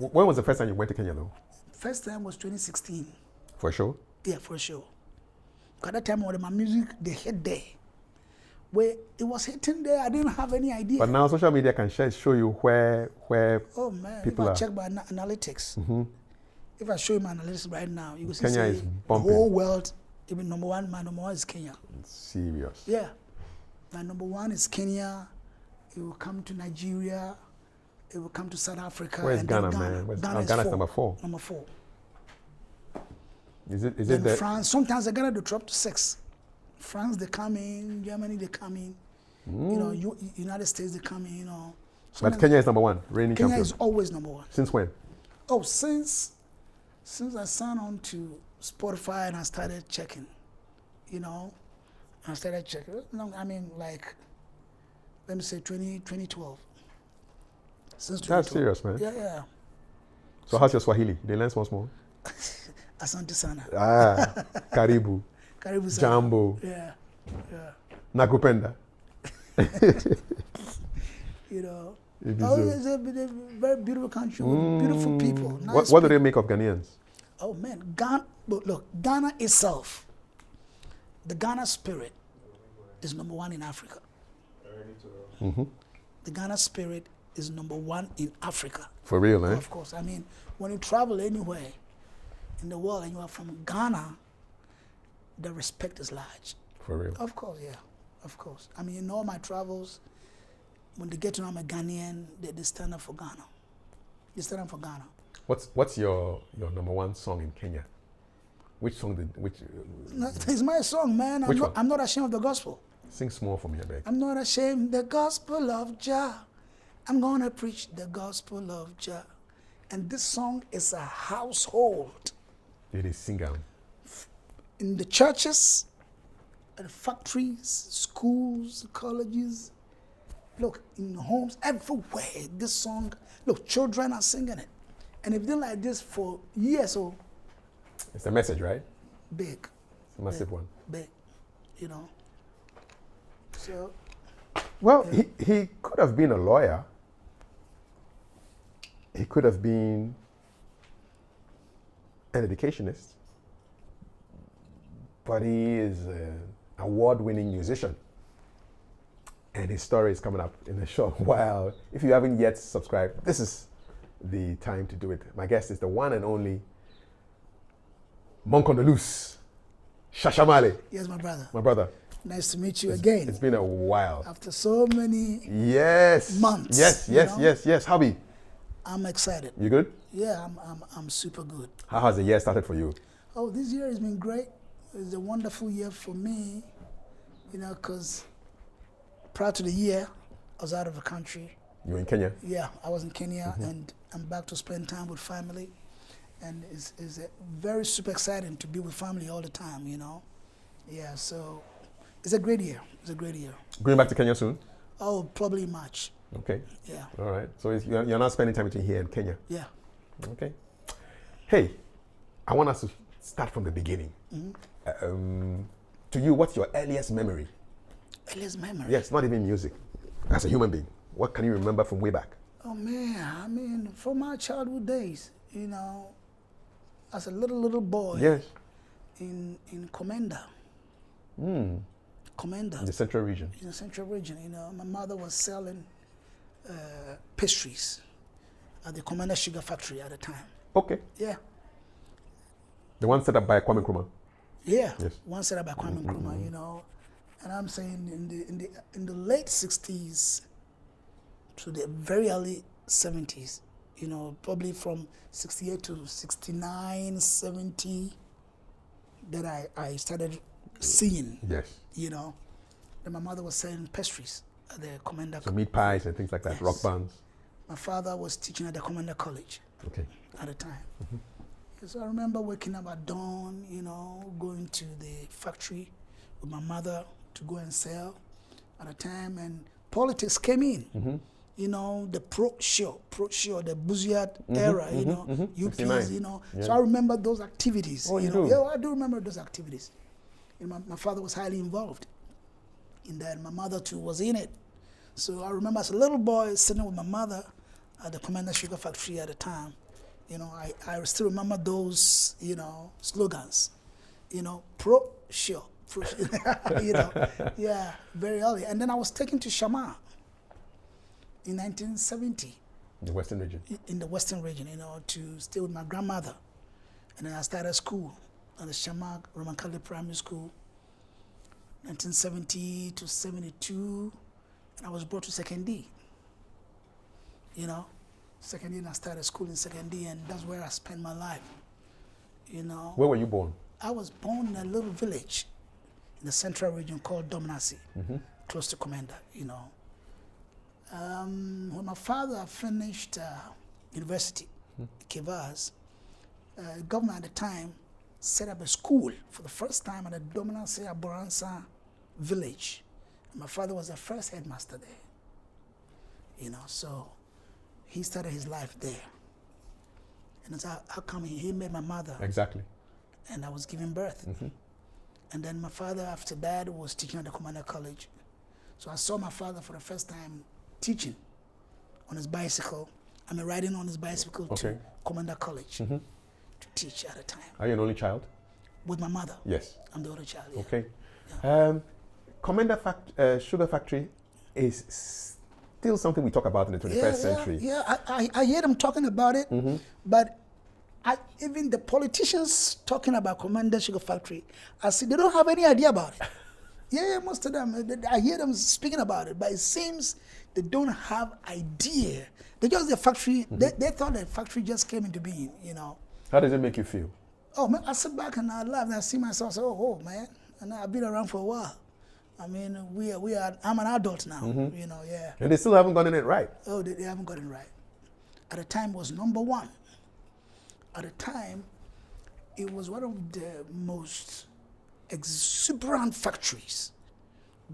When was the first time you went to Kenya, though? First time was 2016. For sure? Yeah, for sure. Because that time when my music, they hit there. Where it was hitting there, I didn't have any idea. But now social media can show you where oh man, people if I are. check my analytics, if I show you my analytics right now, you will see Kenya is the bumping. whole world, even my number one is Kenya. Serious. Yeah. My number one is Kenya. It will come to Nigeria. It will come to South Africa. Where's and Ghana, then man? Ghana Ghana's number 4. Number 4. Is it Then that? France, sometimes they gotta drop to 6. France, they come in. Germany, they come in. You know, United States, they come in. You know. But Kenya is number 1, reigning Kenya champion. is always number 1. Since when? Oh, since I signed on to Spotify and I started checking, you know, I started checking. I mean, like, let me say 2012. Since 2012. That's serious, man. Yeah. So how's your Swahili? They learn small? Asante sana. Ah, karibu. Karibu sana. Jambo. Yeah. Nakupenda. You know. So. It's a very beautiful country with beautiful people. Nice What do they make of Ghanaians? Oh man, Ghana, look, Ghana itself, the Ghana spirit is number 1 in Africa. The Ghana spirit is number 1 in Africa. For real, eh? Of course. I mean, when you travel anywhere in the world and you are from Ghana, the respect is large. For real. Of course, yeah. Of course. I mean, in all my travels, when they get to know I'm a Ghanaian, they stand up for Ghana. They stand up for Ghana. What's your number 1 song in Kenya? Which song It's my song, man. I'm not ashamed of the gospel. Sing small for me, I beg. I'm not ashamed the gospel of Jah. I'm gonna preach the gospel of Jah. And this song is a household. It is sing out. In the churches, at factories, schools, colleges, look, in homes, everywhere, this song, look, children are singing it. And they've been like this for years, so. It's a message, right? Big. It's a massive one. Big, you know. So. Well, he could have been a lawyer. He could have been an educationist. But he is an award-winning musician. And his story is coming up in a short while. If you haven't yet subscribed, this is the time to do it. My guest is the one and only Monk on the Loose, Shasha Marley. Yes, my brother. My brother. Nice to meet you again. It's been a while. After so many months. Yes. How be? I'm excited. You good? Yeah, I'm super good. How has the year started for you? Oh, this year has been great. It's a wonderful year for me, you know, because prior to the year, I was out of the country. You were in Kenya? Yeah, I was in Kenya, and I'm back to spend time with family. And it's very super exciting to be with family all the time, you know. Yeah, so it's a great year. It's a great year. Going back to Kenya soon? Oh, probably March. Okay. Yeah. All right. So you're not spending time between here and Kenya? Yeah. Okay. Hey, I want us to start from the beginning. To you, what's your earliest memory? Earliest memory? Yes, not even music. As a human being, what can you remember from way back? Oh man, I mean, from my childhood days, you know, as a little boy. Yes. In Commander. Commander. In the central region. In the central region, you know, my mother was selling pastries at the Commander Sugar Factory at the time. Okay. Yeah. The one set up by Kwame Nkrumah. Yeah. Yes. One set up by Kwame Nkrumah, you know, and I'm saying in the late 60s to the very early 70s, you know, probably from 68 to 69, 70, that I started seeing. Yes. You know, that my mother was selling pastries at the Commander. So meat pies and things like that, yes. Rock bands. My father was teaching at the Commander College. Okay. At the time. So I remember waking up at dawn, you know, going to the factory with my mother to go and sell at the time, and politics came in. You know, the pro-show, the Buziad era, you know, UPs, you know. Yeah. So I remember those activities. Oh, you know. do? Yeah, I do remember those activities. And my father was highly involved in that. My mother too was in it. So I remember as a little boy sitting with my mother at the Commander Sugar Factory at the time. You know, I still remember those, you know, slogans. You know, sure. You know, yeah, very early. And then I was taken to Shama in 1970. The Western region. In the Western region, you know, to stay with my grandmother. And then I started school at the Shama Roman Catholic Primary School, 1970 to 72. And I was brought to Second D. You know, Second D, and I started school in Second D, and that's where I spent my life. You know. Where were you born? I was born in a little village in the central region called Dominasi, close to Commander, you know. When my father finished university, Kivas, government at the time set up a school for the first time at the Dominasi Aboransa village. And my father was the first headmaster there, you know, so he started his life there. And that's how come he met my mother. Exactly. And I was giving birth. And then my father, after that, was teaching at the Commander College. So I saw my father for the first time teaching on his bicycle. I mean, riding on his bicycle to Commander College to teach at the time. Are you an only child? With my mother. Yes. I'm the only child. Yeah. Okay. Yeah. Commander Sugar Factory is still something we talk about in the 21st century. Yeah, I hear them talking about it, but even the politicians talking about Commander Sugar Factory, I see they don't have any idea about it. Yeah, most of them, I hear them speaking about it, but it seems they don't have idea. They just, the factory, they thought the factory just came into being, you know. How does it make you feel? Oh, man, I sit back and I laugh and I see myself, say, oh, man, and I've been around for a while. I mean, I'm an adult now, you know, yeah. And they still haven't gotten it right. Oh, they haven't gotten it right. At the time, it was #1. At the time, it was one of the most exuberant factories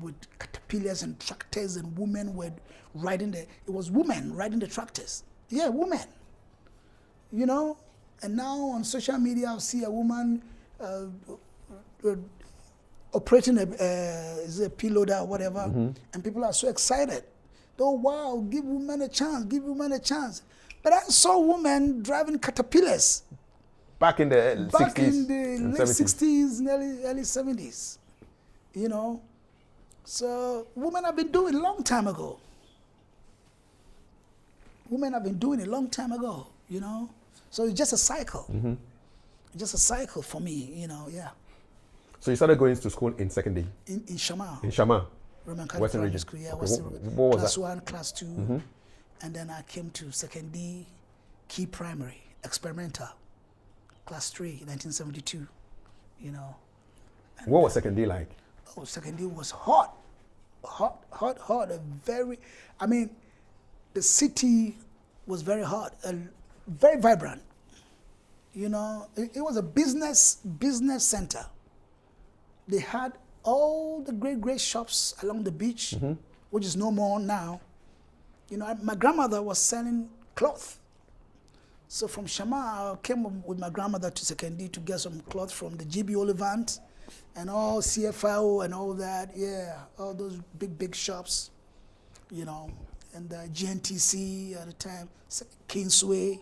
with caterpillars and tractors, and women were riding it was women riding the tractors. Yeah, women. You know, and now on social media, I'll see a woman operating is a payloader or whatever, and people are so excited. Oh, wow, give women a chance, give women a chance. But I saw women driving caterpillars. Back in the 60s. Back in the late 70s. 60s and early 70s. You know? So women have been doing it a long time ago. Women have been doing it a long time ago, you know? So it's just a cycle. It's just a cycle for me, you know, yeah. So you started going to school in secondary? In Shama. In Shama? Roman Catholic Western Primary region. School, yeah. Okay. Western, What was class that? 1, class 2. And then I came to secondary, Key Primary, experimental, class 3, 1972, you know. And what was secondary like? Oh, secondary was hot. A very, I mean, the city was very hot, very vibrant. You know, it was a business center. They had all the great shops along the beach, which is no more now. You know, my grandmother was selling cloth. So from Shama, I came with my grandmother to Secondary to get some cloth from the GB Olivant and all CFIO and all that. Yeah, all those big shops, you know, and GNTC at the time, Kingsway.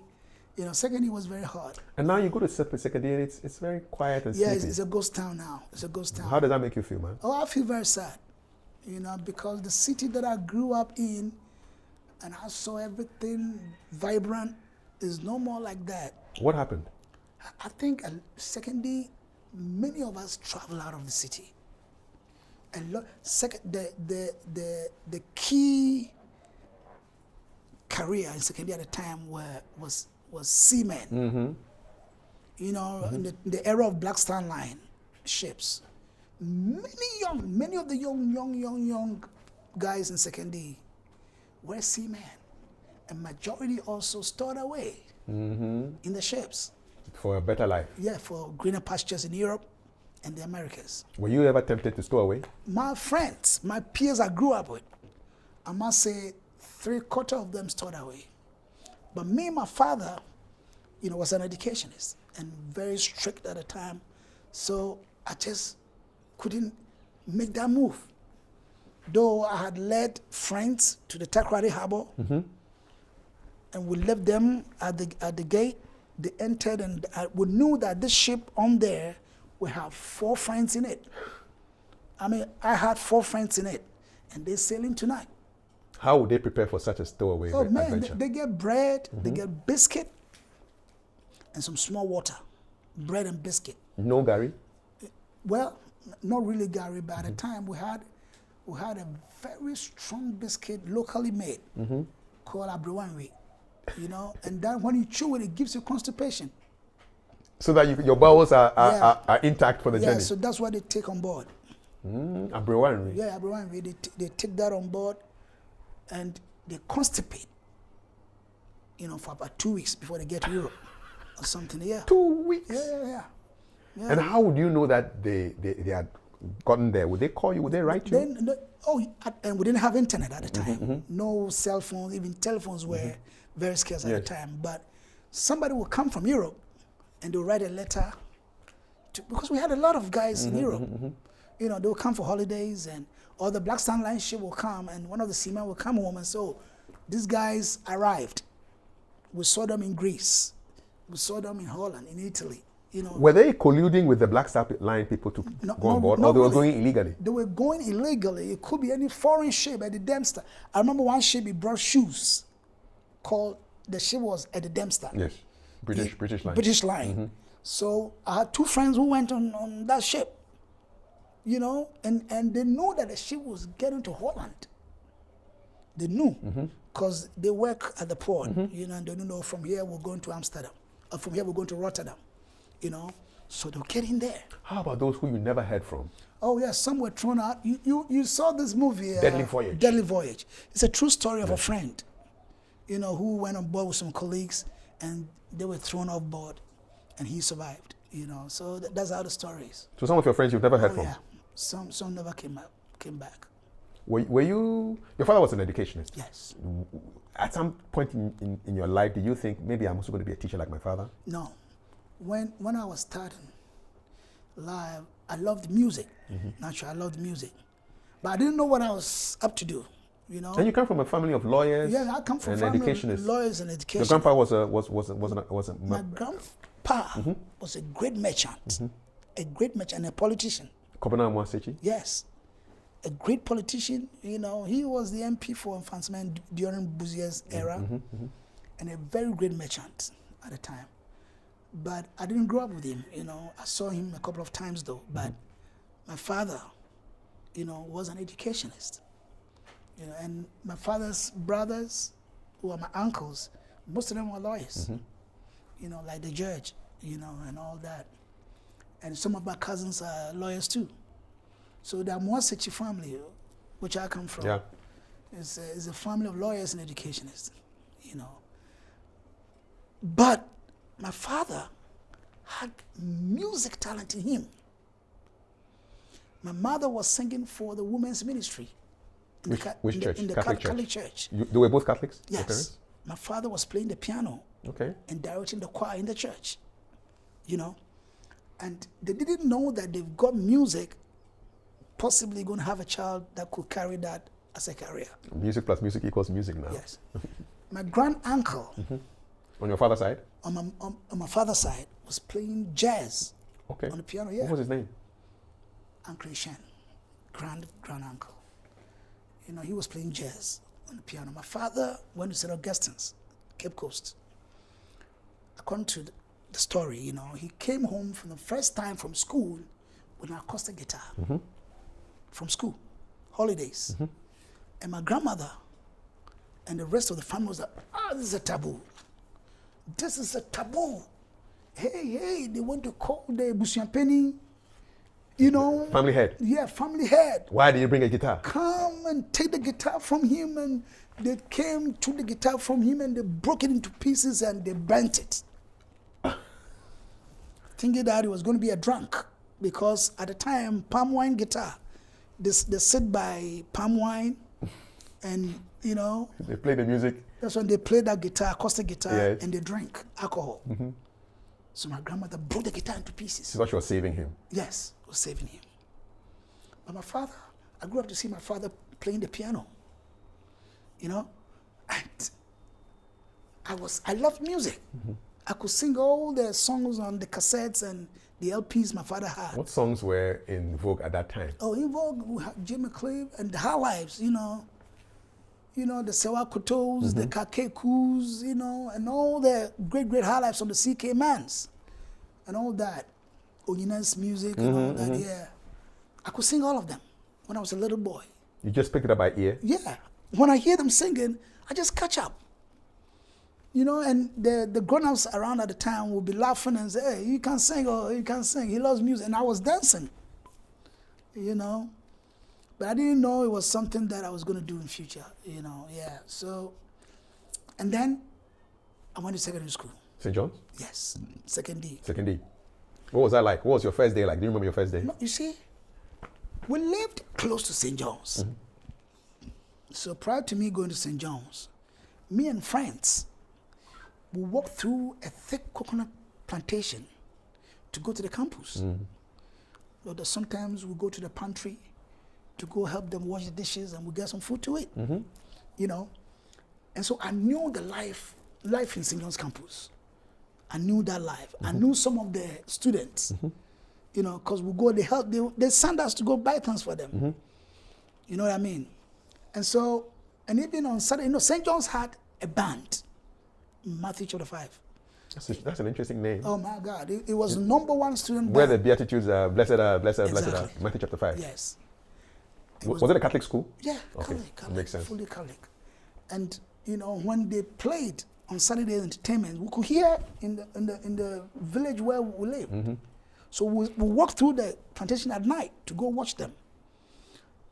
You know, Secondary was very hard. And now you go to Secondary and it's very quiet and yeah, sleepy. it's a ghost town now. It's a ghost town. How does that make you feel, man? Oh, I feel very sad, you know, because the city that I grew up in and I saw everything vibrant is no more like that. What happened? I think secondly, many of us travel out of the city. And the key career in secondary at the time was seamen. You know, in the era of Black Star Line ships. Many of the young guys in secondary were seamen. And majority also stored away in the ships. For a better life? Yeah, for greener pastures in Europe and the Americas. Were you ever tempted to store away? My friends, my peers I grew up with, I must say 3/4 of them stored away. But me, my father, you know, was an educationist and very strict at the time. So I just couldn't make that move. Though I had led friends to the Takrady Harbor, and we left them at the gate, They entered, and we knew that this ship on there will have 4 friends in it. I mean, I had 4 friends in it, and they're sailing tonight. How would they prepare for such a stowaway adventure? They get bread, they get biscuit, and some small water. Bread and biscuit. No Gary? Well, not really Gary, but at the time we had a very strong biscuit locally made called abrewanwe, you know, and that when you chew it, it gives you constipation. So that your bowels are intact for the journey? Yeah, so that's what they take on board. Abrewanwe? Yeah, abrewanwe, they take that on board and they constipate, you know, for about 2 weeks before they get to Europe or something. Yeah. 2 weeks? Yeah. And how would you know that they had gotten there? Would they call you? Would they write you? And we didn't have internet at the time. No cell phones, even telephones were very scarce at the time. But somebody would come from Europe and they would write a letter because we had a lot of guys in Europe. You know, they would come for holidays, or the Black Star Line ship will come, and one of the seamen will come home and say, "Oh, these guys arrived. We saw them in Greece. We saw them in Holland, in Italy." You know, were they colluding with the Black Star Line people to go on board, or they were going illegally? They were going illegally. It could be any foreign ship at the Dempster. I remember one ship, it brought shoes. The ship was at the Dempster. Yes, British Line. British Line. So I had 2 friends who went on that ship. You know, and they knew that the ship was getting to Holland. They knew, because they work at the port. You know, and they know from here we're going to Amsterdam, or from here we're going to Rotterdam. You know, so they'll get in there. How about those who you never heard from? Oh yeah, some were thrown out. You saw this movie, Deadly Voyage. Deadly Voyage. It's a true story of a friend, you know, who went on board with some colleagues, and they were thrown off board, and he survived. You know, so that's how the story is. So some of your friends you've never heard from? Yeah, some never came back. Were you? Your father was an educationist. Yes. At some point in your life, did you think maybe I'm also going to be a teacher like my father? No. When I was starting live, I loved music. Naturally, I loved music, but I didn't know what I was up to do. You know. And you come from a family of lawyers. Yeah, I come from a family of lawyers and educationists. Your grandpa was a my grandpa was a great merchant, and a politician. Kobana Mwasechi? Yes, a great politician. You know, he was the MP for Enhancement during Buzier's era, and a very great merchant at the time. But I didn't grow up with him, you know. I saw him a couple of times though. But my father, you know, was an educationist. You know, and my father's brothers, who are my uncles, most of them were lawyers. You know, like the judge, you know, and all that. And some of my cousins are lawyers too. So the Mwasechi family, which I come from, is a family of lawyers and educationists, you know. But my father had music talent in him. My mother was singing for the women's ministry. Which church? In the Catholic church. They were both Catholics? Yes. My father was playing the piano and directing the choir in the church, you know. And they didn't know that they've got music, possibly going to have a child that could carry that as a career. Music plus music equals music now. Yes. My grand uncle, on your father's side? On my father's side, was playing jazz on the piano. Yeah. What was his name? Uncle Shen, grand uncle. You know, he was playing jazz on the piano. My father went to St. Augustine's, Cape Coast. According to the story, you know, he came home from the first time from school with an acoustic guitar from school, holidays. And my grandmother and the rest of the family was like, this is a taboo. This is a taboo. Hey, they want to call the Busiampeni, you know. Family head. Yeah, family head. Why did you bring a guitar? Come and take the guitar from him, and they came, took the guitar from him, and they broke it into pieces and they burnt it. Thinking that he was going to be a drunk, because at the time, palm wine guitar, they sit by palm wine, and you know. They play the music. That's when they play that guitar, acoustic guitar, and they drink alcohol. So my grandmother broke the guitar into pieces. She thought she was saving him. Yes, was saving him. But my father, I grew up to see my father playing the piano. You know, and I loved music. I could sing all the songs on the cassettes and the LPs my father had. What songs were in vogue at that time? Oh, in vogue, we had Jimmy Cliff and the High Lives, you know, the Sewa Kotos, the Coups, and all the great high lives on the CK Manns and all that. Onyina's music and all that, yeah. I could sing all of them when I was a little boy. You just picked it up by ear? Yeah. When I hear them singing, I just catch up. And the grown-ups around at the time would be laughing and say, hey, you can't sing, or you can't sing. He loves music. And I was dancing, But I didn't know it was something that I was going to do in future, yeah. So, and then I went to secondary school. St. John's? Yes, second D. Second D. What was that like? What was your first day like? Do you remember your first day? No, you see, we lived close to St. John's. So prior to me going to St. John's, me and friends, we walked through a thick coconut plantation to go to the campus. But sometimes we go to the pantry to go help them wash the dishes and we get some food to eat, And so I knew the life in St. John's campus. I knew that life. I knew some of the students, because we go, they send us to go buy things for them. You know what I mean? And so, and even on Saturday, St. John's had a band, Matthew chapter 5. That's an interesting name. Oh my God, it was the #1 student Where band. the Beatitudes are, blessed are, blessed are, blessed are, Exactly. Matthew chapter 5. Yes. Was it a Catholic school? Yeah, Okay, Catholic, makes sense. fully Catholic. And when they played on Saturday entertainment, we could hear in the village where we live. So we walked through the plantation at night to go watch them.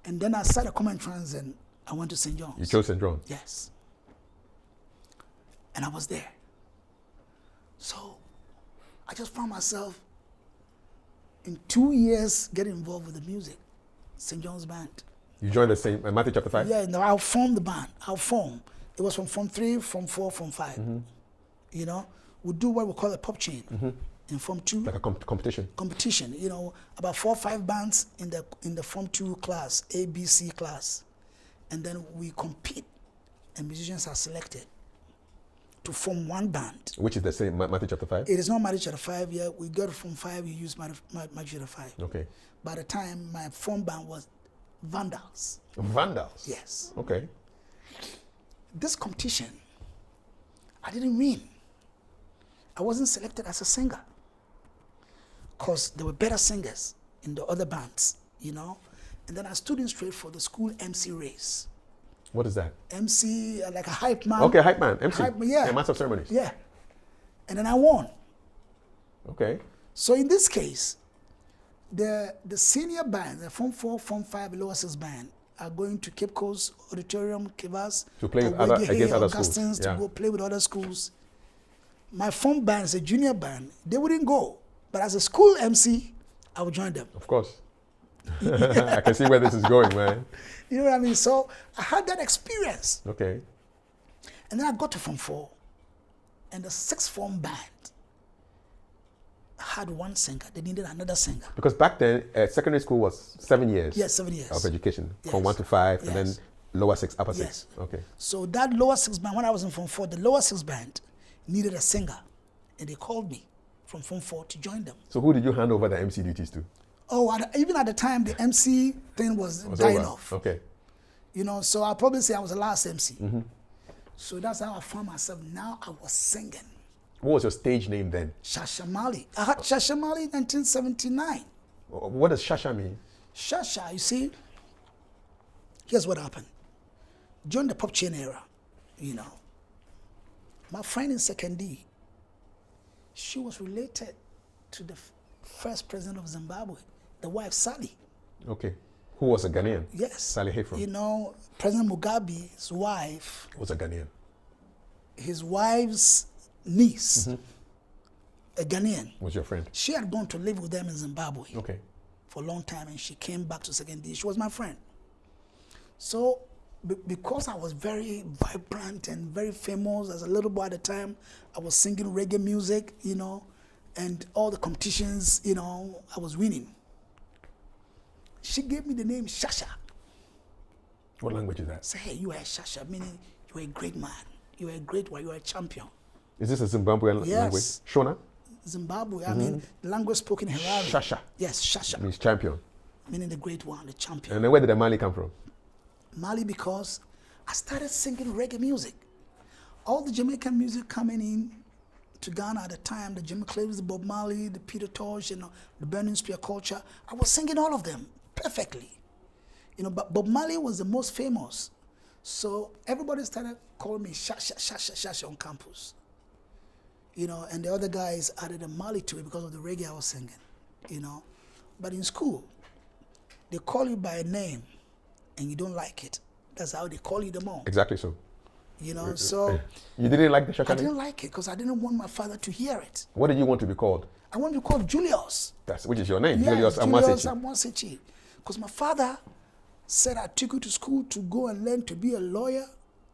And then I started common trans and I went to St. John's. You chose St. John's? Yes. And I was there. So I just found myself in 2 years getting involved with the music, St. John's band. You joined the same Matthew chapter 5? Yeah, no, I'll form the band. It was from Form 3, Form 4, Form 5. We do what we call a pop chain. In Form 2. Like a competition? Competition, about 4 or 5 bands in the Form 2 class, A, B, C class. And then we compete and musicians are selected to form one band. Which is the same, Matthew chapter 5? It is not Matthew chapter 5 yet. We got it from 5, we use Matthew chapter 5. Okay. By the time my form band was Vandals. Vandals? Yes. Okay. This competition, I didn't win. I wasn't selected as a singer because there were better singers in the other bands, And then I stood in straight for the school MC race. What is that? MC, like a hype man. Okay, hype man, MC. Hype, yeah. Master of ceremonies. Yeah. And then I won. Okay. So in this case, the senior band, the Form 4, Form 5, Lower 6 band, are going to Cape Coast Auditorium, Kivas, To play with against other schools. Augustins, Yeah. to go play with other schools. My form band is a junior band. They wouldn't go. But as a school MC, I would join them. Of course. I can see where this is going, man. You know what I mean? So I had that experience. Okay. And then I got to Form 4. And the 6th form band had one singer. They needed another singer. Because back then, secondary school was 7 years. Yes, 7 years. Of education. Yes. From 1 to 5, and Yes. then lower 6, upper 6. Yes. Okay. So that Lower 6 band, when I was in Form 4, the Lower 6 band needed a singer. And they called me from Form 4 to join them. So who did you hand over the MC duties to? Oh, even at the time, the MC thing was dying over. off. Okay. So I'll probably say I was the last MC. So that's how I found myself. Now I was singing. What was your stage name then? Shasha Marley. I had Shasha Marley in 1979. What does Shasha mean? Shasha, you see, here's what happened. During the pop chain era, my friend in second D, she was related to the first president of Zimbabwe, the wife Sally. Okay. Who was a Ghanaian? Yes. Sally Hayfron. President Mugabe's wife, Was a Ghanaian. his wife's niece, a Ghanaian. Was your friend? She had gone to live with them in Zimbabwe Okay. for a long time, and she came back to second D. She was my friend. So because I was very vibrant and very famous as a little boy at the time, I was singing reggae music, and all the competitions, I was winning. She gave me the name Shasha. What language is that? Say, hey, you are Shasha, meaning you are a great man. You are a great one. You are a champion. Is this a Zimbabwean Yes. language? Shona? Zimbabwe. I mean, the language spoken in Harare. Shasha. Yes, Shasha. Means champion. Meaning the great one, the champion. And then where did the Mali come from? Mali, because I started singing reggae music. All the Jamaican music coming in to Ghana at the time, the Jimmy Cliffs, the Bob Marley, the Peter Tosh, you know, the Burning Spear culture, I was singing all of them perfectly. You know, but Bob Marley was the most famous. So everybody started calling me Shasha, Shasha, Shasha on campus. You know, and the other guys added a Mali to it because of the reggae I was singing, you know. But in school, they call you by a name and you don't like it. That's how they call you the more. Exactly so. You know, so You didn't like the Shasha I name? didn't like it because I didn't want my father to hear it. What did you want to be called? I want to be called Julius. Which is your name, Yes, Julius Julius Amwasichi. Amwasichi. Because my father said, I took you to school to go and learn to be a lawyer.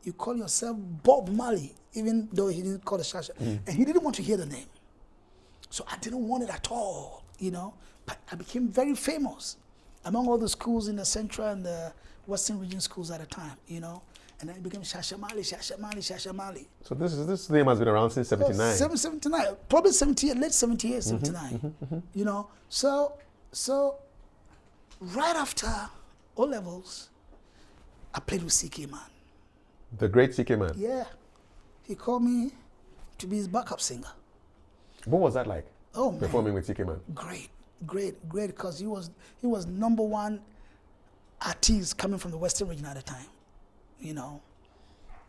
You call yourself Bob Marley, even though he didn't call it Shasha. And he didn't want to hear the name. So I didn't want it at all, you know. But I became very famous among all the schools in the central and the western region schools at the time, you know. And then it became Shasha Marley, Shasha Marley, Shasha Marley. So this name has been around since 79. 79, probably 78, late 78, 79. You know, so right after O levels, I played with CK Mann. The great CK Mann. Yeah, he called me to be his backup singer. What was that like? Oh man, Performing with CK Mann. great, because he was #1 artist coming from the western region at the time. You know,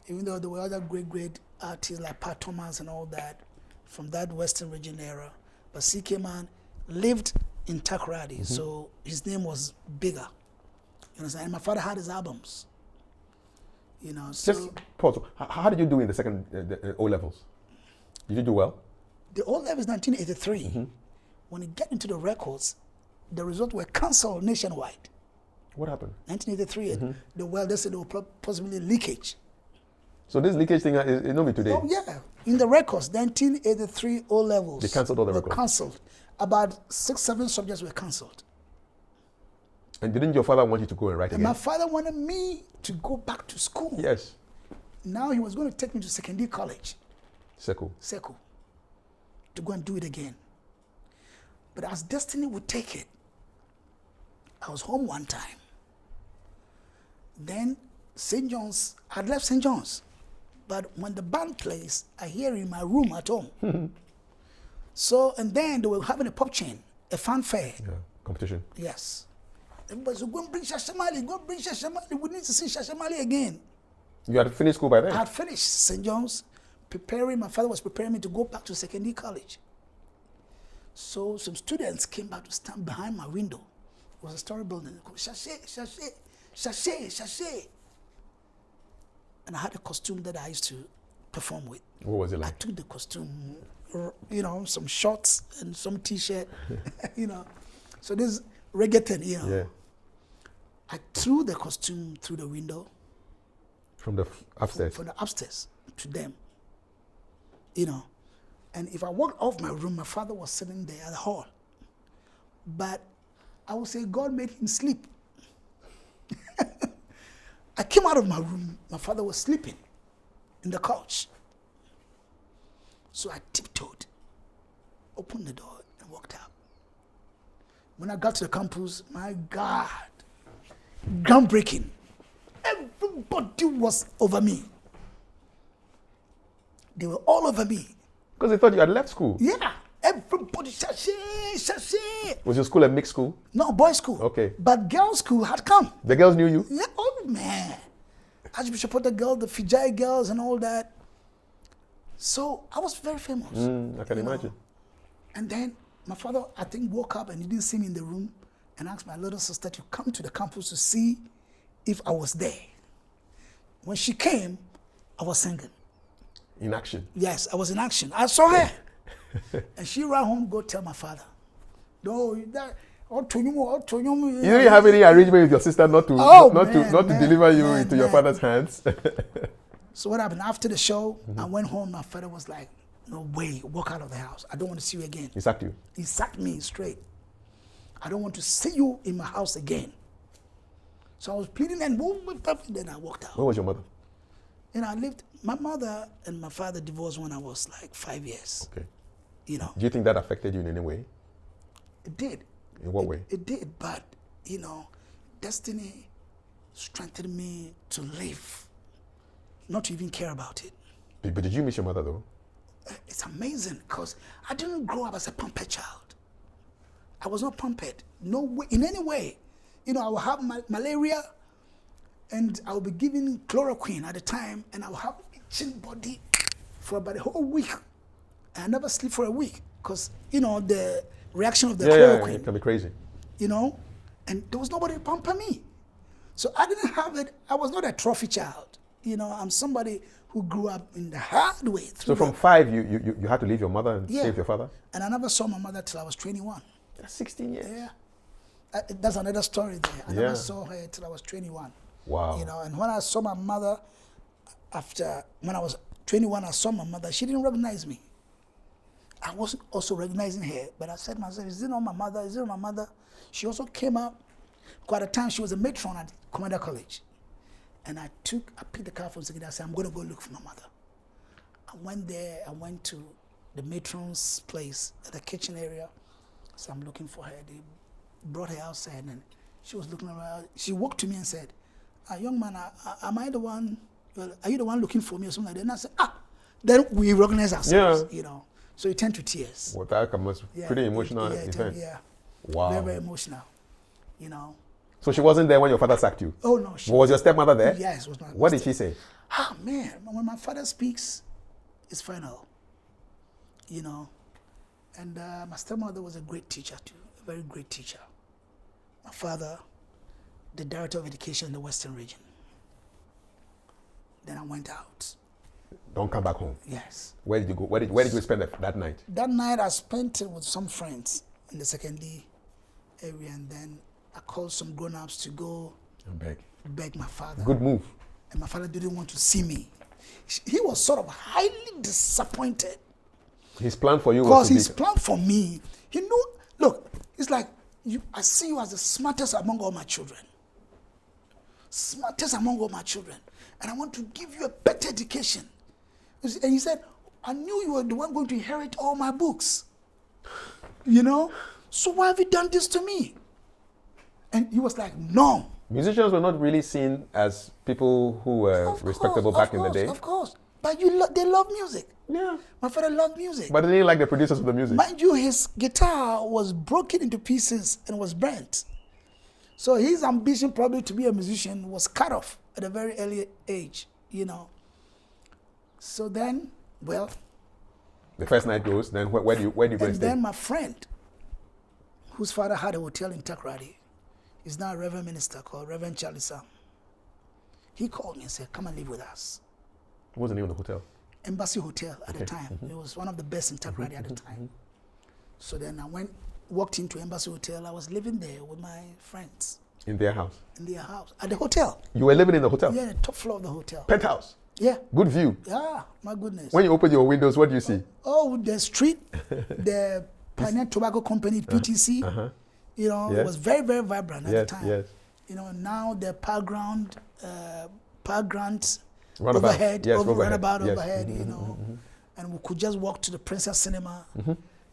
even though there were other great artists like Pat Thomas and all that from that western region era, but CK Mann lived in Takoradi, so his name was bigger. You understand? And my father had his albums. You know, so Just pause. How did you do in the second O levels? Did you do well? the O levels 1983. When you get into the records, the results were cancelled nationwide. What happened? 1983, they said there was possibly leakage. So this leakage thing is not me today. Oh yeah, in the records, 1983 O levels. They cancelled all the were records. Cancelled. About 6-7 subjects were cancelled. And didn't your father want you to go and write And again? my father wanted me to go back to school. Yes. Now he was going to take me to secondary college, Seku. Seku, to go and do it again. But as destiny would take it, I was home one time. Then St. John's, I'd left St. John's. But when the band plays, I hear it in my room at home. So, and then they were having a pop chain, a fanfare. Yeah. Competition. Yes. Everybody said, go and bring Shasha Marley, go and bring Shasha Marley. We need to see Shasha Marley again. You had finished school by then? I had finished St. John's, my father was preparing me to go back to secondary college. So some students came back to stand behind my window. It was a story building. They called, Shashe, Shashe, Shashe, Shashe. And I had a costume that I used to perform with. What was it I like? took the costume, you know, some shorts and some t-shirt, you know. So this reggaeton, you know. Yeah. I threw the costume through the window. From the upstairs. From the upstairs to them, you know. And if I walked off my room, my father was sitting there at the hall. But I would say God made him sleep. I came out of my room, my father was sleeping in the couch. So I tiptoed, opened the door, and walked out. When I got to the campus, my God, groundbreaking. Everybody was over me. They were all over me. Because they thought you had left school. Yeah, everybody, Shashe, Shashe. Was your school a mixed school? No, boys' school. Okay. But girls' school had come. The girls knew you? Yeah, oh man. Archbishop Potter girl, the Fijai girls and all that. So I was very famous. I can imagine. And then my father, I think, woke up and he didn't see me in the room and asked my little sister to come to the campus to see if I was there. When she came, I was singing. In action. Yes, I was in action. I saw her. And she ran home, go tell my father. No, that. You didn't have any arrangement with your sister not to deliver you into your father's hands. So what happened after the show? I went home. My father was like, "No way, walk out of the house. I don't want to see you again." He sacked you. He sacked me straight. I don't want to see you in my house again. So I was pleading, and then I walked out. Where was your mother? You know, I lived, my mother and my father divorced when I was like 5 years. Okay. You know, Do you think that affected you in any way? it did. In what way? It did, but, you know, destiny strengthened me to live, not to even care about it. But did you miss your mother though? It's amazing because I didn't grow up as a pumped child. I was not pumped, no way, in any way. You know, I would have malaria and I would be given chloroquine at the time and I would have itching body for about a whole week. And I never sleep for a week because, you know, the reaction of the chloroquine. Yeah, it can be crazy. You know, and there was nobody pumping me. So I didn't have it. I was not a trophy child. You know, I'm somebody who grew up in the hard way. So from 5, you had to leave your mother and save your father? And I never saw my mother till I was 21. That's 16 years. Yeah. That's another story there. I never saw her till I was 21. Wow. You know, and when I saw my mother, when I was 21, I saw my mother, she didn't recognize me. I wasn't also recognizing her, but I said to myself, is it not my mother? Is it not my mother? She also came up, quite a time she was a matron at Commander College. And I picked the car from security. I said, I'm going to go look for my mother. I went there. I went to the matron's place at the kitchen area. So I'm looking for her. They brought her outside and she was looking around. She walked to me and said, young man, am I the one, are you the one looking for me or something like that? And I said, then we recognize ourselves, you know. So it turned to tears. Well, that was pretty emotional event. Wow. Very, very emotional, you know. So she wasn't there when your father sacked you? Oh, no. Was your stepmother there? Yes, it was my What did she say? Man, when my father speaks, it's final, you know. And my stepmother was a great teacher too, a very great teacher. My father, the director of education in the Western region. Then I went out. Don't come back home? Yes. Where did you go? Where did you spend that night? That night I spent it with some friends in the secondary area, and then I called some grown-ups to go and beg my father. Good move. And my father didn't want to see me. He was sort of highly disappointed. His plan for you was because his plan for me, he knew, look, it's like, I see you as the smartest among all my children. Smartest among all my children. And I want to give you a better education. And he said, I knew you were the one going to inherit all my books. You know? So why have you done this to me? And he was like, no. Musicians were not really seen as people who were respectable back in the day. Of course. But they love music. Yeah. My father loved music. But they didn't like the producers of the music. Mind you, his guitar was broken into pieces and was burnt. So his ambition probably to be a musician was cut off at a very early age, you know. So then, well. The first night goes, then where do you go and stay? And then my friend, whose father had a hotel in Takrady, is now a Reverend Minister called Reverend Charlie Sam. He called me and said, come and live with us. What was the name of the hotel? Embassy Hotel at the time. It was one of the best in Takrady at the time. So then I walked into Embassy Hotel. I was living there with my friends. In their house? In their house. At the hotel. You were living in the hotel? Yeah, the top floor of the hotel. Penthouse? Yeah. Good view? Yeah, my goodness. When you open your windows, what do you see? Oh, the street, the Pioneer Tobacco Company, PTC. You know, it was very, very vibrant at the time. Yes. You know, now the park grants Runabout. overhead, Yes, runabout yes. overhead, you know. And we could just walk to the Princess Cinema,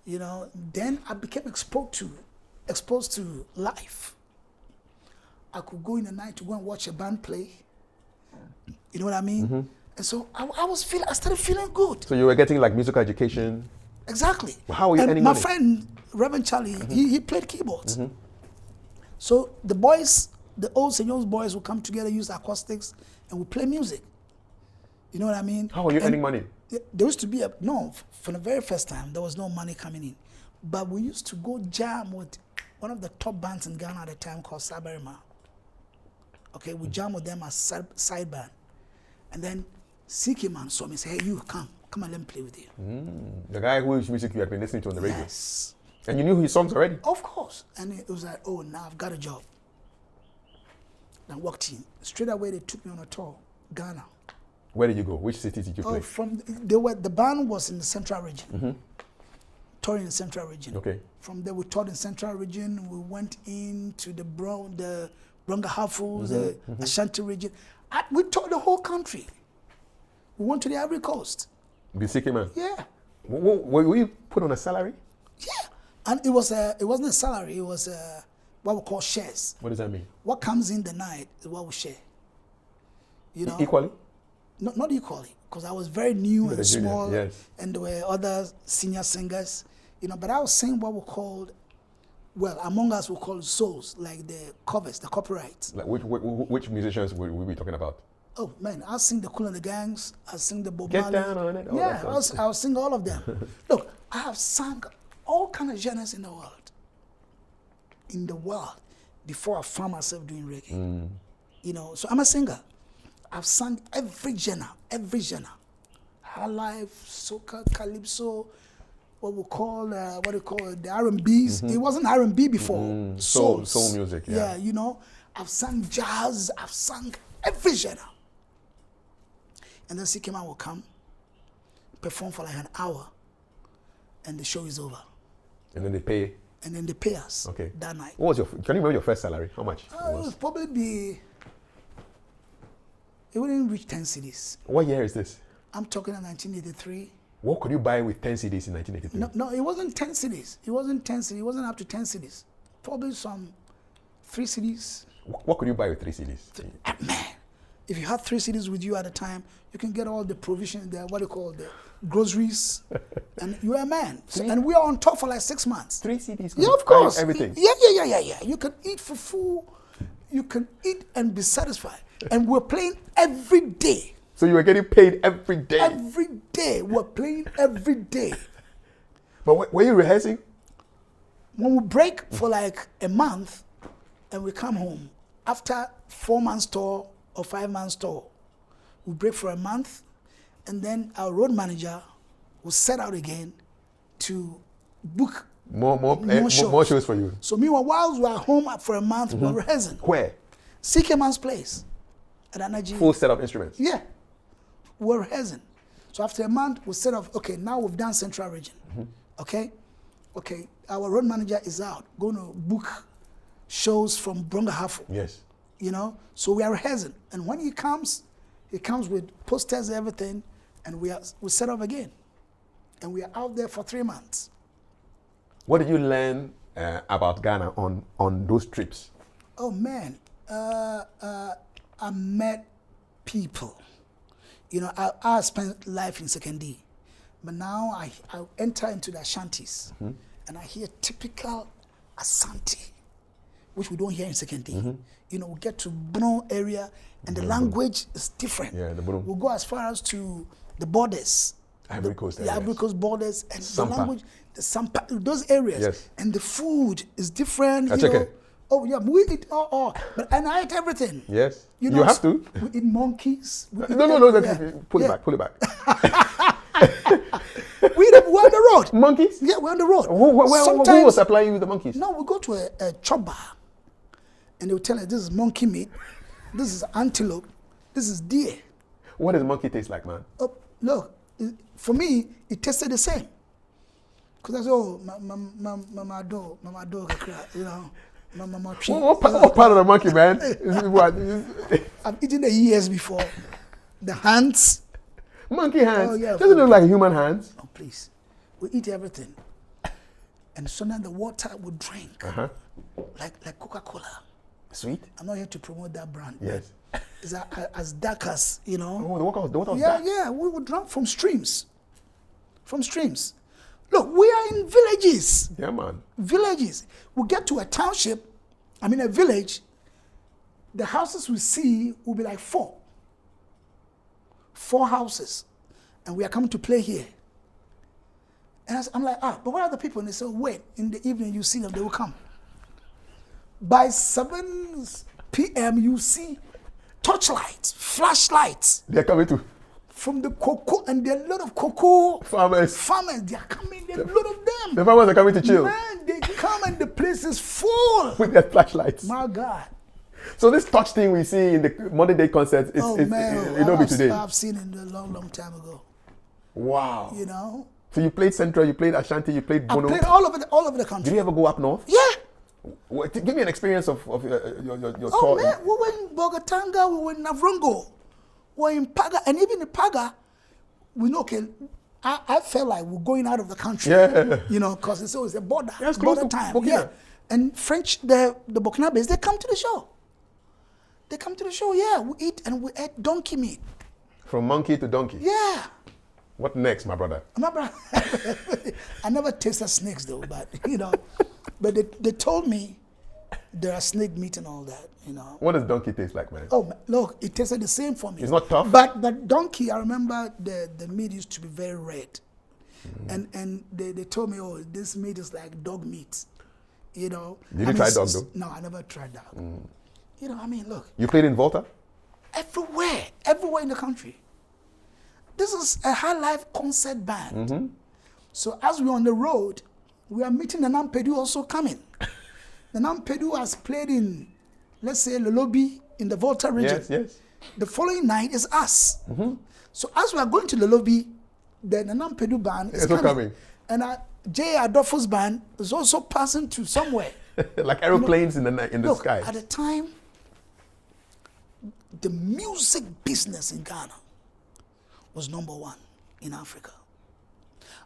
you know. Then I became exposed to life. I could go in the night to go and watch a band play. You know what I mean? And so I started feeling good. So you were getting like musical education? Exactly. How were you earning my money? friend, Reverend Charlie, he played keyboards. So the boys, the old St. John's boys would come together, use acoustics, and would play music. You know what I mean? How were you earning money? There used to be for the very first time, there was no money coming in. But we used to go jam with one of the top bands in Ghana at the time called Sabarima. Okay, we jam with them as side band. And then CK Mann saw me and said, hey, you, come and let me play with you. The guy whose music you had been listening to on the radio? Yes. And you knew his songs already? Of course. And it was like, oh, now I've got a job. Then walked in. Straight away, they took me on a tour, Ghana. Where did you go? Which cities did you play? The band was in the Central Region. Touring in the Central Region. Okay. From there, we toured in Central Region. We went into the Bronga Hafus, the Ashanti region. We toured the whole country. We went to the Ivory Coast. The CK Mann. Yeah. Were you put on a salary? Yeah. And it wasn't a salary, it was what we call shares. What does that mean? What comes in the night is what we share. You know? Equally? Not equally, because I was very new and junior, small, yes. and there were other senior singers, you know, but I was singing what we called, well, among us we call souls, like the covers, the copyrights. Like which musicians will we be talking about? Oh man, I'll sing the Cool and the Gangs, I'll sing the Bob Get Marley. down on it. Yeah, I'll sing all of them. Look, I have sung all kind of genres in the world. In the world, before I found myself doing reggae. You know, so I'm a singer. I've sung every genre. High life, soca, calypso, what we call, the R&Bs. It wasn't R&B before. Soul music, yeah. Yeah, you know, I've sung jazz, I've sung every genre. And then CK Mann will come, perform for like an hour, and the show is over. And then they pay. And then they pay us that night. What was can you remember your first salary? How much? It would probably be, it wouldn't reach 10 cedis. What year is this? I'm talking in 1983. What could you buy with 10 CDs in 1983? No, it wasn't 10 cedis. It wasn't up to 10 cedis. Probably some 3 cedis. What could you buy with 3 CDs? Man, if you had 3 cedis with you at a time, you can get all the provisions, the groceries, and you're a man. And we are on top for like 6 months. 3 CDs? Yeah, of course. Everything? Yeah. You can eat for full. You can eat and be satisfied. And we're playing every day. So you were getting paid every day? Every day. We're playing every day. But were you rehearsing? When we break for like a month and we come home, after 4-month tour or 5-month tour, we break for a month, and then our road manager will set out again to book more shows for you. So meanwhile, while we are home for a month, we're rehearsing. Where? CK Mann's place at Energy. Full set of instruments? Yeah. We're rehearsing. So after a month, we set off, okay, now we've done Central Region. Okay, our road manager is out, going to book shows from Brongahafo. Yes. You know, so we are rehearsing. And when he comes with posters and everything, and we set off again. And we are out there for 3 months. What did you learn about Ghana on those trips? Oh man, I met people. You know, I spent life in Second D, but now I enter into the Ashantis, and I hear typical Ashanti, which we don't hear in Second D. You know, we get to Bono area, and the language is different. Yeah, the Bono. We'll go as far as to the borders. Ivory Coast areas. The Ivory Coast borders, and Sampa. the language, the Sampa, those areas. Yes. And the food is different. That's you know. okay. Oh yeah, we eat and I eat everything. Yes. You know, you have to. We eat monkeys. We eat No. yeah. Pull it back. We're on the road. Monkeys? Yeah, we're on the road. Who was supplying you with the monkeys? No, we go to a chop bar, and they will tell us this is monkey meat, this is antelope, this is deer. What does monkey taste like, man? Oh, look, for me, it tasted the same. Because I said, oh, mama dog, you know. What part of the monkey, man? I've eaten the ears before. The hands. Monkey hands? Oh, yeah, doesn't it look like human hands? Oh, please. We eat everything. And so now the water we drink. Like Coca-Cola. Sweet? I'm not here to promote that brand. Yes. It's as dark as, you know. Oh, the water was dark? Yeah, we would drink from streams. Look, we are in villages. Yeah, man. Villages. We get to a township, a village, the houses we see will be like 4. 4 houses. And we are coming to play here. And I'm like, but where are the people? And they say, wait, in the evening you see them, they will come. By 7 p.m. you see torchlights, flashlights. They're coming too. From the cocoa, and there are a lot of cocoa farmers, they are coming, there are a lot of them. The farmers are coming to chill. Man, they come and the place is full. With their flashlights. My God. So this touch thing we see in the modern day concerts, it don't be today. I've seen it a long time ago. Wow. You know? So you played Central, you played Ashanti, you played Bono. I played all over the country. Did you ever go up north? Yeah. Give me an experience of your tour. Oh man, we were in Bogatanga, we were in Navrongo, we were in Paga, and even in Paga, we know, okay, I felt like we're going out of the country. Yeah. You know, because it's always a border. Yeah, it's close border to time. Burkina. Yeah. And French, the Burkinabes, they come to the show. They come to the show, yeah. We eat and we eat donkey meat. From monkey to donkey. Yeah. What next, my brother? My brother, I never tasted snakes though, but you know, but they told me there are snake meat and all that, you know. What does donkey taste like, man? Oh, look, it tasted the same for me. It's not tough? But donkey, I remember the meat used to be very red. And they told me, oh, this meat is like dog meat, you know. Did you try dog though? No, I never tried dog. You know, I mean, look. You played in Volta? Everywhere in the country. This is a high life concert band. So as we're on the road, we are meeting the Nampedu also coming. The Nampedu has played in, let's say, Lolobi in the Volta region. Yes. The following night is us. So as we are going to Lolobi, the Nampedu band is coming. And J. Adolfo's band is also passing to somewhere. Like aeroplanes in the Look, sky. at the time, the music business in Ghana was #1 in Africa.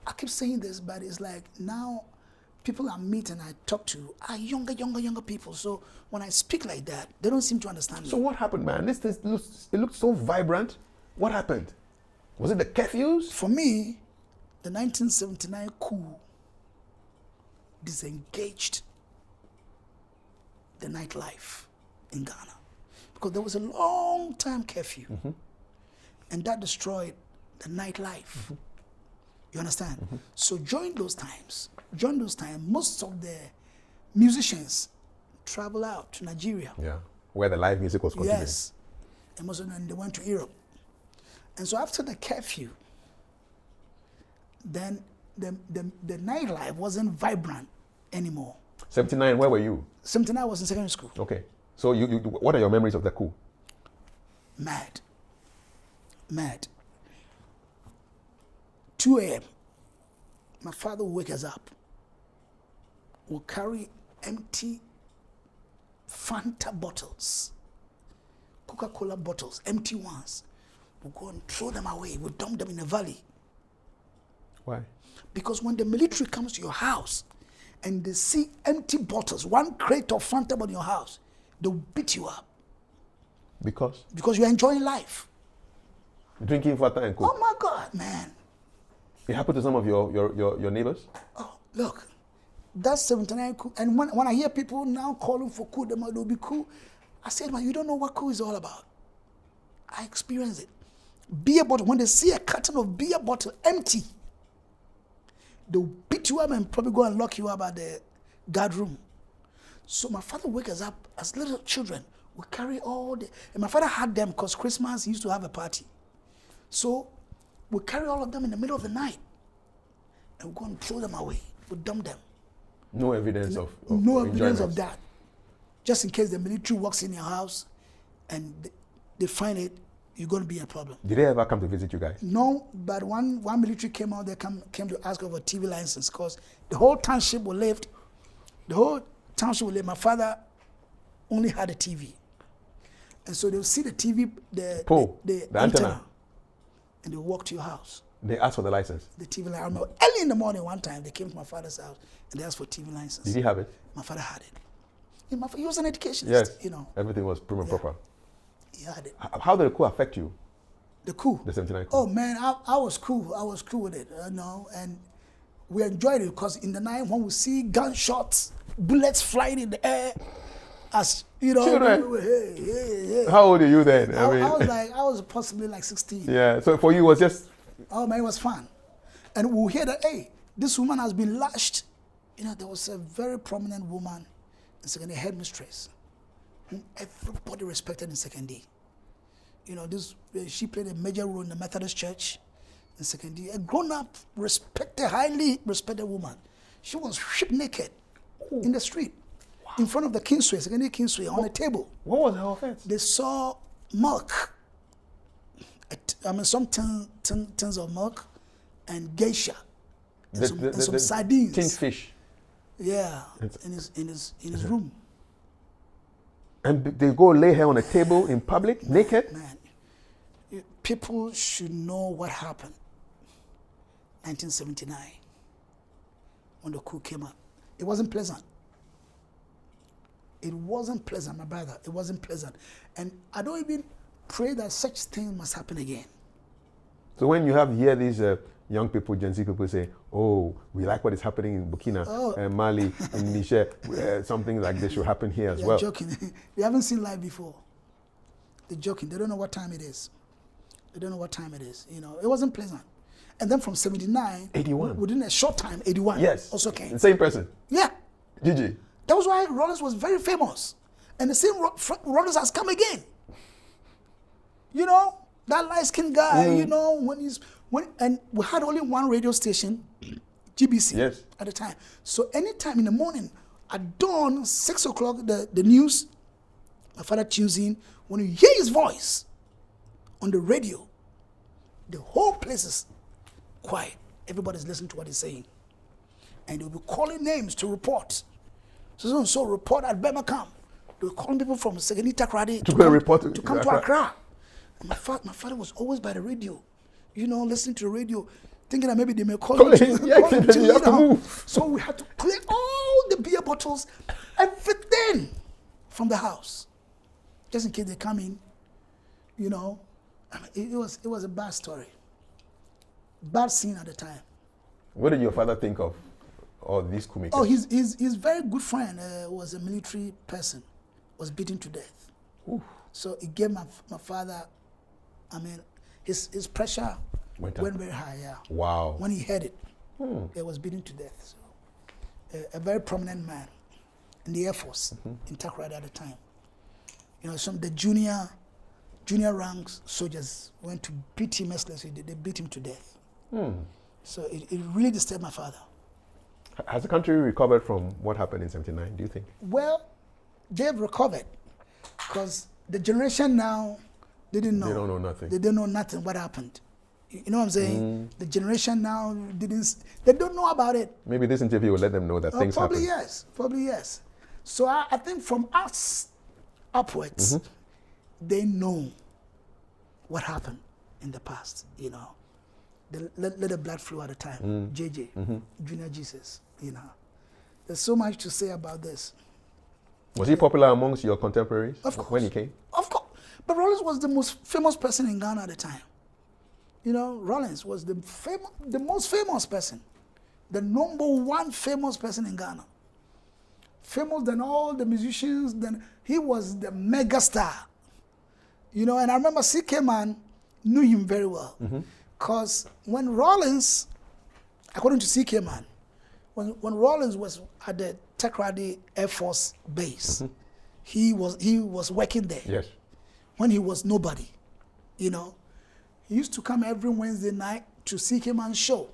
I keep saying this, but it's like now people I meet and I talk to are younger people. So when I speak like that, they don't seem to understand me. So what happened, man? It looked so vibrant. What happened? Was it the curfews? For me, the 1979 coup disengaged the nightlife in Ghana because there was a long time curfew. And that destroyed the nightlife. You understand? So during those times, most of the musicians travel out to Nigeria. Yeah, where the live music was continuing. Yes. And most of them, they went to Europe. And so after the curfew, then the nightlife wasn't vibrant anymore. 79, where were you? 79 I was in secondary school. Okay. So you what are your memories of the coup? Mad. 2 a.m. My father will wake us up. We'll carry empty Fanta bottles, Coca-Cola bottles, empty ones. We'll go and throw them away. We'll dump them in a valley. Why? Because when the military comes to your house and they see empty bottles, one crate of Fanta in your house, they'll beat you up. Because? Because you're enjoying life. Drinking Fanta and Coke. Oh my God, man. It happened to some of your neighbors? Oh, look, that's 79 Coup. And when I hear people now calling for Coup, they'll be Coup. I said, man, you don't know what Coup is all about. I experienced it. Beer bottle, when they see a carton of beer bottle empty, they'll beat you up and probably go and lock you up at the guard room. So my father would wake us up as little children. We carry all the, and my father had them because Christmas he used to have a party. So we carry all of them in the middle of the night and we go and throw them away. We dump them. No evidence of no evidence of enjoyment. that. Just in case the military walks in your house and they find it, you're going to be in a problem. Did they ever come to visit you guys? No, but one military came out, they came to ask for a TV license because the whole township was left. My father only had a TV. And so they'll see the TV, the antenna, and they'll walk to your house. They asked for the license. The TV license. I remember early in the morning one time, they came to my father's house and they asked for TV license. Did he have it? My father had it. He was an educationist, Yes. you know. Everything was prim and proper. He had it. How did the coup affect you? The coup? The 79 coup? Oh man, I was cool. I was cool with it, you know, and we enjoyed it because in the night when we see gunshots, bullets flying in the air, as you know, Children. Hey. How old are you then? I was possibly like 16. Yeah, so for you it was just... Oh man, it was fun. And we'll hear that, hey, this woman has been lashed. You know, there was a very prominent woman in second year, headmistress, whom everybody respected in second year. You know, she played a major role in the Methodist Church in second year. A grown-up, highly respected woman. She was stripped naked in the street, in front of the Kingsway, second year Kingsway, on a table. What was her offense? They saw milk, some tins of milk, and geisha, and some sardines. Tinned fish. Yeah, in his room. And they go lay her on a table in public, naked? Man, people should know what happened 1979, when the coup came up. It wasn't pleasant. It wasn't pleasant, my brother. It wasn't pleasant. And I don't even pray that such thing must happen again. So when you hear these young people, Gen Z people say, oh, we like what is happening in Burkina, Mali, in Niger, something like this should happen here as well. They're joking. They haven't seen live before. They're joking. They don't know what time it is. They don't know what time it is. You know, it wasn't pleasant. And then from 79, 81. Within a short time, 81 yes. also came. The same person. Yeah. Gigi. That was why Rollins was very famous. And the same Rollins has come again. You know, that light-skinned guy, you know, and we had only one radio station, GBC, yes. at the time. So anytime in the morning, at dawn, 6 o'clock, the news, my father tunes in. When you hear his voice on the radio, the whole place is quiet. Everybody's listening to what he's saying. And they'll be calling names to report. So report at Birmingham. They were calling people from Segeni Takrady to come to Accra. And my father was always by the radio, you know, listening to the radio, thinking that maybe they may call him to move. So we had to clear all the beer bottles, everything from the house, just in case they come in, you know. I mean, it was a bad story, bad scene at the time. What did your father think of all these coup makers? Oh, his very good friend was a military person, was beaten to death. Oof. So it gave my father, I mean, his pressure went very high, yeah. Wow. When he heard it, he was beaten to death. So, a very prominent man in the Air Force in Takrady at the time. You know, some of the junior ranks soldiers went to beat him mercilessly. They beat him to death. So it really disturbed my father. Has the country recovered from what happened in 79, do you think? Well, they've recovered because the generation now, they didn't know. They don't know nothing. They don't know nothing what happened. You know what I'm saying? The generation now they don't know about it. Maybe this interview will let them know that things happen. Probably yes. So I think from us upwards, they know what happened in the past, you know. The little blood flow at the time, JJ, Junior Jesus, you know. There's so much to say about this. Was he popular amongst your contemporaries when he came? Of course. But Rollins was the most famous person in Ghana at the time. You know, Rollins was the most famous person. The number one famous person in Ghana. Famous than all the musicians. Then he was the mega star. You know, and I remember CK Mann knew him very well. Because when Rollins, according to CK Mann, when Rollins was at the Takrady Air Force Base, he was working there. Yes. When he was nobody, you know. He used to come every Wednesday night to CK Mann's show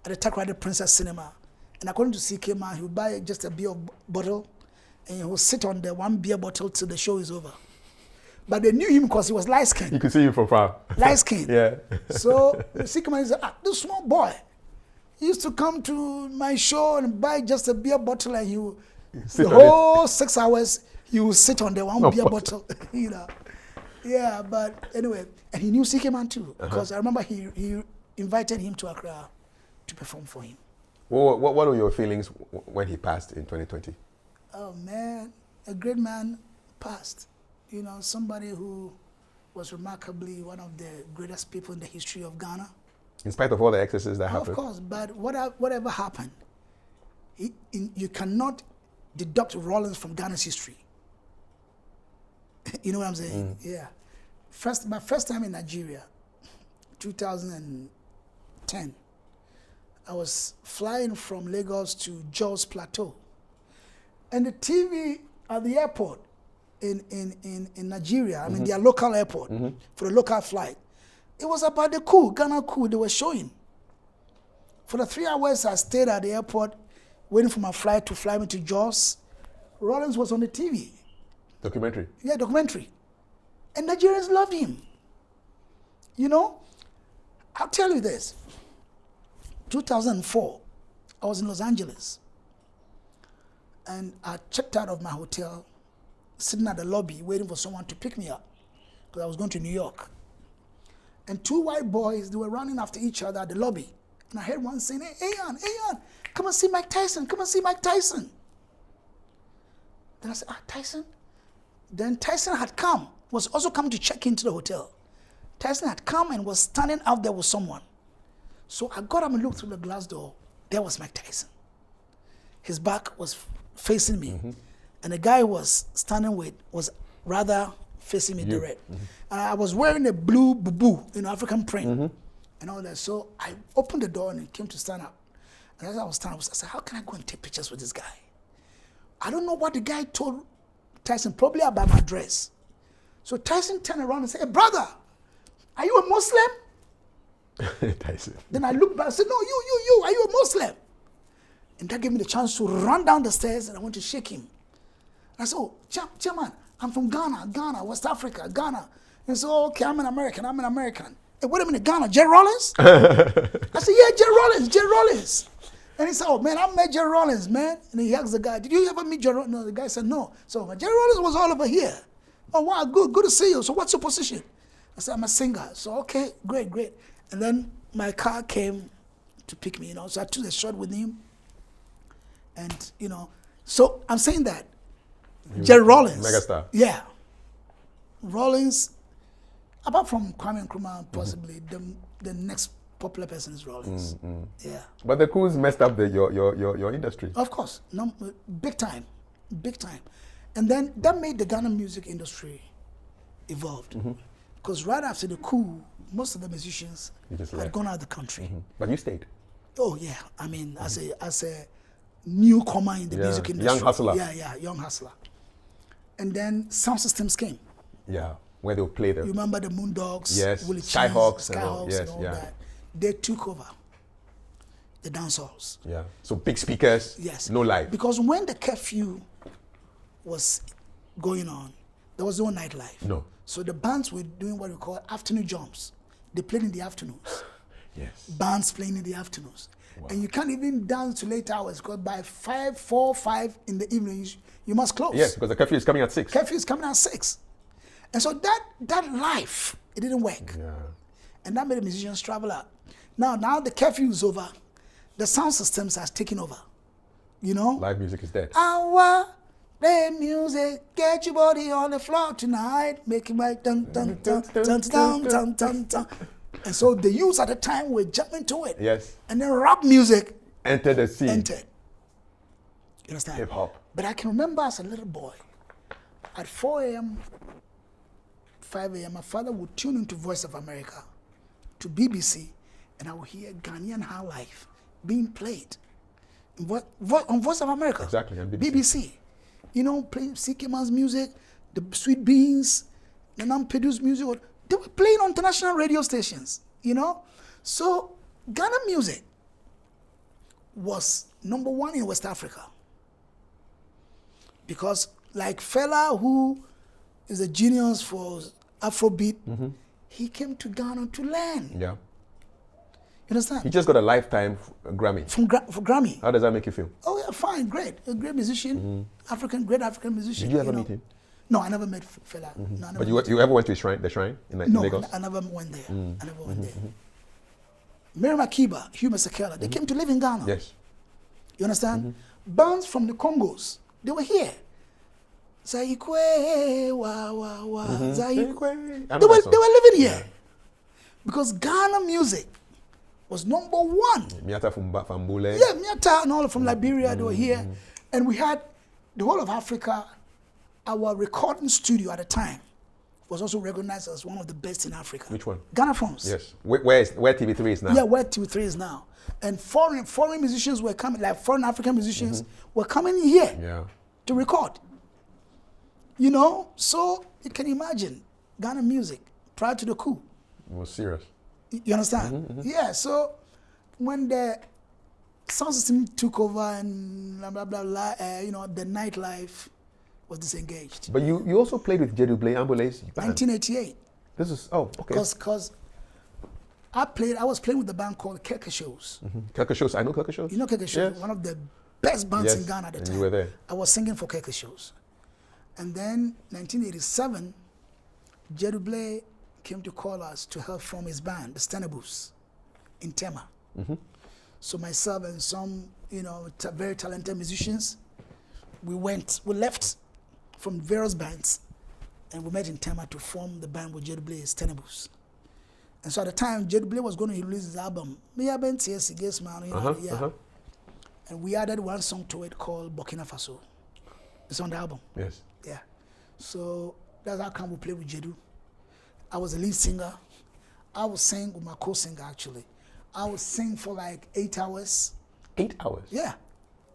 at the Takrady Princess Cinema. And according to CK Mann, he would buy just a beer bottle and he would sit on the one beer bottle till the show is over. But they knew him because he was light-skinned. You could see him from far. Light-skinned. Yeah. So CK Mann said, this small boy, he used to come to my show and buy just a beer bottle and the whole 6 hours, he would sit on the one beer bottle, you know. Yeah, but anyway, and he knew CK Mann too, because I remember he invited him to Accra to perform for him. Well, what were your feelings when he passed in 2020? Oh man, a great man passed. You know, somebody who was remarkably one of the greatest people in the history of Ghana. In spite of all the excesses that happened? Of course, but whatever happened, you cannot deduct Rollins from Ghana's history. You know what I'm saying? Yeah. My first time in Nigeria, 2010, I was flying from Lagos to Jos Plateau. And the TV at the airport in Nigeria, I mean their local airport, for the local flight, it was about the coup, Ghana coup they were showing. For the 3 hours I stayed at the airport waiting for my flight to fly me to Jos, Rollins was on the TV. Documentary? Yeah, documentary. And Nigerians loved him. You know, I'll tell you this. 2004, I was in Los Angeles. And I checked out of my hotel, sitting at the lobby, waiting for someone to pick me up, because I was going to New York. And 2 white boys, they were running after each other at the lobby. And I heard one saying, hey, Ayan, come and see Mike Tyson, come and see Mike Tyson. Then I said, Tyson? Then Tyson had come, was also coming to check into the hotel. Tyson had come and was standing out there with someone. So I got up and looked through the glass door. There was Mike Tyson. His back was facing me. And the guy was standing with, was rather facing me direct. And I was wearing a blue bubu, African print. And all that. So I opened the door and he came to stand up. And as I was standing, I said, how can I go and take pictures with this guy? I don't know what the guy told Tyson, probably about my dress. So Tyson turned around and said, hey, brother, are you a Muslim? Tyson. Then I looked back and said, no, you, are you a Muslim? And that gave me the chance to run down the stairs and I went to shake him. And I said, oh, Chairman, I'm from Ghana, West Africa, Ghana. And so, okay, I'm an American. Hey, wait a minute, Ghana, Jerry Rollins? I said, yeah, Jerry Rollins. And he said, oh, man, I met Jerry Rollins, man. And he asked the guy, did you ever meet Jerry Rollins? No, the guy said, no. So, Jerry Rollins was all over here. Oh, wow, good to see you. So what's your position? I said, I'm a singer. So, okay, great. And then my car came to pick me, so I took a shot with him. And, so I'm saying that Jerry Rollins. Megastar. Yeah. Rollins, apart from Kwame Nkrumah, possibly the next popular person is Rollins. Yeah. But the Coups messed up your industry. Of course. No, big time. And then that made the Ghana music industry evolved. Because right after the coup, most of the musicians had gone out of the country. But you stayed. Oh yeah. I mean, as a newcomer in the music industry. Young hustler. Yeah, young hustler. And then sound systems came. Yeah, where they would play them. You remember the Moondogs? Yes, Willie Skyhawks and all that. They took over the dance halls. Yeah, so big speakers, yes, no live. Because when the curfew was going on, there was no nightlife. No. So the bands were doing what we call afternoon jumps. They played in the afternoons. Yes. Bands playing in the afternoons. Wow. And you can't even dance to late hours because by 4, 5 in the evening, you must close. Yes, because the curfew is coming at 6. Curfew is coming at 6. And so that life, it didn't work. Yeah. And that made the musicians travel out. Now the curfew is over. The sound systems has taken over. Live music is dead. Play music, get your body on the floor tonight, make it like dun dun dun dun dun dun dun dun. And so the youths at the time were jumping to it. Yes. And then rap music entered the scene. You understand? Hip hop. But I can remember as a little boy, at 4 a.m., 5 a.m., my father would tune into Voice of America, to BBC, and I would hear Ghanaian high life being played on Voice of America. Exactly, on BBC. Playing CK Mann's music, the Sweet Beans, the non-produced music. They were playing on international radio stations, So Ghana music was number 1 in West Africa. Because like Fela, who is a genius for Afrobeat, he came to Ghana to learn. Yeah. You understand? He just got a lifetime Grammy. For Grammy. How does that make you feel? Oh yeah, fine, great. A great musician, great African musician. Did you ever meet him? No, I never met Fela. No, But you ever went to the shrine in Lagos? No, I never went there. I never went there. Mary Makiba, Hugh Masekela, they came to live in Ghana. Yes. You understand? Bands from the Congos, they were here. Zaikwe, Zaikwe. They were living here. Because Ghana music was number 1. Miata from Ambolley. Yeah, Miata and all from Liberia, they were here. And we had the whole of Africa. Our recording studio at the time was also recognized as one of the best in Africa. Which one? Ghana Phones. Yes. Where TV3 is now? Yeah, where TV3 is now. And foreign musicians were coming, like foreign African musicians were coming here to record. So you can imagine Ghana music prior to the coup. It was serious. You understand? Yeah, so when the sound system took over and blah, blah, blah, the nightlife was disengaged. But you also played with Jedoublé Amboley's band. 1988. This is, okay. Because I was playing with the band called Keke Shows. Keke Shows, I know Keke Shows. You know Keke Shows, one of the best bands in Ghana at the time. You were there. I was singing for Keke Shows. And then 1987, Jedoublé came to call us to help form his band, the Stenabus, in Tema. So myself and some, very talented musicians, we left from various bands, and we met in Tema to form the band with Jedble Stenabus. And so at the time, Jedble was going to release his album, and we added one song to it called Burkina Faso. It's on the album. Yes. Yeah. So that's how come we played with Jedu. I was a lead singer. I would sing with my co-singer, actually. I would sing for like 8 hours. 8 hours? Yeah.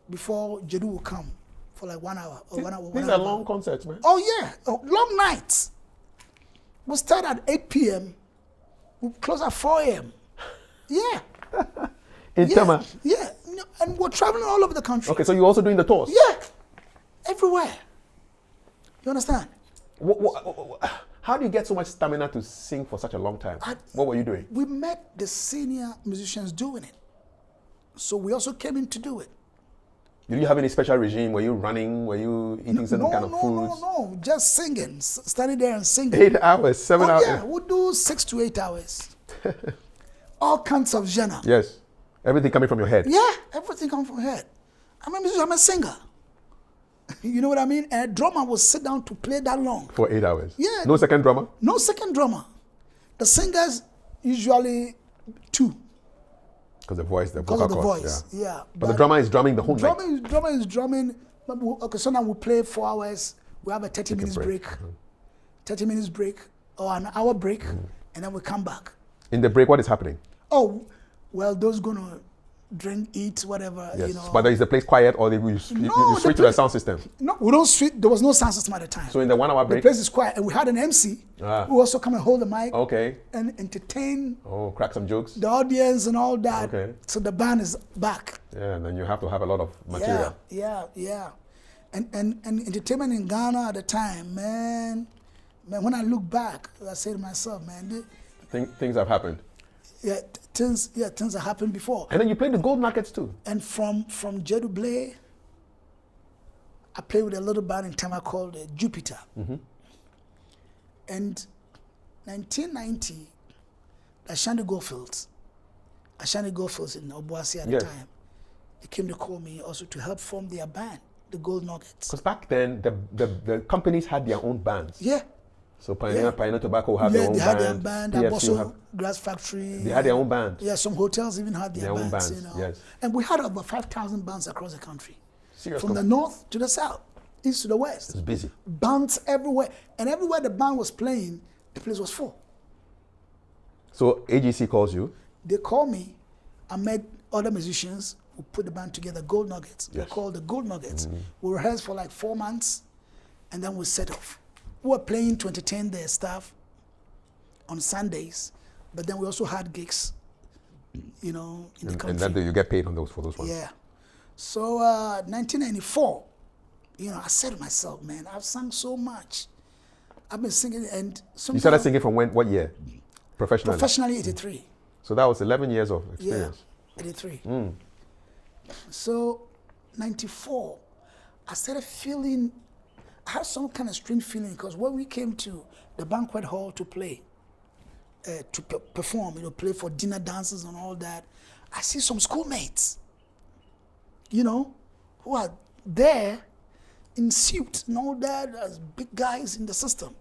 Before Jedu would come for like 1 hour or 1 hour. These are long concerts, man. Oh, yeah. Oh, long nights. We start at 8 p.m. We close at 4 a.m. Yeah. In Tema? Yeah. And we're traveling all over the country. Okay, so you're also doing the tours? Yeah. Everywhere. You understand? How do you get so much stamina to sing for such a long time? What were you doing? We met the senior musicians doing it. So we also came in to do it. Did you have any special regime? Were you running? Were you eating certain kind of foods? No. Just singing. Standing there and singing. 8 hours, 7 hours? Yeah, we'll do 6 to 8 hours. All kinds of genre. Yes. Everything coming from your head? Yeah, everything coming from your head. I'm a singer. You know what I mean? And a drummer will sit down to play that long. For 8 hours? Yeah. No second drummer? No second drummer. The singers usually 2. Because the voice, the because vocal of the cords, voice, yeah. But the drummer is drumming the whole night? Drummer is drumming. Okay, sometimes we play 4 hours. We have a 30 minutes break. 30 minutes break or an hour break, and then we come back. In the break, what is happening? Oh, well, those gonna drink, eat, whatever, Yes. But is the place quiet or you switch to the sound system? No, we don't switch. There was no sound system at the time. So in the 1 hour break? The place is quiet. And we had an MC who also come and hold the mic and entertain crack some jokes? the audience and all that. Okay. So the band is back. Yeah, and then you have to have a lot of material. Yeah. And entertainment in Ghana at the time, man, when I look back, I say to myself, man, things have happened. Yeah, things have happened before. And then you played the Gold Nuggets too. And from Jedu, I played with a little band in Tema called Jupiter. And 1990, Ashanti Goldfields in Obuasi at the time, they came to call me also to help form their band, the Gold Nuggets. Because back then, the companies had their own bands. Yeah. So Pioneer Tobacco had their own band. They had their band. Also Glass Factory. They had their own band. Yeah, some hotels even had their own bands. Yes. And we had over 5,000 bands across the country. Seriously? From the north to the south, east to the west. It's busy. Bands everywhere. And everywhere the band was playing, the place was full. So AGC calls you? They call me. I met other musicians who put the band together, Gold Nuggets. Yes. They're called the Gold Nuggets. We rehearsed for like 4 months, and then we set off. We were playing to entertain their staff on Sundays, but then we also had gigs, in the country. And then you get paid on for those ones? Yeah. So 1994, I said to myself, man, I've sung so much. I've been singing, and you started singing from what year? Professionally? Professionally, 83. So that was 11 years of experience. Yeah, 83. So 94, I started feeling, I had some kind of strange feeling because when we came to the banquet hall to play, to perform, play for dinner dances and all that, I see some schoolmates, who are there in suits and all that as big guys in the system.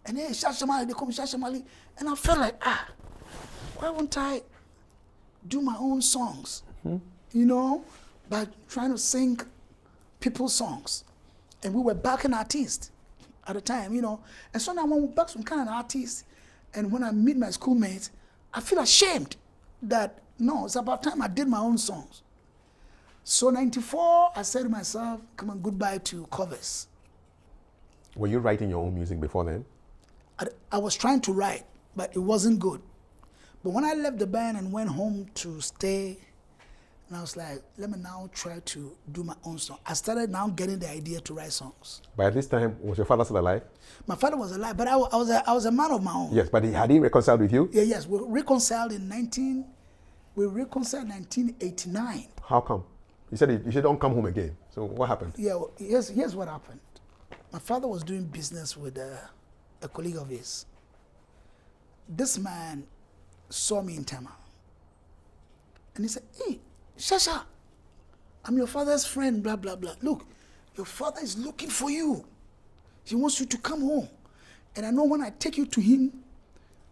And then Shasha Marley, they call me Shasha Marley, and I felt like, why won't I do my own songs, by trying to sing people's songs. And we were backing artists at the time, And so now when we back some kind of artist, and when I meet my schoolmates, I feel ashamed that, no, it's about time I did my own songs. So 94, I said to myself, come on, goodbye to covers. Were you writing your own music before then? I was trying to write, but it wasn't good. But when I left the band and went home to stay, and I was like, let me now try to do my own song. I started now getting the idea to write songs. By this time, was your father still alive? My father was alive, but I was a man of my own. Yes, but had he reconciled with you? Yeah, yes, we reconciled in 1989. How come? You said don't come home again. So what happened? Yeah, well, here's what happened. My father was doing business with a colleague of his. this man saw me in Tema. And he said, hey, Shasha, I'm your father's friend, blah, blah, blah. Look, your father is looking for you. He wants you to come home. And I know when I take you to him,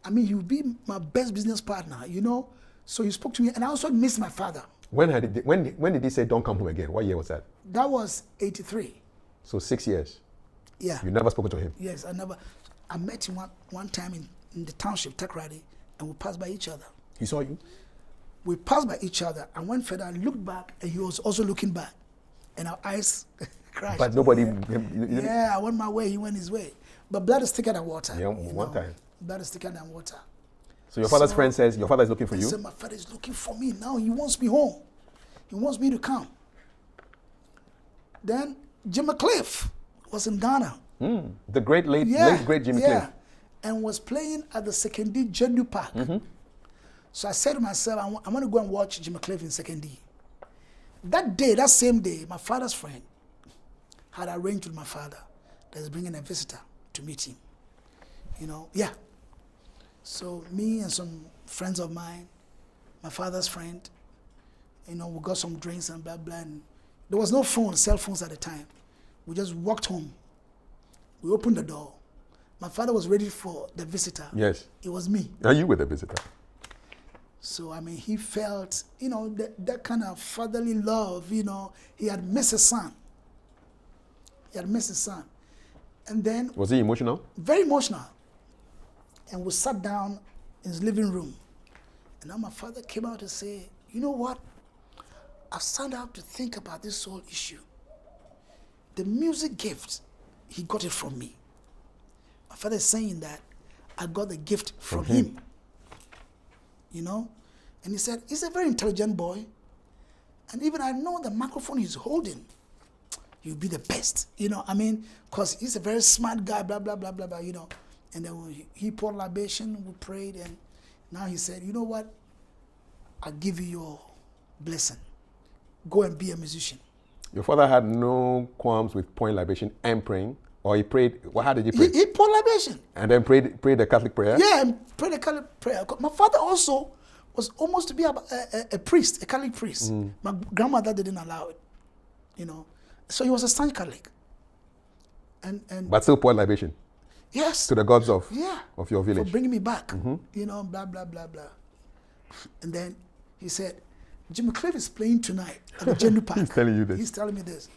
I mean, he'll be my best business partner, you know? So he spoke to me, and I also miss my father. When did he say don't come home again? What year was that? That was 83. So 6 years. Yeah. You never spoken to him? Yes, I met him one time in the township, Takrady, and we passed by each other. He saw you? We passed by each other. I went further and looked back, and he was also looking back. And our eyes crashed. But nobody... Yeah, I went my way, he went his way. But blood is thicker than water. Yeah, one time. Blood is thicker than water. So your father's friend says, your father is looking for you? He said, my father is looking for me. Now he wants me home. He wants me to come. Then Jimmy Cliff was in Ghana. The late great Jimmy Cliff. And was playing at the Secondary Genu Park. So I said to myself, I want to go and watch Jimmy Cliff in Secondary. That same day, my father's friend had arranged with my father that he's bringing a visitor to meet him. You know, yeah. So me and some friends of mine, my father's friend, you know, we got some drinks and blah, blah. And there was no cell phones at the time. We just walked home. We opened the door. My father was ready for the visitor. Yes. It was me. Are you with the visitor? So, I mean, he felt, you know, that kind of fatherly love, you know. He had missed his son. And then... Was he emotional? Very emotional. And we sat down in his living room. And now my father came out to say, you know what? I've sat down to think about this whole issue. The music gift, he got it from me. My father is saying that I got the gift from him. You know? And he said, he's a very intelligent boy. And even I know the microphone he's holding, he'll be the best. You know, I mean, because he's a very smart guy, blah, blah, blah, blah, blah, you know. And then he poured libation, we prayed, and now he said, you know what? I'll give you your blessing. Go and be a musician. Your father had no qualms with pouring libation and praying? Or he prayed, how did he pray? He poured libation. And then prayed the Catholic prayer? Yeah, and prayed the Catholic prayer. My father also was almost to be a priest, a Catholic priest. My grandmother didn't allow it, you know. So he was a staunch Catholic. But still poured libation? Yes. To the gods of your village? For bringing me back, you know, blah, blah, blah, blah. And then he said, Jimmy Cliff is playing tonight at the Genu Park. He's telling you this? He's telling me this.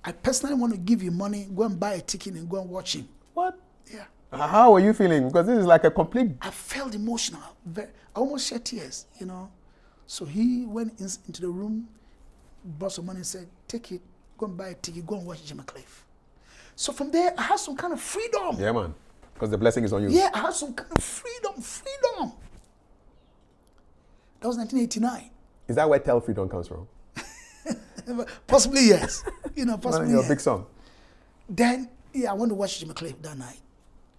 I personally want to give you money, go and buy a ticket and go and watch him. What? Yeah. How are you feeling? Because this is like a complete... I felt emotional. I almost shed tears, you know. So he went into the room, brought some money and said, take it, go and buy a ticket, go and watch Jimmy Cliff. So from there, I had some kind of freedom. Yeah, man. Because the blessing is on you. Yeah, I had some kind of freedom. That was 1989. Is that where Tell Freedom comes from? Possibly yes. You know, possibly Your yes. big song. Then, I went to watch Jimmy Cliff that night.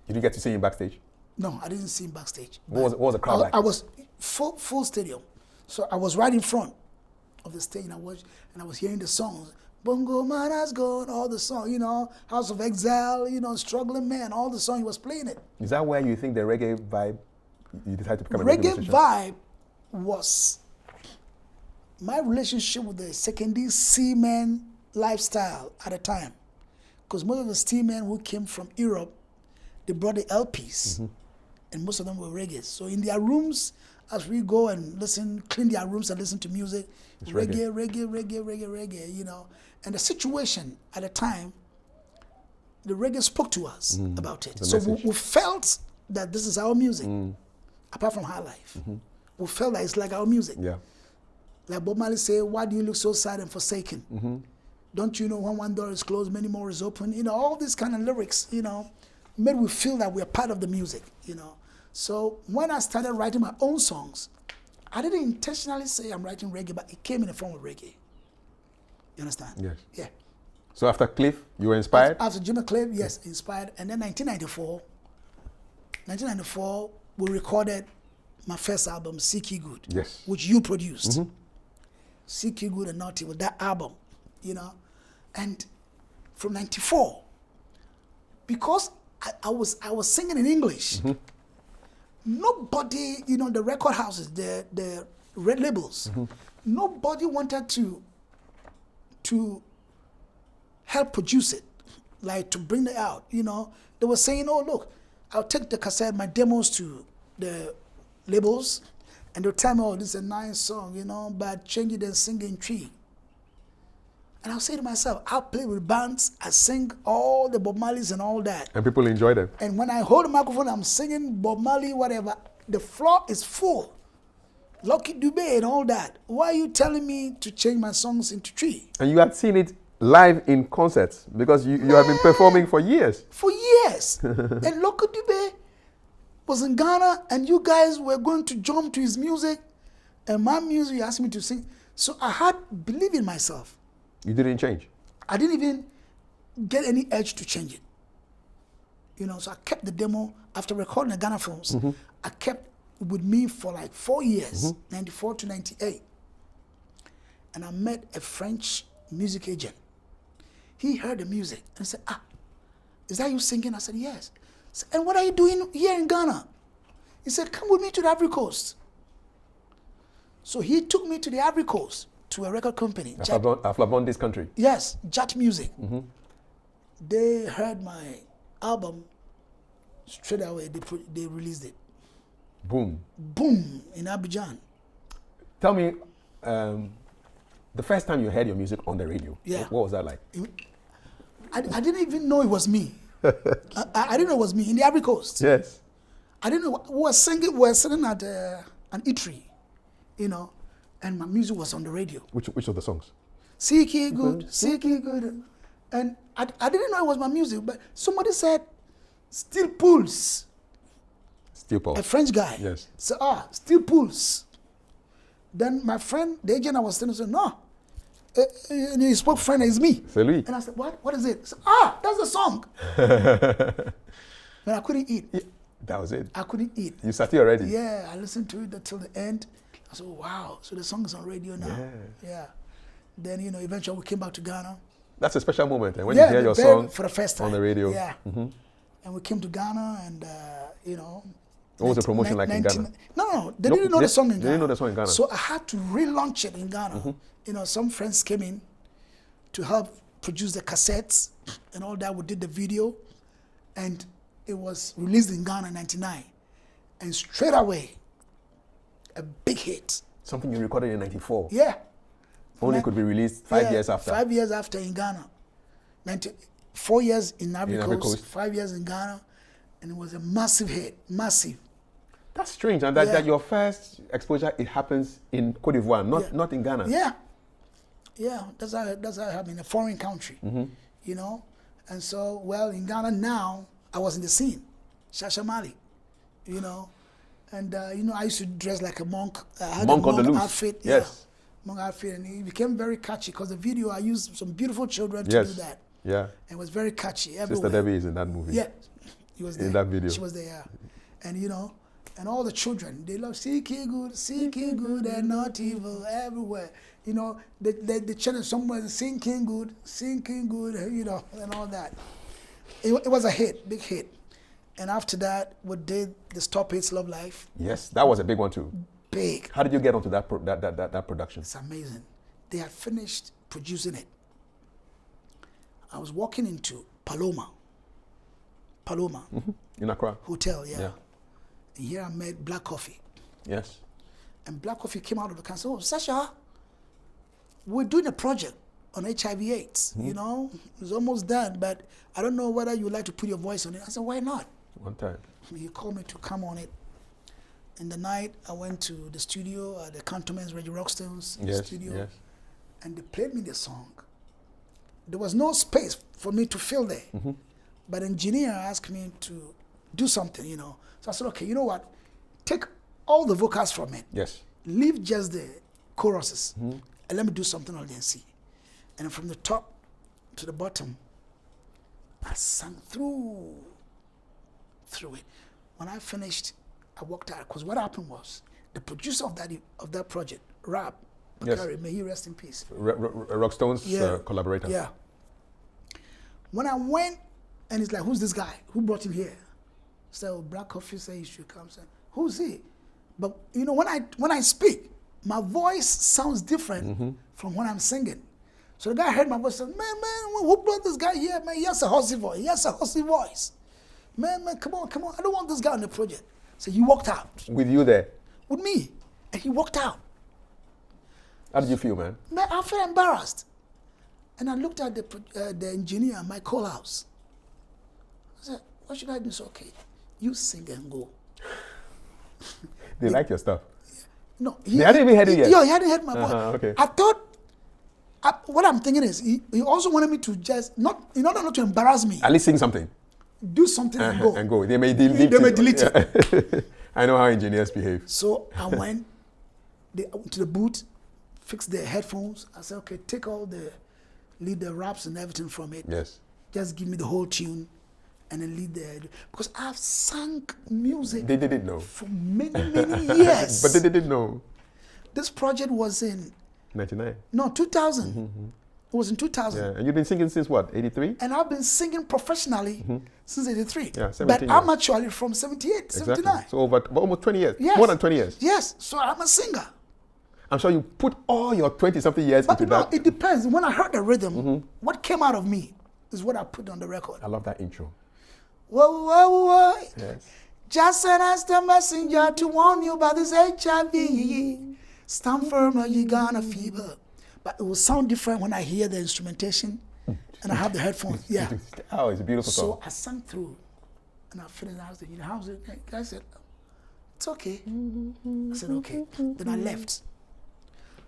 Did you get to see him backstage? No, I didn't see him backstage. What was the crowd like? I was full stadium. So I was right in front of the stage and I was hearing the songs. Bongo Man has gone, all the songs, you know, House of Exile, you know, Struggling Man, all the songs, he was playing it. Is that where you think the reggae vibe, you decided to become a reggae musician? vibe was my relationship with the secondary seaman lifestyle at the time. Because most of the seamen who came from Europe, they brought the LPs, and most of them were reggae. So in their rooms, as we go and listen, clean their rooms and listen to music, reggae, you know. And the situation at the time, the reggae spoke to us about it. So we felt that this is our music, apart from High Life. We felt that it's like our music. Yeah. Like Bob Marley say, why do you look so sad and forsaken? Don't you know when one door is closed, many more is open? You know, all these kind of lyrics, you know, made we feel that we're part of the music, you know. So when I started writing my own songs, I didn't intentionally say I'm writing reggae, but it came in the form of reggae. You understand? Yes. Yeah. So after Cliff, you were inspired? After Jimmy Cliff, yes, inspired. And then 1994, we recorded my first album, CK Good, yes, which you produced. CK Good and Naughty with that album, you know. And from 94, because I was singing in English, nobody, you know, the record houses, the red labels, nobody wanted to help produce it, like to bring it out, you know. They were saying, oh, look, I'll take the cassette, my demos to the labels, and they'll tell me, oh, this is a nice song, you know, but change it and sing in tree. And I'll say to myself, I'll play with bands, I sing all the Bob Marleys and all that. And people enjoy them. And when I hold the microphone, I'm singing Bob Marley, whatever, the floor is full. Lucky Dube and all that. Why are you telling me to change my songs into tree? And you had seen it live in concerts because you have been performing for years. For years. And Lucky Dube was in Ghana and you guys were going to jump to his music and my music, you asked me to sing. So I had belief in myself. You didn't change? I didn't even get any urge to change it. You know, so I kept the demo after recording the Ghana films. I kept it with me for like 4 years, 94 to 98. And I met a French music agent. He heard the music and said, is that you singing? I said, yes. I said, and what are you doing here in Ghana? He said, come with me to the Ivory Coast. So he took me to the Ivory Coast, to a record company. Aflabon, this country? Yes, Jat Music. They heard my album, straight away they released it. Boom. Boom, in Abidjan. Tell me, the first time you heard your music on the radio, what was that like? I didn't even know it was me. I didn't know it was me, in the Ivory Coast. Yes. I didn't know, we were sitting at an eatery, you know, and my music was on the radio. Which of the songs? CK Good, CK Good. And I didn't know it was my music, but somebody said, Still Pulse. Still Pulse. A French guy. Yes. So, Still Pulse. Then my friend, the agent I was telling, said, no. And he spoke French, it's me. C'est lui. And I said, what? What is it? He said, that's the song. But I couldn't eat. Yeah, that was it. I couldn't eat. You sat here already? Yeah, I listened to it until the end. I said, wow, so the song is on radio now. Yeah. Then, you know, eventually we came back to Ghana. That's a special moment. And when you hear your song for the first time on the radio. Yeah. And we came to Ghana and, you know. What was the promotion like in Ghana? No, they didn't know the song in Ghana. They didn't know the song in Ghana. So I had to relaunch it in Ghana. You know, some friends came in to help produce the cassettes and all that. We did the video and it was released in Ghana in 99. And straight away, a big hit. Something you recorded in 94? Yeah. Only could be released 5 years after? 5 years after in Ghana. 4 years in Ivory Coast, 5 years in Ghana, and it was a massive hit, massive. That's strange, and that your first exposure, it happens in Cote d'Ivoire, not in Ghana. Yeah, that's how it happened, in a foreign country, you know. And so, well, in Ghana now, I was in the scene, Shasha Marley, you know. And, you know, I used to dress like a monk. I had monk a on the loose. Outfit, yes. Monk outfit, and it became very catchy because the video, I used some beautiful children to do that. Yeah. And it was very catchy everywhere. Sister Debbie is in that movie. Yeah. He was there. In that video. She was there, yeah. And, you know, and all the children, they love CK good and not evil everywhere. You know, the children somewhere singing good, you know, and all that. It was a hit, big hit. And after that, we did the Stop It's Love Life. Yes, that was a big one too. Big. How did you get onto that production? It's amazing. They had finished producing it. I was walking into Paloma. In Accra? Hotel, yeah. And here I met Black Coffee. Yes. And Black Coffee came out of the car and said, oh, Shasha, we're doing a project on HIV/AIDS, you know? It's almost done, but I don't know whether you would like to put your voice on it. I said, why not? One time. He called me to come on it. In the night, I went to the studio, the Cantonment's Reggie Rockstone's studio, yes. and they played me the song. There was no space for me to fill there. But the engineer asked me to do something, you know. So I said, okay, you know what? Take all the vocals from it. Yes. Leave just the choruses. And let me do something on the NC. And from the top to the bottom, I sang through it. When I finished, I walked out. Because what happened was, the producer of that project, Rap, Bakari, may he rest in peace. Rockstone's collaborator. Yeah. When I went, and he's like, who's this guy? Who brought him here? So Black Coffee said he should come. So who's he? But you know, when I speak, my voice sounds different from when I'm singing. So the guy heard my voice and said, man, who brought this guy here, man? He has a horsey voice. He has a horsey voice. Man, come on. I don't want this guy on the project. So he walked out. With you there? With me. And he walked out. How did you feel, man? Man, I felt embarrassed. And I looked at the engineer, Mike Colehouse. I said, what should I do? So, okay, you sing and go. They like your stuff? No. They hadn't even heard it yet? Yeah, he hadn't heard my voice. Okay. I thought, what I'm thinking is, he also wanted me to just, in order not to embarrass me, At least sing something. do something and go. And go. They may delete it. I know how engineers behave. So I went to the booth, fixed the headphones. I said, okay, take all lead the raps and everything from it. Yes. Just give me the whole tune and then lead because I've sung music. They didn't know. For many years. But they didn't know. This project was in 99. No, 2000. It was in 2000. Yeah, and you've been singing since what, 83? And I've been singing professionally since 83. Yeah, 17 but years. I'm actually from 78, Exactly. 79. So over almost 20 years. Yes. More than 20 years. Yes, so I'm a singer. I'm sure you put all your 20-something years But into that. it depends. When I heard the rhythm, what came out of me is what I put on the record. I love that intro. Whoa, whoa, whoa. Yes. Just send us the messenger to warn you about this HIV. Stand firm or you gonna fever. But it will sound different when I hear the instrumentation and I have the headphones. Yeah. Oh, it's a beautiful So song. I sang through and I finished. I was like, how's it? The guy said, it's okay. I said, okay. Then I left.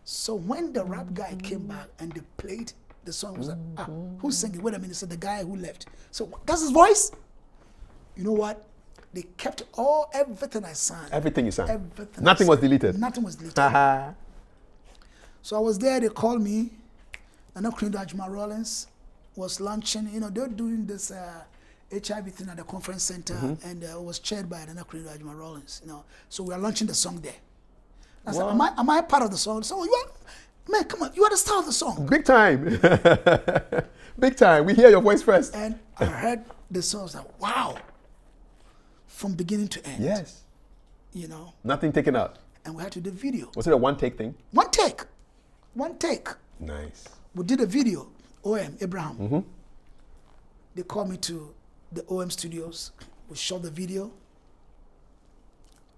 So when the rap guy came back and they played the song, I was like, who's singing? Wait a minute. So the guy who left. So that's his voice? You know what? They kept everything I sang. Everything you sang. Everything. Nothing was deleted. Nothing was deleted. So I was there, they called me. I know GHAMRO Rollins was launching, they were doing this HIV thing at the conference center and it was chaired by GHAMRO Rollins, So we are launching the song there. I said, am I part of the song? So man, come on, you are the star of the song. Big time. Big time. We hear your voice first. And I heard the song, I was like, wow. From beginning to end. Yes. Nothing taken out. And we had to do video. Was it a one-take thing? One take. Nice. We did a video, OM, Abraham. They called me to the OM studios. We shot the video.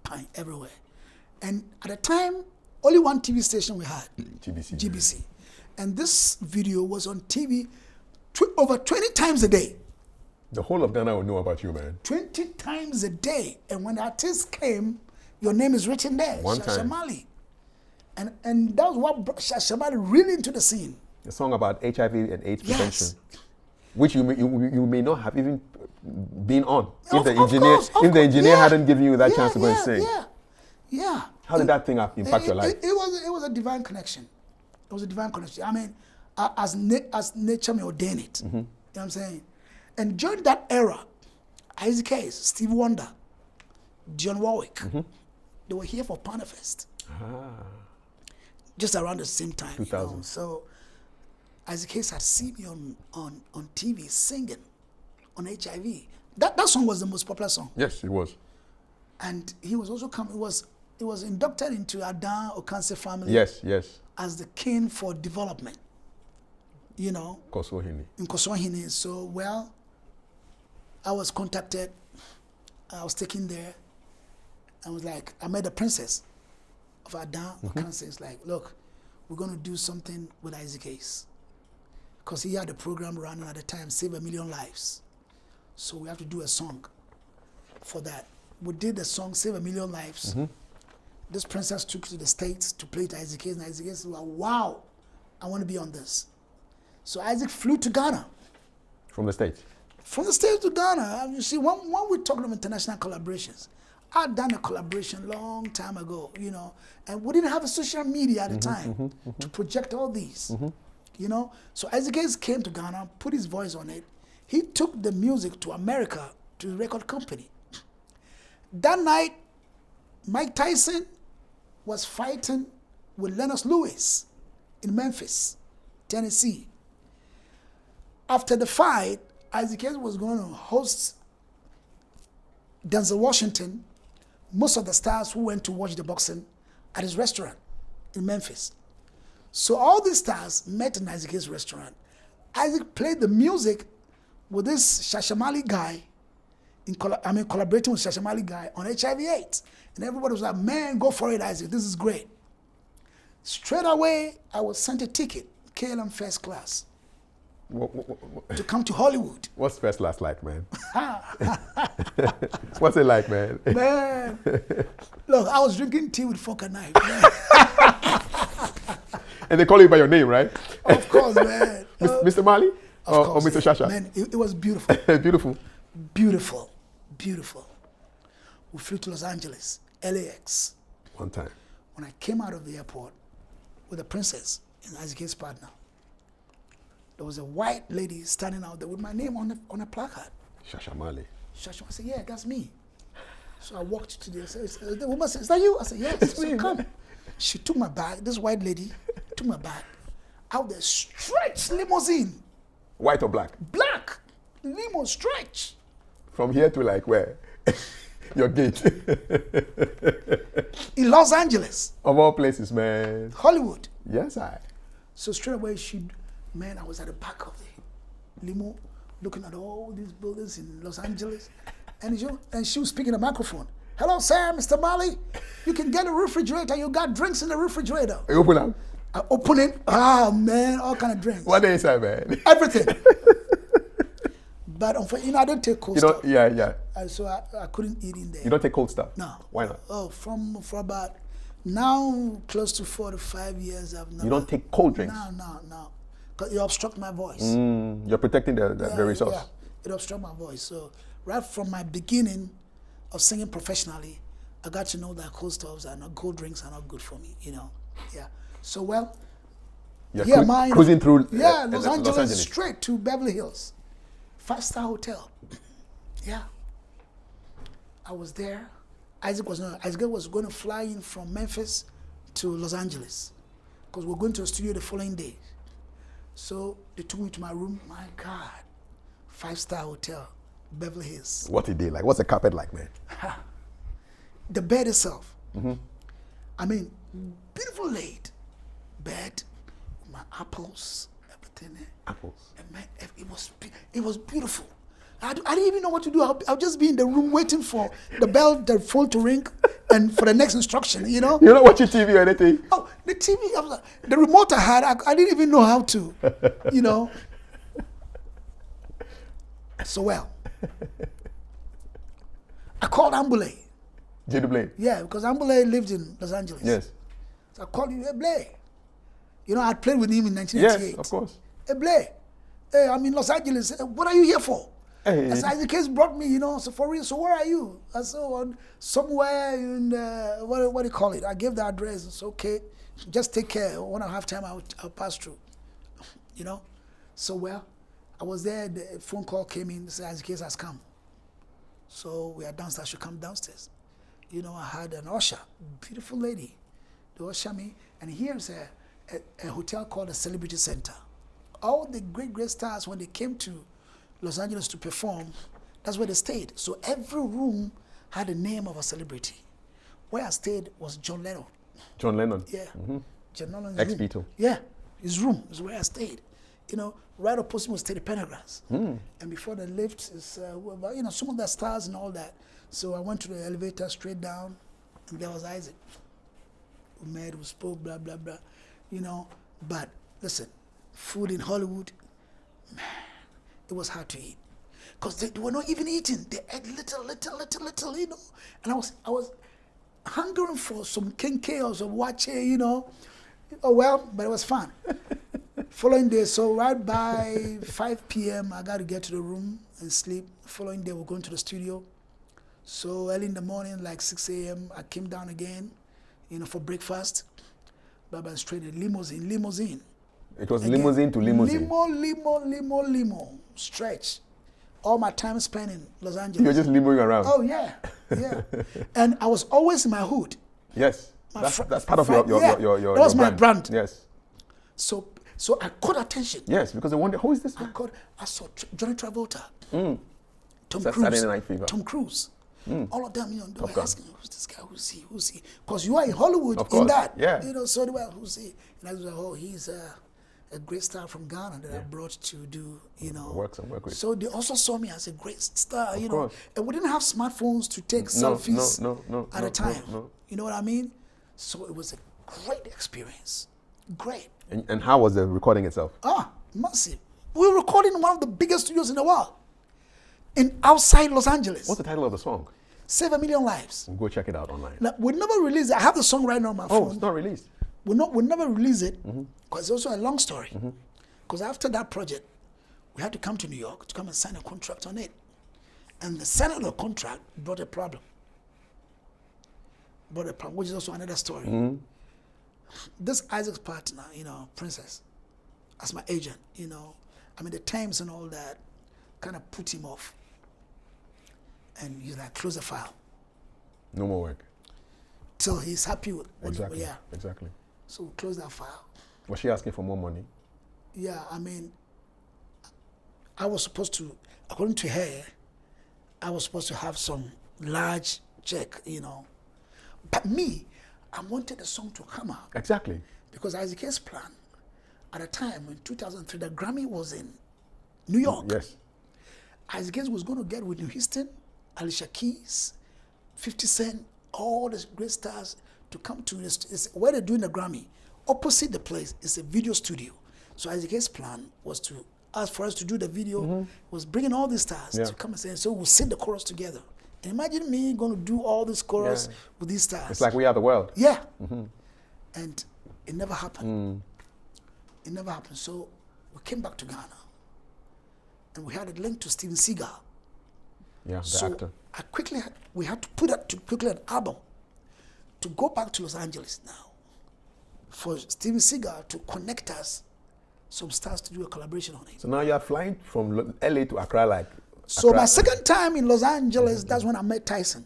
Pine everywhere. And at the time, only one TV station we had. GBC. And this video was on TV over 20 times a day. The whole of Ghana will know about you, man. 20 times a day. And when the artist came, your name is written there. One Shasha time. Marley. And that was what brought Shasha Marley really into the scene. A song about HIV and AIDS Yes. prevention, which you may not have even been on Of if course, the engineer yeah. hadn't given you that chance to go and sing. Yeah. How did that thing impact your life? It was a divine connection. It was a divine connection. I mean, as nature may ordain it. You know what I'm saying? And during that era, Isaac Hayes, Steve Wonder, John Warwick, they were here for Panafest. Just around the same time. 2000. So Isaac Hayes had seen me on TV singing on HIV. That song was the most popular song. Yes, it was. And he was also he was inducted into Adan Okanse family. Yes. As the king for development. Kosohini. In Kosohini. So, I was contacted. I was taken there. I was like, I met the princess of Adan Okanse. It's like, look, we're going to do something with Isaac Hayes. Because he had a program running at the time, Save a Million Lives. So we have to do a song for that. We did the song, Save a Million Lives. This princess took to the States to play to Isaac Hayes. And Isaac Hayes said, wow, I want to be on this. So Isaac flew to Ghana. From the States? From the States to Ghana. You see, when we're talking about international collaborations, I'd done a collaboration long time ago, and we didn't have a social media at the time to project all these, So Isaac Hayes came to Ghana, put his voice on it. He took the music to America, to the record company. That night, Mike Tyson was fighting with Lennox Lewis in Memphis, Tennessee. After the fight, Isaac Hayes was going to host Denzel Washington most of the stars who went to watch the boxing at his restaurant in Memphis. So all these stars met in Isaac's restaurant. Isaac played the music with this Shasha Marley guy, collaborating with Shasha Marley guy on HIV/AIDS. And everybody was like, man, go for it, Isaac, this is great. Straight away, I was sent a ticket, KLM first class, to come to Hollywood. What's first class like, man? What's it like, man? Man, look, I was drinking tea with fork and knife, man. And they call you by your name, right? Of course, man. Mr. Marley? Or Mr. Shasha? Man, it was beautiful. Beautiful. Beautiful. Beautiful. We flew to Los Angeles, LAX. One time. When I came out of the airport with a princess and Isaac's partner, there was a white lady standing out there with my name on a placard. Shasha Marley. Shasha, I said, yeah, that's me. So I walked to the woman said, is that you? I said, yes. It's me. Come. She took my bag, this white lady took my bag, out there, stretch limousine. White or black? Black. Limo stretch. From here to like where? Your gate. In Los Angeles. Of all places, man. Hollywood. Yes, I. So straight away, I was at the back of the limo, looking at all these buildings in Los Angeles. And she was speaking a microphone. Hello, sir, Mr. Marley. You can get a refrigerator. You got drinks in the refrigerator. You open up? I open it. Ah, man, all kind of drinks. What they inside, man? Everything. But unfortunately, I don't take cold stuff. Yeah. So I couldn't eat in there. You don't take cold stuff? No. Why not? Oh, for about now close to 4 to 5 years, I've never. You don't take cold drinks? No. Because it obstructs my voice. You're protecting the resource. Yeah, it obstructs my voice. So right from my beginning of singing professionally, I got to know that cold stuffs and cold drinks are not good for me, Yeah. So cruising through Los Angeles straight to Beverly Hills. 5-star hotel. Yeah. I was there. Isaac was going to fly in from Memphis to Los Angeles because we're going to a studio the following day. So they took me to my room. My God, 5-star hotel, Beverly Hills. What a day like? What's the carpet like, man? The bed itself. I mean, beautiful laid bed, my apples, everything. Apples. And man, it was beautiful. I didn't even know what to do. I'll just be in the room waiting for the phone to ring, and for the next instruction. You're not watching TV or anything. Oh, the TV. I was like, the remote I had, I didn't even know how to. So I called Ambolley. J.D. Blade. Yeah, because Ambolley lived in Los Angeles. Yes. So I called him, hey, Blay. I played with him in 1988. Yes, of course. Hey, Blay. Hey, I'm in Los Angeles. What are you here for? Hey. I said, Isaac Case brought me, so for real. So where are you? I said, somewhere in, what do you call it? I gave the address. It's okay. Just take care. When I have time, I'll pass through. So I was there. The phone call came in. Said, Isaac Case has come. So we are downstairs. I should come downstairs. I had an usher, beautiful lady. They usher me. And here's a hotel called the Celebrity Center. All the great stars, when they came to Los Angeles to perform, that's where they stayed. So every room had the name of a celebrity. Where I stayed was John Lennon. John Lennon? Yeah. John Lennon's Ex-Beatle. room. Yeah. His room is where I stayed. Right opposite was Teddy Pendergrass. And before the lift is, some of the stars and all that. So I went to the elevator straight down, and there was Isaac. We met, we spoke, blah, blah, blah. But listen, food in Hollywood, man, it was hard to eat. Because they were not even eating. They ate little, And I was hungering for some kenke or some wache, but it was fun. Following day, so right by 5 p.m., I got to get to the room and sleep. Following day, we're going to the studio. So early in the morning, like 6 a.m., I came down again, for breakfast. Baba straight in limousine. It was again, limousine to limousine. Limo. Stretch. All my time spent in Los Angeles. You're just limoing around. Oh, yeah. And I was always in my hood. Yes. That's part of your that was my brand. Yes. So I caught attention. Yes, because they wondered, who is this man? I saw Johnny Travolta. Tom Cruise. Saturday Night Fever. Tom Cruise. All of them, you know, they were course. asking, who's this guy? Who's he? Who's he? Because you are in Hollywood Of in course, that. yeah. You know, so they were, who's he? And I was like, oh, he's a great star from Ghana that I brought to do, you know. Work with. So they also saw me as a great star, you know. course. And we didn't have smartphones to take selfies at a time. No. You know what I mean? So it was a great experience. Great. And how was the recording itself? Massive. We were recording in one of the biggest studios in the world. Outside Los Angeles. What's the title of the song? Save a Million Lives. We'll go check it out online. Now, we never released it. I have the song right now on my Oh, phone. it's not released. We never release it because it's also a long story. Because after that project, we had to come to New York to come and sign a contract on it. And the signing of the contract brought a problem. Which is also another story. This Isaac's partner, you know, Princess, as my agent, you know, I mean, the Times and all that kind of put him off. And he's like, close the file. No more work. Till he's happy with Exactly. yeah. Exactly. So we close that file. Was she asking for more money? Yeah, I mean, I was supposed to, according to her, I was supposed to have some large check, you know. But me, I wanted the song to come out. Exactly. Because Isaac's plan, at a time in 2003, the Grammy was in New York. Yes. Isaac was going to get with New Houston, Alicia Keys, 50 Cent, all the great stars to come to this. Where they're doing the Grammy, opposite the place is a video studio. So Isaac's plan was to ask for us to do the video, was bringing all these stars to come and say, so we'll sing the chorus together. And imagine me going to do all this chorus with these stars. It's like We Are the World. Yeah. And it never happened. It never happened. So we came back to Ghana. And we had a link to Steven Seagal. Yeah, the actor. We had to put out quickly an album to go back to Los Angeles now for Steven Seagal to connect us, some stars to do a collaboration on it. So now you're flying from LA to Accra, like. So Accra. my second time in Los Angeles, that's when I met Tyson.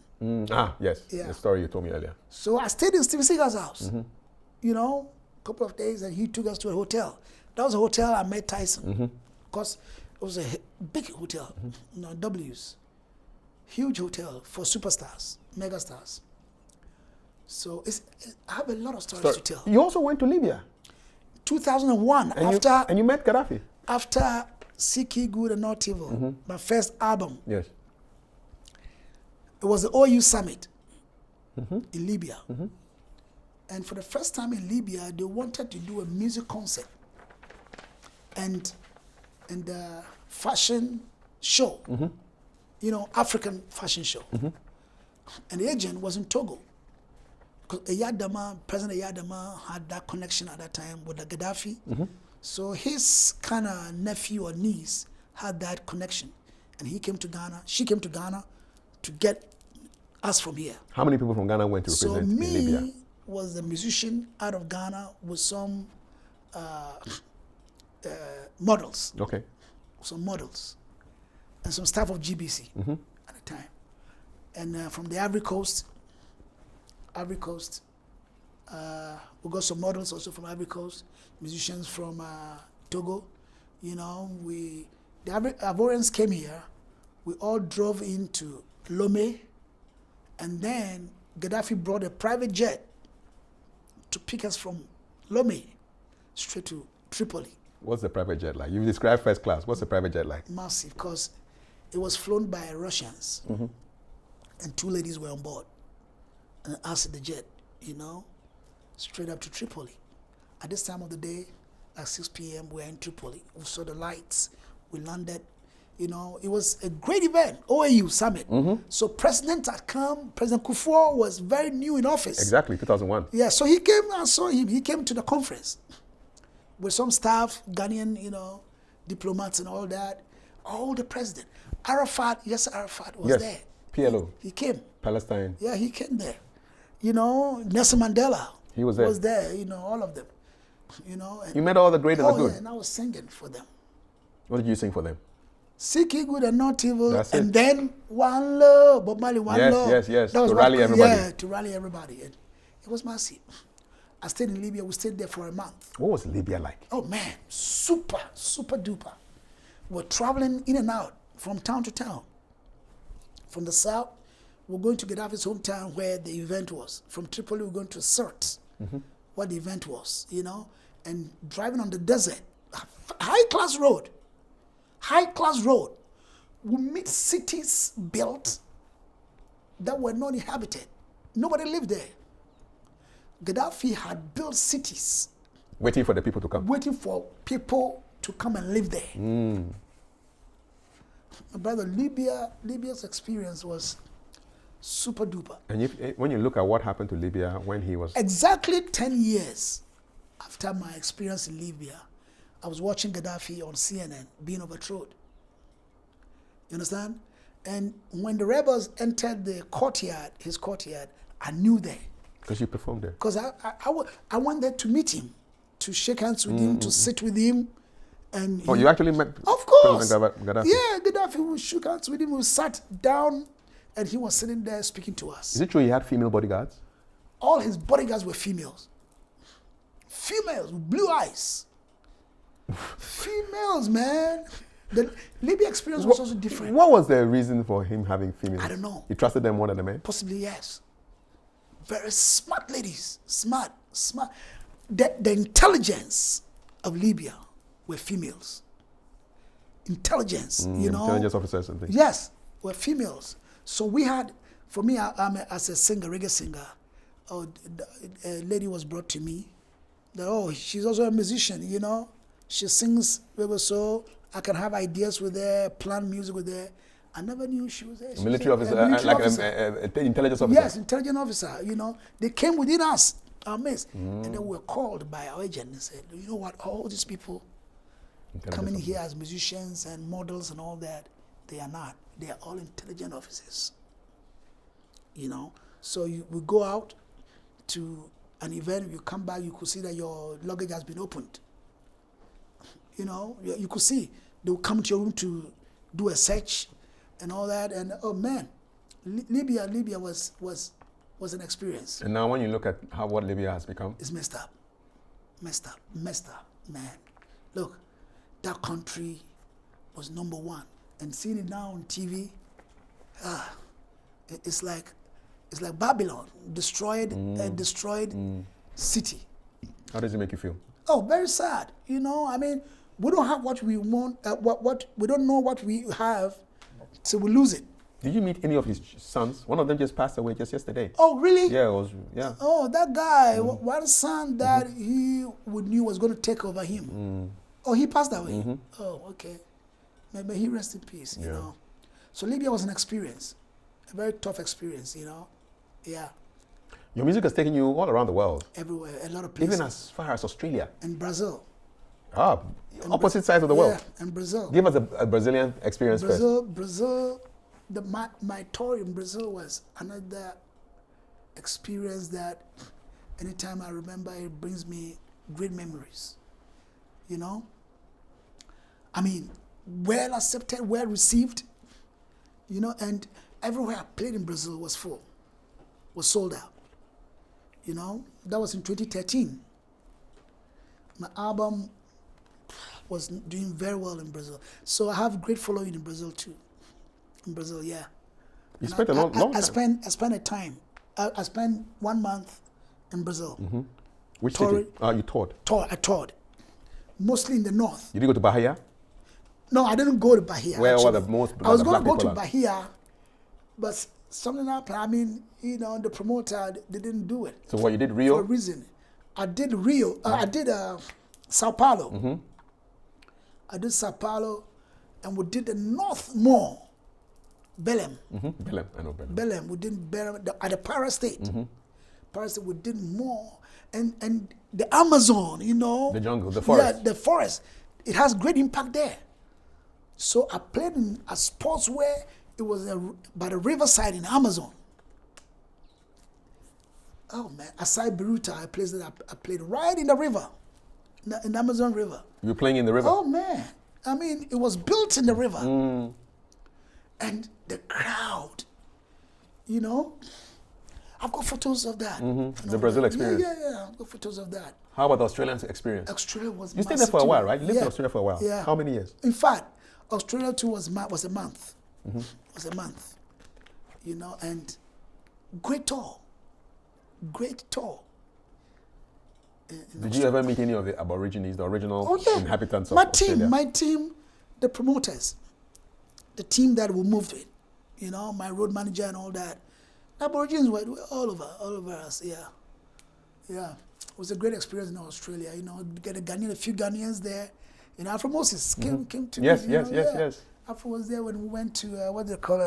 Yes. Yeah. The story you told me earlier. So I stayed in Steven Seagal's house, you know, a couple of days, and he took us to a hotel. That was a hotel I met Tyson, because it was a big hotel, you know, W's. Huge hotel for superstars, megastars. So I have a lot of stories to tell. You also went to Libya. 2001, And you met Gaddafi. after CK Good and Not Evil, my first album, Yes. it was the OU Summit in Libya. And for the first time in Libya, they wanted to do a music concert and a fashion show, you know, African fashion show. And the agent was in Togo. Because President Eyadema had that connection at that time with the Gaddafi. So his kind of nephew or niece had that connection. And he came to Ghana, she came to Ghana to get us from here. How many people from Ghana went to represent in Libya? So me was the musician out of Ghana with some models. Okay. Some models. And some staff of GBC at the time. And from the Ivory Coast, we got some models also from Ivory Coast, musicians from Togo. You know, the Ivorians came here. We all drove into Lomé, and then Gaddafi brought a private jet to pick us from Lomé straight to Tripoli. What's the private jet like? You described first class. What's the private jet like? Massive, because it was flown by Russians, and two ladies were on board. And us in the jet, you know, straight up to Tripoli. At this time of the day, at 6 p.m., we were in Tripoli. We saw the lights. We landed. You know, it was a great event, OAU Summit. So President had come. President Kafui was very new in office. Exactly, 2001. Yeah, so he came, I saw him. He came to the conference with some staff, Ghanaian, you know, diplomats and all that. All the president. Arafat was there. PLO. He came. Palestine. Yeah, he came there. You know, Nelson Mandela. He was there. Was there, you know, all of them. You know. And, You met all the great and the good. Yeah, and I was singing for them. What did you sing for them? CK Good and Not Evil. That's and it. then One Love, Bob Marley, One Love. Yes. That was To rally everybody. Yeah, to rally everybody. And it was massive. I stayed in Libya. We stayed there for a month. What was Libya like? Oh, man. Super, super duper. We're traveling in and out from town to town. From the south, we're going to Gaddafi's hometown where the event was. From Tripoli, we're going to Sirte, what the event was, you know, and driving on the desert, high-class road. We meet cities built that were not inhabited. Nobody lived there. Gaddafi had built cities. Waiting for the people to come. Waiting for people to come and live there. My brother, Libya's experience was super duper. And when you look at what happened to Libya when he was... Exactly 10 years after my experience in Libya, I was watching Gaddafi on CNN being overthrown. You understand? And when the rebels entered the courtyard, his courtyard, I knew that. Because you performed there. Because I went there to meet him, to shake hands with him, to sit with him. And you actually met Of course. President Gaddafi? Yeah, Gaddafi, we shook hands with him, we sat down, and he was sitting there speaking to us. Is it true he had female bodyguards? All his bodyguards were females. Females with blue eyes. Females, man. The Libya experience was also different. What was the reason for him having females? I don't know. He trusted them more than the men? Possibly, yes. Very smart ladies. Smart. The intelligence of Libya were females. Intelligence, you know. Intelligence officers and things. Yes, were females. So we had, for me, as a singer, reggae singer, a lady was brought to me that, she's also a musician, you know. She sings river soul. I can have ideas with her, plan music with her. I never knew she was there. Military officer, an intelligence officer? Yes, intelligence officer, you know. They came within us, our midst. And then we were called by our agent and said, you know what, all these people coming here as musicians and models and all that, they are not. They are all intelligent officers. You know, so we go out to an event, you come back, you could see that your luggage has been opened. You know, you could see. They'll come to your room to do a search and all that. And oh man, Libya was an experience. And now when you look at what Libya has become? It's messed up, man. Look, that country was number one. And seeing it now on TV, it's like Babylon, destroyed city. How does it make you feel? Oh, very sad. You know, I mean, we don't have what we want. We don't know what we have, so we lose it. Did you meet any of his sons? One of them just passed away just yesterday. Oh, really? Yeah. Oh, that guy, one son that he knew was going to take over him. Oh, he passed away. Oh, okay. May he rest in peace. You know. So Libya was an experience, a very tough experience. You know. Yeah. Your music has taken you all around the world. Everywhere, a lot of places. Even as far as Australia. And Brazil. Opposite sides of the world. Yeah, and Brazil. Give us a Brazilian experience first. Brazil, my tour in Brazil was another experience that anytime I remember, it brings me great memories. You know? I mean, well accepted, well received, you know, and everywhere I played in Brazil was full, was sold out. You know, that was in 2013. My album was doing very well in Brazil. So I have great following in Brazil too. In Brazil, yeah. You spent a long time. I spent a time. I spent 1 month in Brazil. Which city? You toured? I toured. Mostly in the north. You didn't go to Bahia? No, I didn't go to Bahia. Where were the most I was going to go to Bahia, but something happened. I mean, you know, the promoter, they didn't do it. So what, you did Rio? For a reason. I did Rio. I did Sao Paulo. I did Sao Paulo, and we did the North more. Belém. Belém, I know Belém. Belém, we did Belém at the Para State. Para State, we did more. And the Amazon, you know. The jungle, the forest. Yeah, the forest. It has great impact there. So I played in a sports where it was by the riverside in Amazon. Oh man, aside Beruta, I played right in the river, in the Amazon River. You were playing in the river? Oh man, I mean, it was built in the river. And the crowd, you know, I've got photos of that. The Brazil experience? Yeah, I've got photos of that. How about the Australian experience? Australia was You stayed there for a while, right? You lived in Australia for a while. Yeah. How many years? In fact, Australia too was a month. Was a month. You know, and Great tour. Great tour. Did you ever meet any of the Aborigines, the original inhabitants of my Australia? My team, the promoters, the team that we moved with, you know, my road manager and all that. Aborigines were all over us, yeah. Yeah. It was a great experience in Australia, you know, get a few Ghanaians there. You know, Afro Moses came to Yes, me. Yes. Afro was there when we went to, what they call,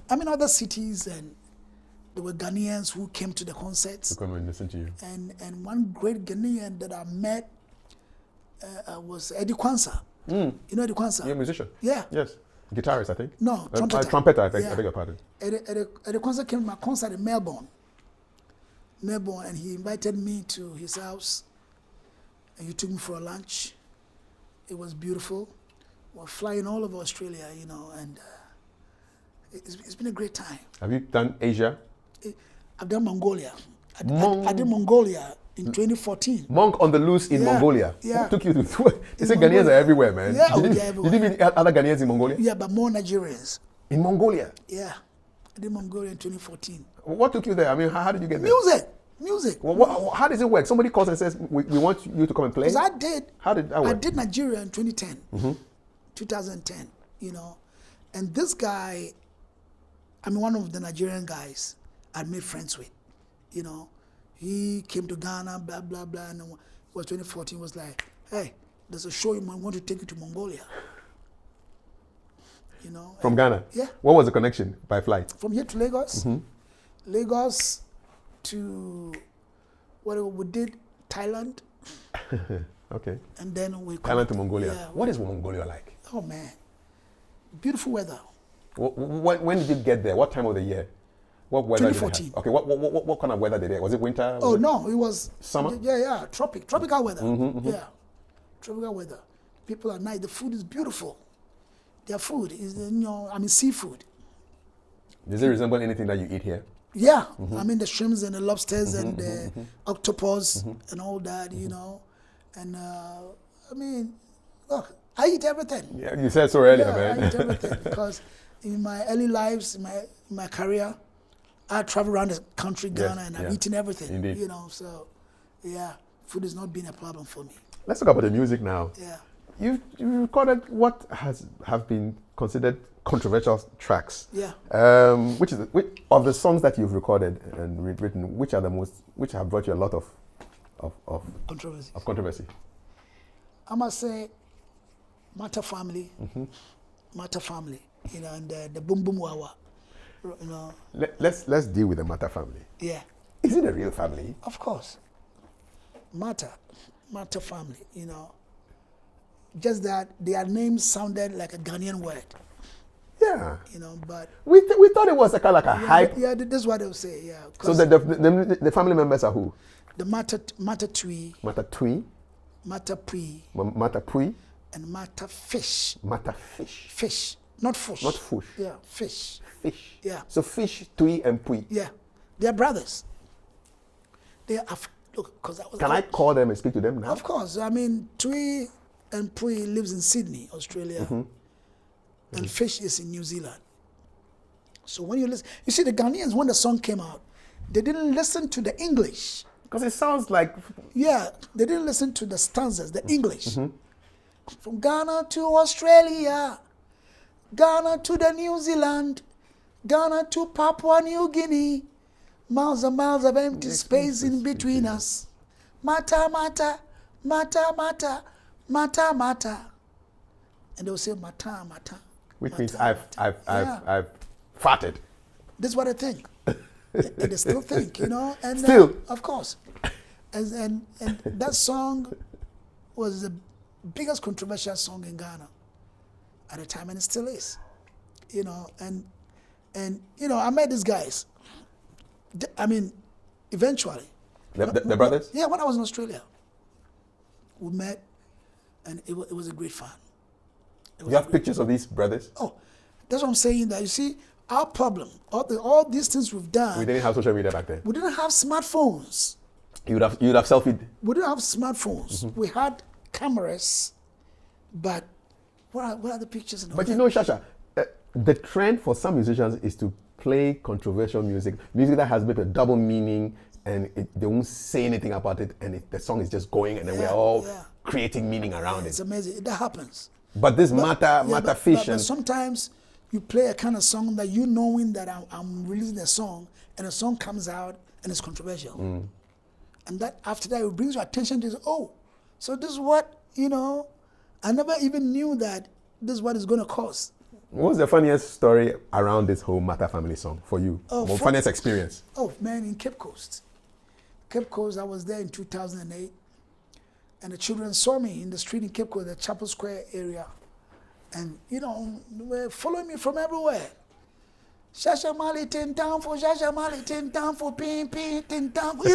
other cities, and there were Ghanaians who came to the concerts. To come and listen to you. And one great Ghanaian that I met was Eddie Kwanzaa. You know Eddie Kwanzaa? You're a musician? Yeah. Yes. Guitarist, I think. No, trumpeter. Trumpeter, I beg your pardon. Eddie Kwanzaa came to my concert in Melbourne, and he invited me to his house, and he took me for a lunch. It was beautiful. We're flying all over Australia, you know, and it's been a great time. Have you done Asia? I've done Mongolia. I did Mongolia in 2014. Monk on the loose in Mongolia. Yeah. What took you to? They say Ghanaians are everywhere, man. Yeah, Did you everywhere. meet other Ghanaians in Mongolia? Yeah, but more Nigerians. In Mongolia? Yeah. I did Mongolia in 2014. What took you there? I mean, how did you get there? Music. Well, how does it work? Somebody calls and says, we want you to come and play? Because I did. How did that work? I did Nigeria in 2010. 2010, you know. And this guy, one of the Nigerian guys I made friends with, you know. He came to Ghana, blah, blah, blah. And it was 2014, was like, hey, there's a show, I want to take you to Mongolia. You know. From Ghana? Yeah. What was the connection by flight? From here to Lagos. Lagos to, we did Thailand. Okay. And then we... Thailand to Mongolia. Yeah. What is Mongolia like? Oh, man. Beautiful weather. When did you get there? What time of the year? What weather 2014. did they have? Okay, what kind of weather did they have? Was it winter? No, it was... Summer? Yeah, tropical weather. Yeah, tropical weather. People are nice. The food is beautiful. Their food is, seafood. Does it resemble anything that you eat here? Yeah, the shrimps and the lobsters and the octopus and all that, you know. And, look, I eat everything. Yeah, you said so earlier, man. I eat everything because in my early lives, in my career, I travel around the country, Ghana, and I've eaten everything. Indeed. You know, so yeah, food has not been a problem for me. Let's talk about the music now. Yeah. You recorded what have been considered controversial tracks. Yeah. Which of the songs that you've recorded and written, which have brought you a lot of controversy? I must say, Mataa Family. Mataa Family. You know, and the Boom Boom Wawa. You know. Let's deal with the Mataa Family. Yeah. Is it a real family? Of course. Mataa Family, you know. Just that their names sounded like a Ghanaian word. Yeah. You know, but... We thought it was kind of like a hype. Yeah, that's what they'll say, yeah. So the family members are who? The Mataa Tui. Mataa Tui. Mataa Pui. Mataa Pui. And Mataa Fish. Mataa Fish. Fish. Not Fush. Not Fush. Yeah, Fish. Fish. Yeah. So Fish, Tui, and Pui. Yeah. They're brothers. They are... Look, because that was... Can I call them and speak to them now? Of course. Tui and Pui lives in Sydney, Australia. And Fish is in New Zealand. So when you listen... You see, the Ghanaians, when the song came out, they didn't listen to the English. Because it sounds like... Yeah, they didn't listen to the stanzas, the English. From Ghana to Australia, Ghana to the New Zealand, Ghana to Papua New Guinea, miles and miles of empty space in between us. Mataa, Mataa, Mataa, Mataa, Mataa, Mataa. And they'll say Mataa, Mataa. Which means Mataa, I've farted. That's what I think. And they still think, you know. And still? Of course. And that song was the biggest controversial song in Ghana at the time, and it still is. You know, and you know, I met these guys. Eventually. The brothers? Yeah, when I was in Australia. We met, and it was a great fun. You have pictures of these brothers? Oh, that's what I'm saying, that you see, our problem, all these things we've done. We didn't have social media back then. We didn't have smartphones. You'd have selfied. We didn't have smartphones. We had cameras, but what are the pictures? But you know, Shasha, the trend for some musicians is to play controversial music that has maybe a double meaning, and they won't say anything about it, and the song is just going, and then we're all creating meaning around It's it. amazing. That happens. But this Mataa Fish, but sometimes you play a kind of song that you knowing that I'm releasing a song, and a song comes out and it's controversial, and that after that it brings your attention to so this is what I never even knew that this is what it's going to cost. What was the funniest story around this whole Mataa Family song for you? Funniest experience? Oh man, in Cape Coast. Cape Coast, I was there in 2008, and the children saw me in the street in Cape Coast, the Chapel Square area, and they were following me from everywhere. Shasha Marley, 10 down for Shasha Marley, 10 down for ping, 10 down for,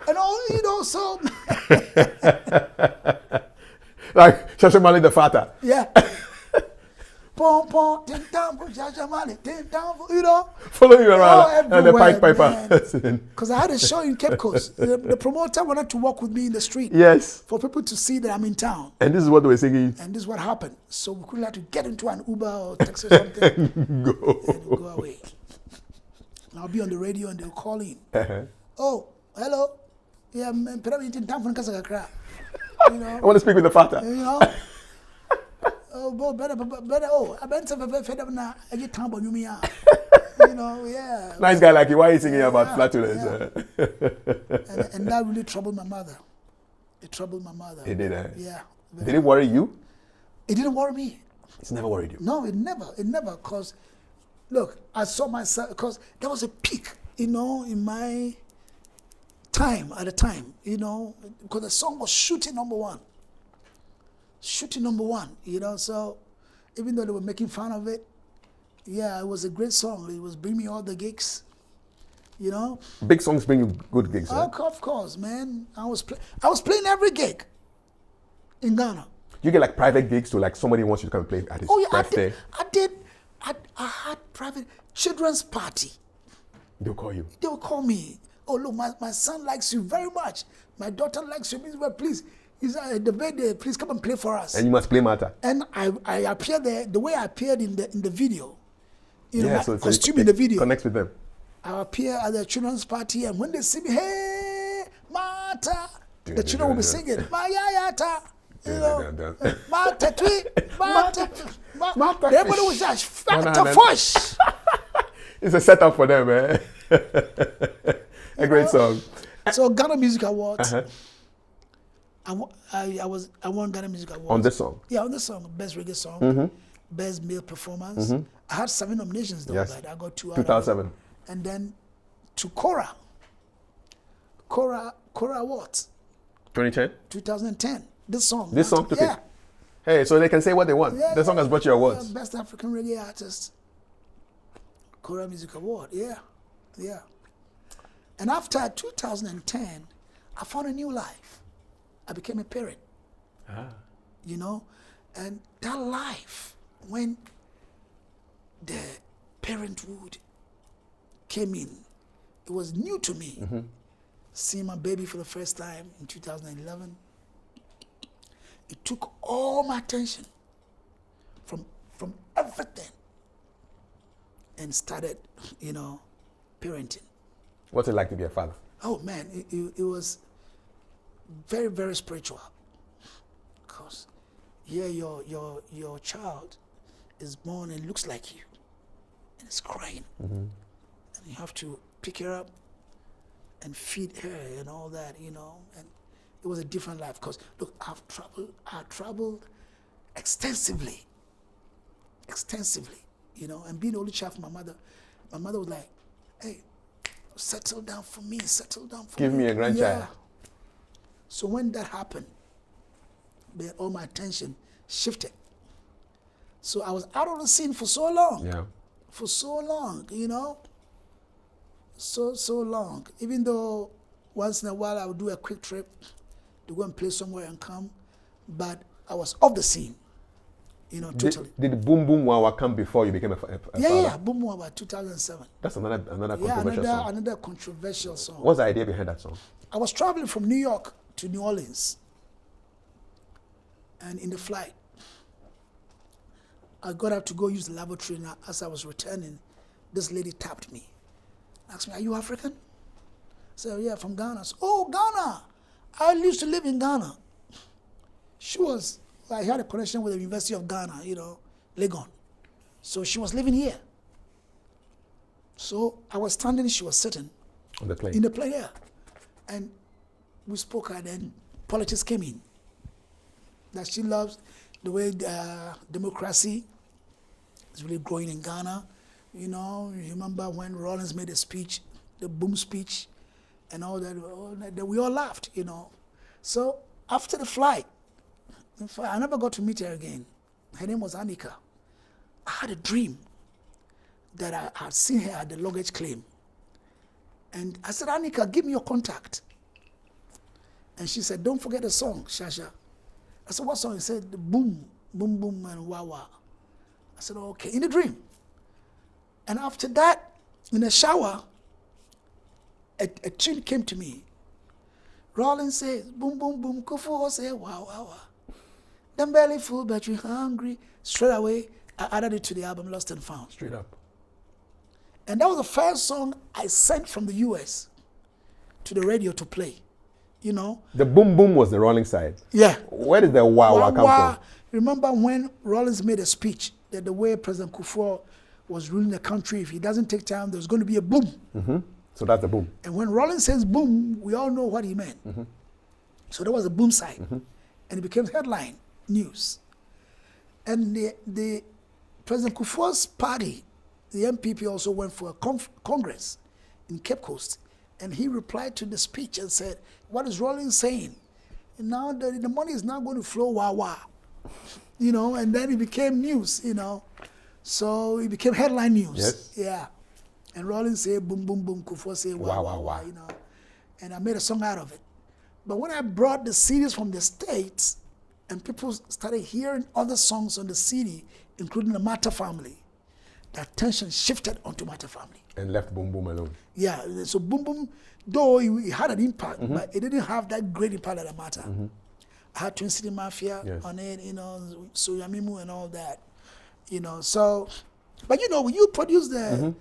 and all, so. Like Shasha Marley the father. Yeah. Pom pom, 10 down for Shasha Marley, 10 down for, Follow you around, and the piper. Because I had a show in Cape Coast. The promoter wanted to walk with me in the street. Yes. For people to see that I'm in town. And this is what they were singing. And this is what happened. So we couldn't have to get into an Uber or taxi or something. And go away. And I'll be on the radio and they'll call in. Oh, hello. Yeah, I'm in town for Nkasakakra. I want to speak with the father. Oh, boy, better. Oh, I've been fed up now. I get time on you, yeah. Nice guy like you. Why are you singing about flatulence? And that really troubled my mother. It troubled my mother. It did, Yeah. Did it worry you? It didn't worry me. It's never worried you? No, it never. Because, look, I saw myself, because there was a peak, in my time, at the time, because the song was shooting number one. So even though they were making fun of it, it was a great song. It was bring me all the gigs, Big songs bring you good gigs, Oh, of course, man. I was playing every gig in Ghana. You get like private gigs to like somebody wants you to come and play at his birthday? I had private children's party. They'll call you? They will call me. Oh, look, my son likes you very much. My daughter likes you. Please, he's at the birthday. Please come and play for us. And you must play Mataa. And I appeared there the way I appeared in the video. So costume in the video. Connects with them. I appear at the children's party, and when they see me, hey, Mataa, the children will be singing, Mayayata, Mataa Twi, Mataa. Everybody was just Fatherhood. It's a setup for them, eh? A great song. So Ghana Music Awards. I won Ghana Music Awards. On this song? Yeah, on this song. Best reggae song, best male performance. I had 7 nominations though, but I got 2 out. 2007. And then to Cora Awards. 2010? 2010. This song took it. Hey, so they can say what they want. The song has brought you awards. Best African Reggae Artist. Cora Music Award. Yeah. And after 2010, I found a new life. I became a parent. And that life, when the parenthood came in, it was new to me. Seeing my baby for the first time in 2011, it took all my attention from everything and started, parenting. What's it like to be a father? Oh man, it was very, very spiritual. Because your child is born and looks like you, and it's crying, and you have to pick her up and feed her and all that, and it was a different life. Because look, I've traveled extensively, and being the only child for my mother was like, hey, settle down for me. Give me a grandchild. Yeah. So when that happened, all my attention shifted. So I was out of the scene for so long. Yeah. For so long, So long. Even though once in a while I would do a quick trip to go and play somewhere and come, but I was off the scene, totally. Did Boom Boom Wawa come before you became a father? Yeah, Boom Boom Wawa, 2007. That's another controversial song. Another controversial song. What's the idea behind that song? I was traveling from New York to New Orleans, and in the flight, I got out to go use the lavatory, and as I was returning, this lady tapped me. Asked me, are you African? I said, yeah, from Ghana. I said, oh, Ghana. I used to live in Ghana. I had a connection with the University of Ghana, Legon. So she was living here. So I was standing, she was sitting. On the plane? In the plane, yeah. And we spoke, and then politics came in. That she loves the way democracy is really growing in Ghana. You remember when Rollins made a speech, the boom speech, and all that, we all laughed, So after the flight, in fact, I never got to meet her again. Her name was Annika. I had a dream that I had seen her at the luggage claim. And I said, Annika, give me your contact. And she said, don't forget the song, Shasha. I said, what song? He said, boom, boom, boom, and wah, wah. I said, okay, in a dream. And after that, in the shower, a tune came to me. Rollins says, boom, boom, boom, Kafui say, wow, wow, wow. Them belly full, but you hungry. Straight away, I added it to the album Lost and Found. Straight up. And that was the first song I sent from the US to the radio to play. The boom boom was the Rolling side. Yeah. Where did the wah wah come from? Remember when Rollins made a speech that the way President Kafui was ruling the country, if he doesn't take time, there's going to be a boom. Mm-hmm. So that's the boom. And when Rollins says boom, we all know what he meant. Mm-hmm. So that was the boom side. Mm-hmm. And it became headline news. And the President Kufuor's party, the MPP, also went for a congress in Cape Coast. And he replied to the speech and said, what is Rollins saying? And now the money is now going to flow wah wah. And then it became news, So it became headline news. Yes. Yeah. And Rollins said boom, boom, boom, Kafui say wah, wah, wah, And I made a song out of it. But when I brought the CDs from the States, and people started hearing other songs on the CD, including the Mataa Family, the attention shifted onto Mataa Family. And left boom boom alone. Yeah, so boom boom, though it had an impact, but it didn't have that great impact that Mataa. I had Twin City Mafia on it, So Yamimu and all that, So, but when you produce the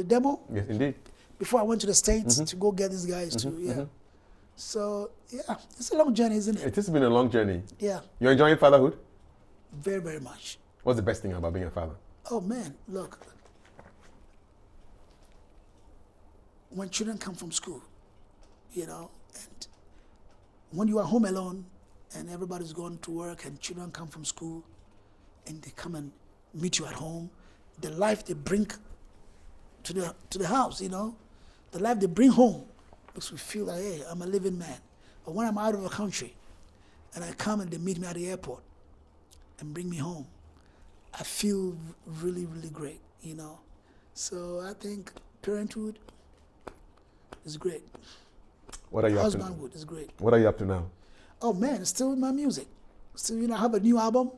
demo, yes, indeed, before I went to the States to go get these guys too, So yeah, it's a long journey, isn't it? It has been a long journey. Yeah. You're enjoying fatherhood? Very, very much. What's the best thing about being a father? Oh man, look. When children come from school, and when you are home alone and everybody's going to work and children come from school and they come and meet you at home, the life they bring to the house, the life they bring home makes me feel like, hey, I'm a living man. But when I'm out of the country and I come and they meet me at the airport and bring me home, I feel really, really great, So I think parenthood is great. What are you up to? Husbandhood is great. What are you up to now? Oh man, still in my music. Still, I have a new album,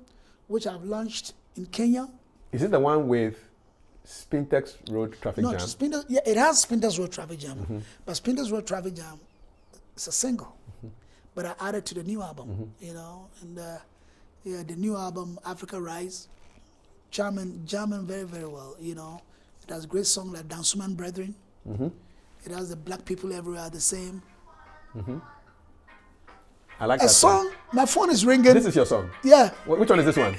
which I've launched in Kenya. Is it the one with Spintex Road Traffic Jam? It has Spintex Road Traffic Jam. But Spintex Road Traffic Jam, it's a single. But I added to the new album, and the new album, Africa Rise, jamming very, very well, It has great songs like Dansuman Brethren. It has the black people everywhere the same. I like a that song. My phone is ringing. This is your song? Yeah. Which one is this one?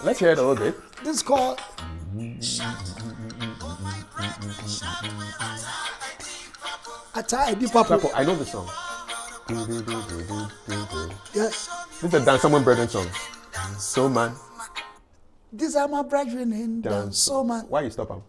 Let's hear it a little bit. This is called... I know this song. Yeah. This is a Dance Someone Brethren song. So man. These are my brethren in Dance So Man. Why you stop him?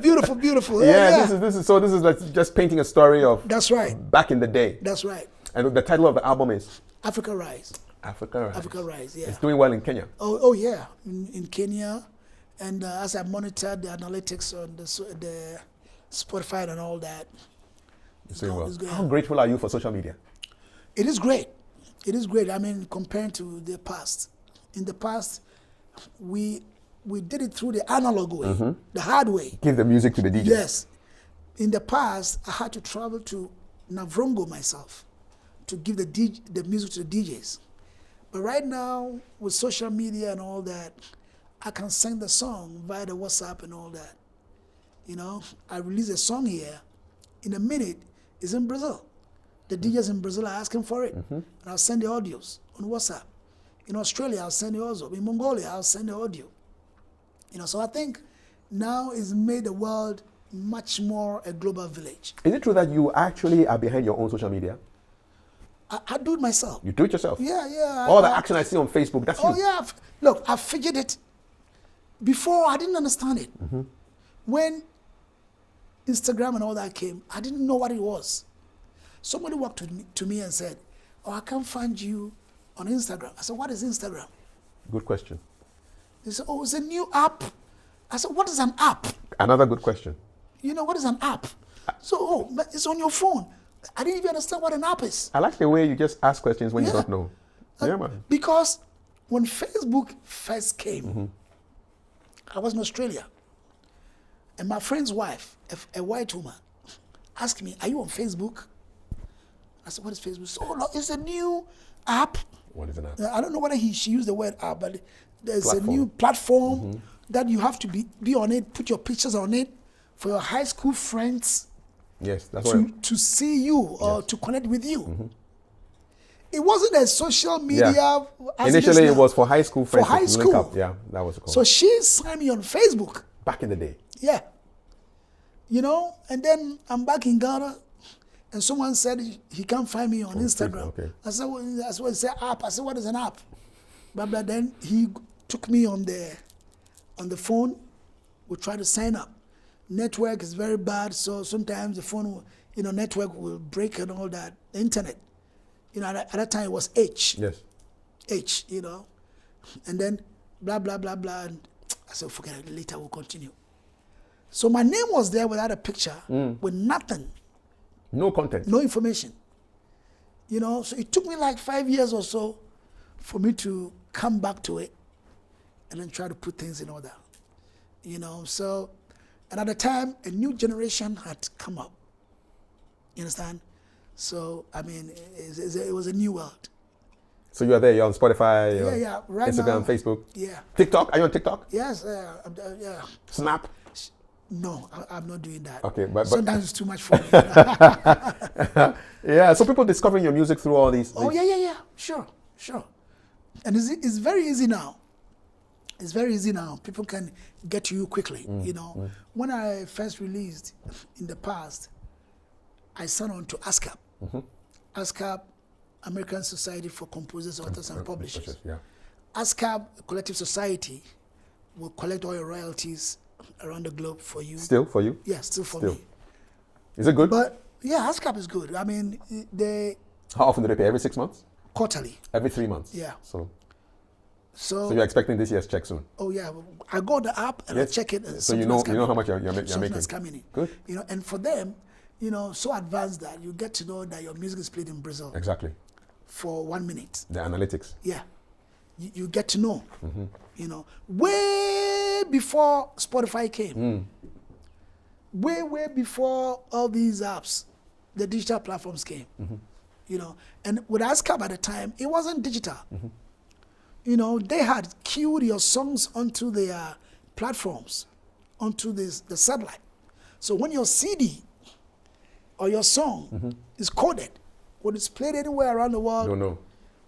Beautiful, beautiful. Yeah, this is like just painting a story of. That's right. Back in the day. That's right. And the title of the album is Africa Rise. Africa Rise. Africa Rise. Yeah. It's doing well in Kenya. Oh yeah, in Kenya, and as I monitored the analytics on the Spotify and all that. It's doing well. How grateful are you for social media? It is great. It is great. I mean, compared to the past. In the past, we did it through the analog way, the hard way. Give the music to the DJ. Yes. In the past, I had to travel to Navrongo myself to give the music to the DJs. But right now, with social media and all that, I can sing the song via the WhatsApp and all that. You know, I release a song here. In a minute, it's in Brazil. The DJs in Brazil are asking for it. And I'll send the audios on WhatsApp. In Australia, I'll send the audio. In Mongolia, I'll send the audio. You know, so I think now it's made the world much more a global village. Is it true that you actually are behind your own social media? I do it myself. You do it yourself? Yeah. All the action I see on Facebook, that's you. Oh, yeah. Look, I figured it. Before, I didn't understand it. When Instagram and all that came, I didn't know what it was. Somebody walked to me and said, "Oh, I can't find you on Instagram." I said, "What is Instagram?" Good question. They said, "Oh, it's a new app." I said, "What is an app?" Another good question. You know, what is an app? So, oh, but it's on your phone. I didn't even understand what an app is. I like the way you just ask questions when you don't know. Yeah, man. Because when Facebook first came, I was in Australia. And my friend's wife, a white woman, asked me, "Are you on Facebook?" I said, "What is Facebook?" So, "Oh, no, it's a new app." What is an app? I don't know whether she used the word app, but there's Platform. a new platform that you have to be on it, put your pictures on it for your high school friends Yes, that's what. to see you or to connect with you. It wasn't a social media. As Initially, is it now. was for high school friends. high to link school. up. Yeah, that was called. So she signed me on Facebook. Back in the day. Yeah. You know, and then I'm back in Ghana, and someone said he can't find me on Instagram. okay. I said, "Well, that's what it said, app." I said, "What is an app?" But then he took me on the phone. We tried to sign up. Network is very bad, so sometimes the phone, network will break and all that. The internet, at that time it was H. Yes. H, and then blah, blah, blah, blah. And I said, forget it, later we'll continue. So my name was there without a picture, with nothing, No content. no information. So it took me like 5 years or so for me to come back to it and then try to put things in order. So, and at the time, a new generation had come up. You understand? So, I mean, it was a new world. So you are there, you're on Spotify, you're Yeah, right Instagram, now. Facebook. Yeah. TikTok, are you on TikTok? Yes, yeah. Snap? No, I'm not doing that. Okay, but sometimes it's too much for me. yeah, so people discovering your music through all these. Oh, yeah. Sure. And it's very easy now. It's very easy now. People can get to you quickly, When I first released in the past, I signed on to ASCAP. ASCAP, American Society for Composers, Authors, and Publishers. Yeah. ASCAP, collective society, will collect all your royalties around the globe for you. Still for you? Yeah, still for Still. me. Is it good? But yeah, ASCAP is good. I mean, they How often do they pay? Every 6 months? quarterly. Every 3 months? Yeah. So So you're expecting this year's check soon? oh yeah, I go on the app and I Yes. check it. And So you something know that's coming how in. much you're Something making? that's coming in. Good. And for them, so advanced that you get to know that your music is played in Brazil Exactly. for 1 minute. The analytics. Yeah, you get to know. Way before Spotify came. Way before all these apps, the digital platforms came. And with ASCAP at the time, it wasn't digital. They had queued your songs onto their platforms, onto the satellite. So when your CD or your song is coded, when it's played anywhere around the world, No.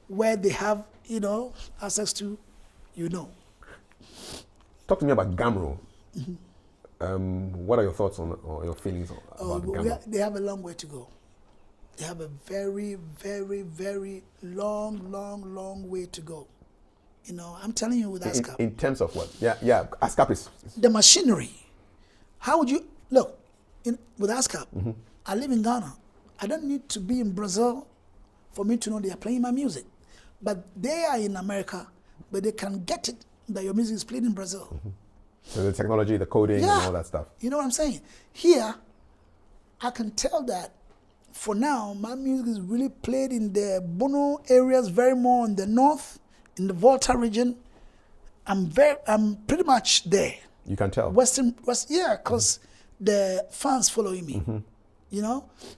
where they have, access to, Talk to me about GHAMRO. What are your thoughts on or your feelings about GHAMRO? They have a long way to go. They have a very, very, very long way to go. I'm telling you with ASCAP. In terms of what? Yeah. ASCAP is. The machinery. How would you, look, with ASCAP, I live in Ghana. I don't need to be in Brazil for me to know they are playing my music. But they are in America, but they can get it that your music is played in Brazil. So the technology, the coding, and all that stuff. You know what I'm saying? Here, I can tell that for now, my music is really played in the Bono areas, very more in the north, in the Volta region. I'm pretty much there. You can tell. Yeah, because the fans following me,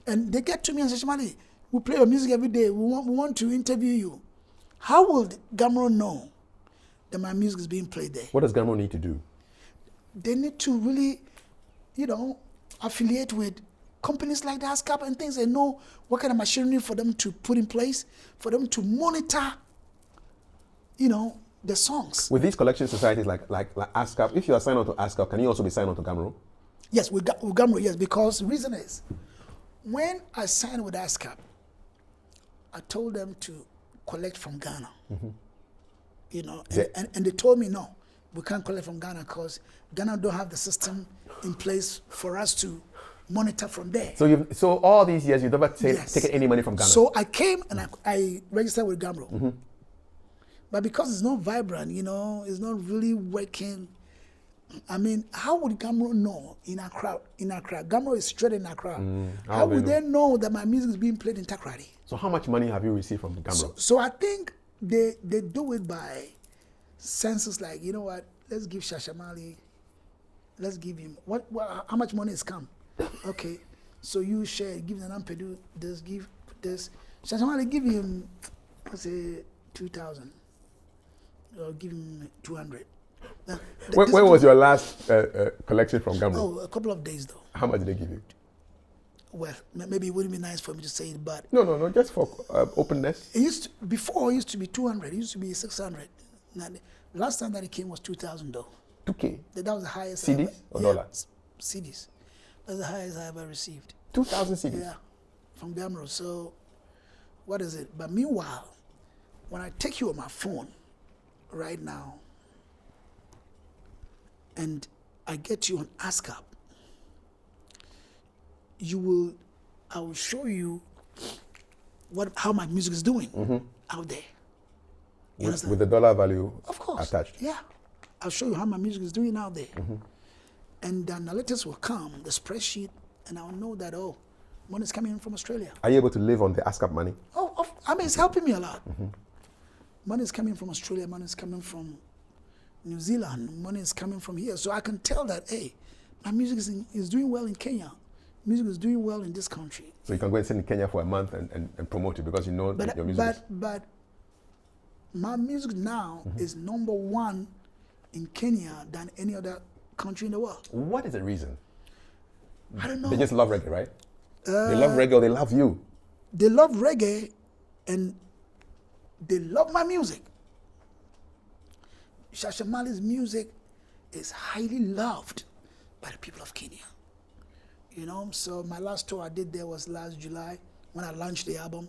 and they get to me and say, "Shasha, we play your music every day. We want to interview you." How will GHAMRO know that my music is being played there. What does GHAMRO need to do? They need to really, affiliate with companies like the ASCAP and things, and know what kind of machinery for them to put in place, for them to monitor, the songs. With these collection societies like ASCAP, if you are signed on to ASCAP, can you also be signed on to GHAMRO? Yes, with GHAMRO, yes, because the reason is, when I signed with ASCAP, I told them to collect from Ghana. And they told me, no, we can't collect from Ghana because Ghana don't have the system in place for us to monitor from there. So all these years, you've never taken any money from Ghana? So I came and I registered with GHAMRO. But because it's not vibrant, it's not really working. I mean, how would GHAMRO know in Accra? GHAMRO is straight in Accra. How would they know that my music is being played in Takoradi? So how much money have you received from GHAMRO? So I think they do it by census, like, you know what, let's give Shasha Marley, let's give him, how much money has come? Okay, so you share, give the Nampedu, give this. Shasha Marley, give him, let's say, 2,000. Or give him 200. When was your last collection from GHAMRO? Oh, a couple of days though. How much did they give you? Well, maybe it wouldn't be nice for me to say it, but... No, just for openness. Before it used to be 200, it used to be 600. Now, last time that it came was 2,000 though. 2K? That was the highest. CDs or dollars? CDs. That's the highest I ever received. 2,000 CDs? Yeah, from GHAMRO. So, what is it? But meanwhile, when I take you on my phone right now, and I get you on ASCAP, I will show you how my music is doing out there. You understand? With the dollar value of course attached? Yeah. I'll show you how my music is doing out there. And the analytics will come, the spreadsheet, and I'll know that, money is coming in from Australia. Are you able to live on the ASCAP money? It's helping me a lot. Money is coming from Australia, money is coming from New Zealand, money is coming from here. So I can tell that, hey, my music is doing well in Kenya. Music is doing well in this country. So you can go and sit in Kenya for a month and promote it because you know your music But my music now is #1 in Kenya than any other country in the world. What is the reason? I don't know. They just love reggae, right? They love reggae or they love you? They love reggae and they love my music. Shasha Marley's music is highly loved by the people of Kenya. So my last tour I did there was last July when I launched the album.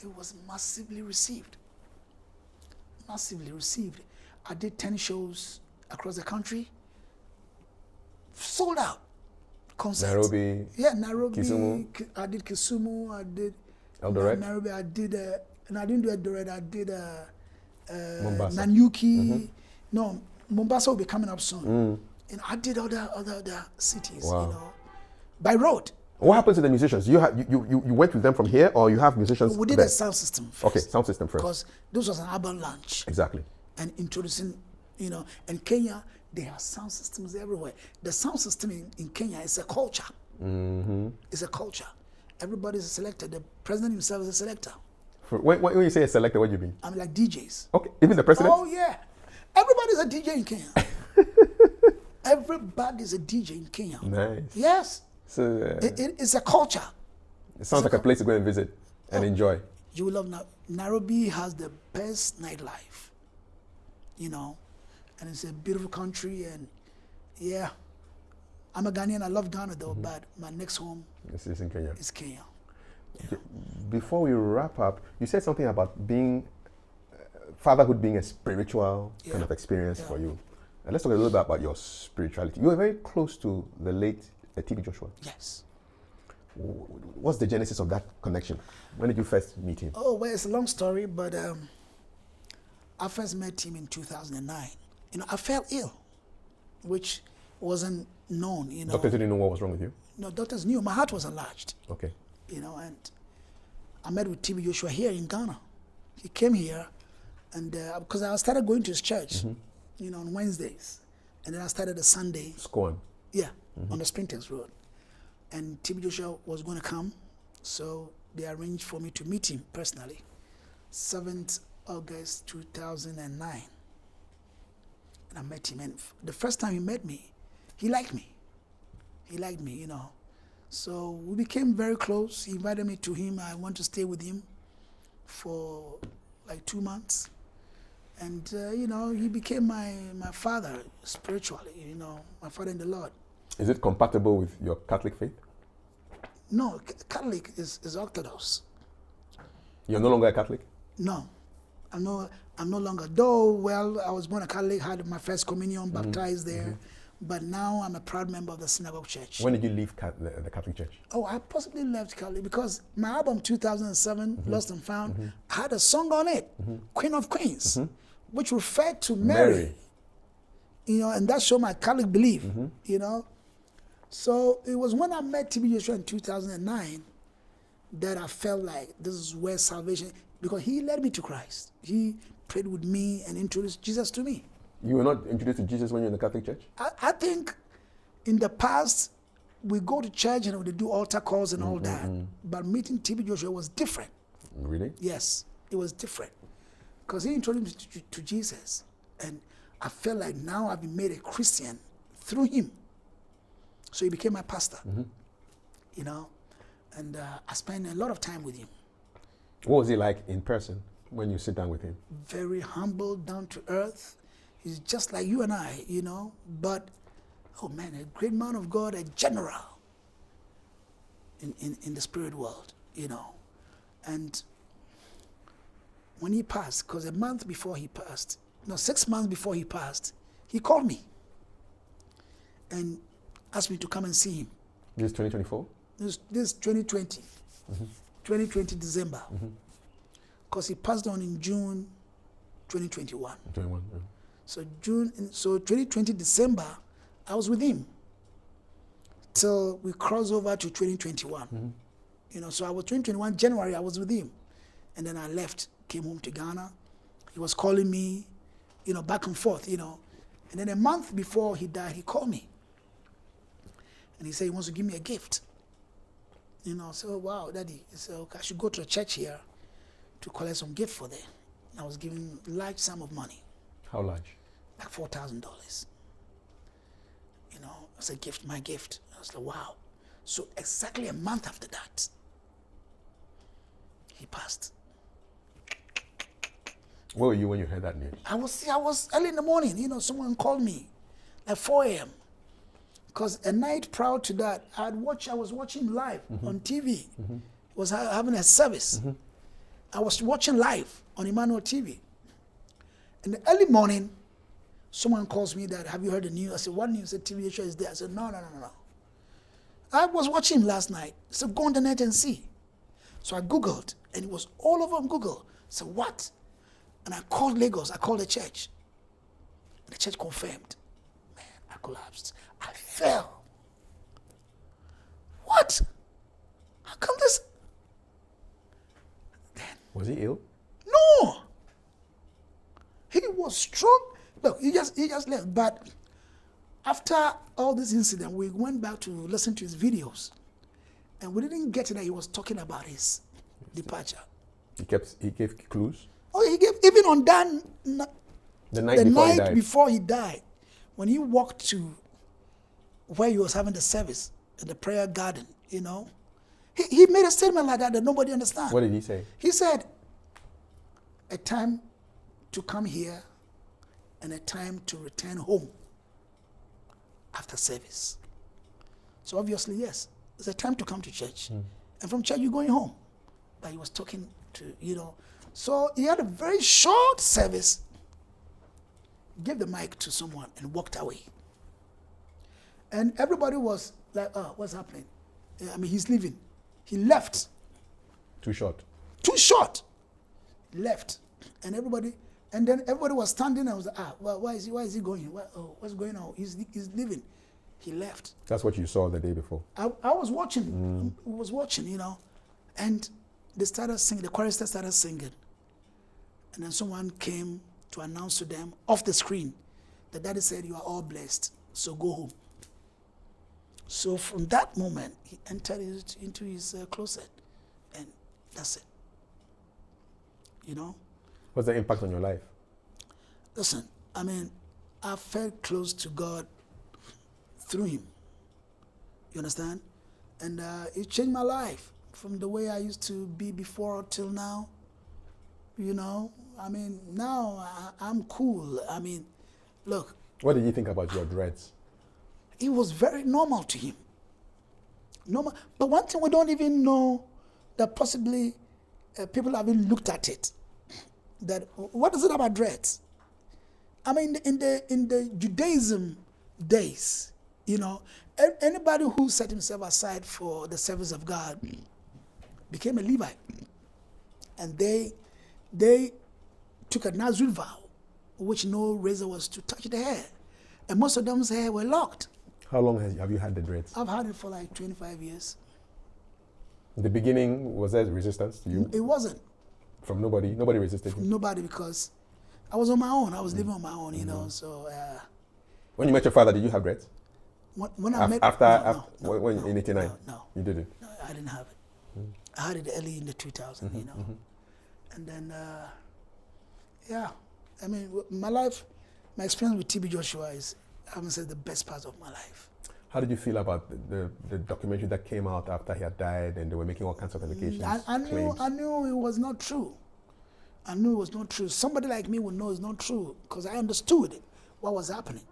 It was massively received. Massively received. I did 10 shows across the country. Sold out concerts. Nairobi? Yeah, Nairobi. Kisumu? I did Kisumu. I did Eldoret? Nairobi. I did, and I didn't do Eldoret. I did Mombasa. Nanyuki. No, Mombasa will be coming up soon. And I did other cities, Wow. by road. What happens to the musicians? You went with them from here, or you have musicians We did there? a sound system first. Okay, sound system first. Because this was an album launch. Exactly. And introducing, and Kenya, they have sound systems everywhere. The sound system in Kenya is a culture. It's a culture. Everybody's a selector. The president himself is a selector. When you say a selector, what do you mean? I'm like DJs. Okay, even the president? Oh, yeah. Everybody's a DJ in Kenya. Everybody's a DJ in Kenya. Nice. Yes. So It's a culture. it sounds like a place to go and visit and enjoy. You will love Nairobi has the best nightlife, and it's a beautiful country. And yeah, I'm a Ghanaian. I love Ghana though, but my next home This is in Kenya. is Kenya. Before we wrap up, you said something about being fatherhood being a spiritual kind of experience for you. And let's talk a little bit about your spirituality. You were very close to the late TB Joshua. Yes. What's the genesis of that connection? When did you first meet him? Oh, well, it's a long story, but I first met him in 2009. I fell ill, which wasn't known. Doctors didn't know what was wrong with you? No, doctors knew. My heart was enlarged. Okay. And I met with TB Joshua here in Ghana. He came here, and because I started going to his church, on Wednesdays, and then I started a Sunday. Scorn. Yeah, on the Sprinters Road. And TB Joshua was going to come, so they arranged for me to meet him personally. 7th August 2009. And I met him. And the first time he met me, he liked me. He liked me, you know. So we became very close. He invited me to him. I went to stay with him for like 2 months. And, you know, he became my father spiritually, you know, my father in the Lord. Is it compatible with your Catholic faith? No, Catholic is Orthodox. You're no longer a Catholic? No, I'm no longer. Though, well, I was born a Catholic, had my first communion, baptized there, but now I'm a proud member of the Synagogue Church. When did you leave the Catholic Church? Oh, I possibly left Catholic because my album 2007, Lost and Found, had a song on it, Queen of Queens, which referred to Mary. You know, and that showed my Catholic belief, you know. So it was when I met TB Joshua in 2009 that I felt like this is where salvation, because he led me to Christ. He prayed with me and introduced Jesus to me. You were not introduced to Jesus when you were in the Catholic Church? I think in the past, we go to church and we do altar calls and all that, but meeting TB Joshua was different. Really? Yes, it was different. Because he introduced me to Jesus. And I felt like now I've been made a Christian through him. So he became my pastor, you know, and I spent a lot of time with him. What was he like in person when you sit down with him? Very humble, down to earth. He's just like you and I, you know, but, oh man, a great man of God, a general in the spirit world, you know. And when he passed, because a month before he passed, no, 6 months before he passed, he called me and asked me to come and see him. This is 2024? This 2020. 2020 December. Because he passed on in June 2021. 21, yeah. So 2020 December, I was with him till we crossed over to 2021. You know, so I was 2021 January, I was with him. And then I left, came home to Ghana. He was calling me, you know, back and forth, you know. And then a month before he died, he called me. And he said he wants to give me a gift. You know, so wow, Daddy. He said, okay, I should go to a church here to collect some gift for them. I was given a large sum of money. How large? Like $4,000. You know, as a gift, my gift. I was like, wow. So exactly a month after that, he passed. Where were you when you heard that news? I was early in the morning. You know, someone called me at 4 a.m. Because a night prior to that, I was watching live on TV. Was having a service. I was watching live on Emmanuel TV. In the early morning, someone calls me that, have you heard the news? I said, what news? I said, TV show is there. I said, no. I was watching him last night. I said, go on the net and see. So I Googled, and it was all over on Google. I said, what? And I called Lagos. I called the church. And the church confirmed. Man, I collapsed. I fell. What? How come this? Then, was he ill? No. He was strong. Look, he just left. But after all this incident, we went back to listen to his videos. And we didn't get that he was talking about his departure. He gave clues? Oh, he gave, even on that the night before he died, when he walked to where he was having the service in the prayer garden, you know, he made a statement like that nobody understands. What did he say? He said, a time to come here and a time to return home after service. So obviously, yes, it's a time to come to church. And from church, you're going home. But he was talking to, you know. So he had a very short service, gave the mic to someone and walked away. And everybody was like, oh, what's happening? I mean, he's leaving. He left. Too short. Too short. Left. And then everybody was standing and was like, well, why is he going? What's going on? He's leaving. He left. That's what you saw the day before. I was watching. I was watching, you know. And they started singing, the choristers started singing. And then someone came to announce to them off the screen that Daddy said, you are all blessed, so go home. So from that moment, he entered into his closet, and that's it. You know? What's the impact on your life? Listen, I mean, I felt close to God through him. You understand? And it changed my life from the way I used to be before till now. You know, I mean, now I'm cool. I mean, look. What did you think about your dreads? It was very normal to him. Normal. But one thing we don't even know, that possibly people haven't looked at it. That what is it about dreads? I mean, in the Judaism days, you know, anybody who set himself aside for the service of God became a Levite, and they took a Nazarene vow, which no razor was to touch the hair, and most of them's hair were locked. How long have you had the dreads? I've had it for like 25 years. In the beginning, was there resistance to you? It wasn't. From nobody? Nobody resisted you? Nobody, because I was on my own. I was living on my own, you know, so... when you met your father, did you have dreads? When I met... In 89? No. You didn't? No, I didn't have it. I had it early in the 2000s, you know. And then, yeah. I mean, my experience with TB Joshua is, I haven't said, the best part of my life. How did you feel about the documentary that came out after he had died and they were making all kinds of allegations? I knew it was not true. I knew it was not true. Somebody like me would know it's not true because I understood what was happening.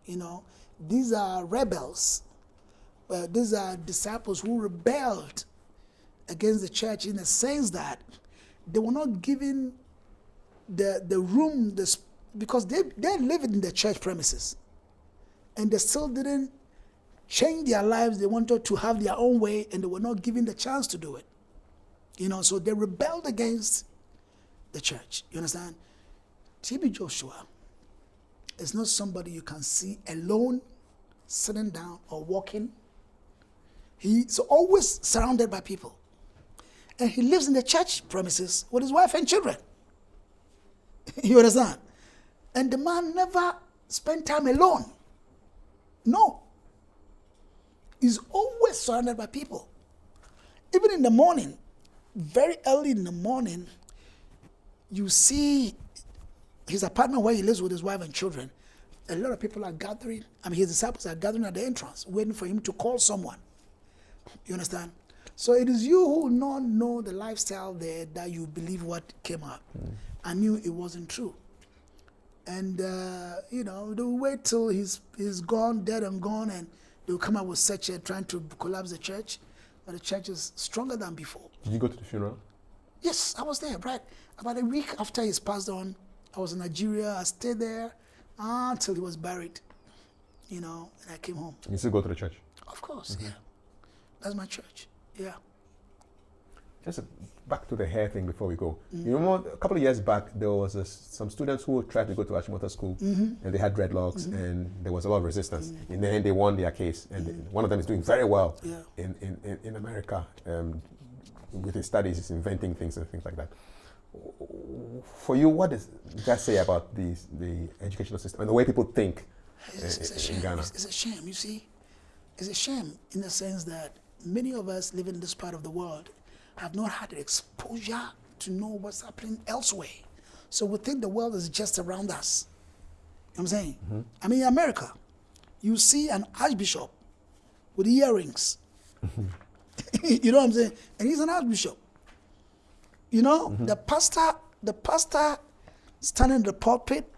You know, these are rebels. These are disciples who rebelled against the church in the sense that they were not given the room, because they lived in the church premises. And they still didn't change their lives. They wanted to have their own way, and they were not given the chance to do it. You know, so they rebelled against the church. You understand? TB Joshua is not somebody you can see alone, sitting down or walking. He's always surrounded by people. And he lives in the church premises with his wife and children. You understand? And the man never spent time alone. No. He's always surrounded by people. Even in the morning, very early in the morning, you see his apartment where he lives with his wife and children. A lot of people are gathering. I mean, his disciples are gathering at the entrance, waiting for him to call someone. You understand? So it is you who not know the lifestyle there that you believe what came out. I knew it wasn't true. And, you know, they'll wait till he's gone, dead and gone, and they'll come up with such a trying to collapse the church. But the church is stronger than before. Did you go to the funeral? Yes, I was there, right. About a week after he's passed on, I was in Nigeria. I stayed there until he was buried, you know, and I came home. You still go to the church? Of course, yeah. That's my church, yeah. Just back to the hair thing before we go. You know, a couple of years back, there was some students who tried to go to Ashimoto School, and they had dreadlocks, and there was a lot of resistance. In the end, they won their case, and one of them is doing very well in America with his studies. He's inventing things and things like that. For you, what does that say about the educational system and the way people think in Ghana? It's a shame, you see. It's a shame in the sense that many of us living in this part of the world have not had the exposure to know what's happening elsewhere. So we think the world is just around us. You know what I'm saying? I mean, in America, you see an archbishop with earrings. You know what I'm saying? And he's an archbishop. You know, the pastor standing in the pulpit,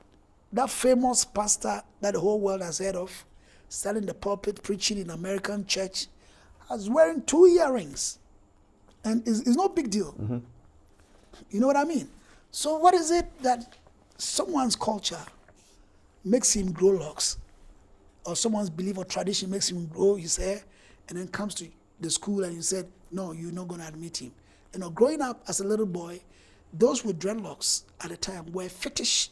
that famous pastor that the whole world has heard of, standing in the pulpit preaching in American church, is wearing 2 earrings. And it's no big deal. You know what I mean? So what is it that someone's culture makes him grow locks, or someone's belief or tradition makes him grow his hair, and then comes to the school and you said, no, you're not going to admit him. You know, growing up as a little boy, those with dreadlocks at the time were fetish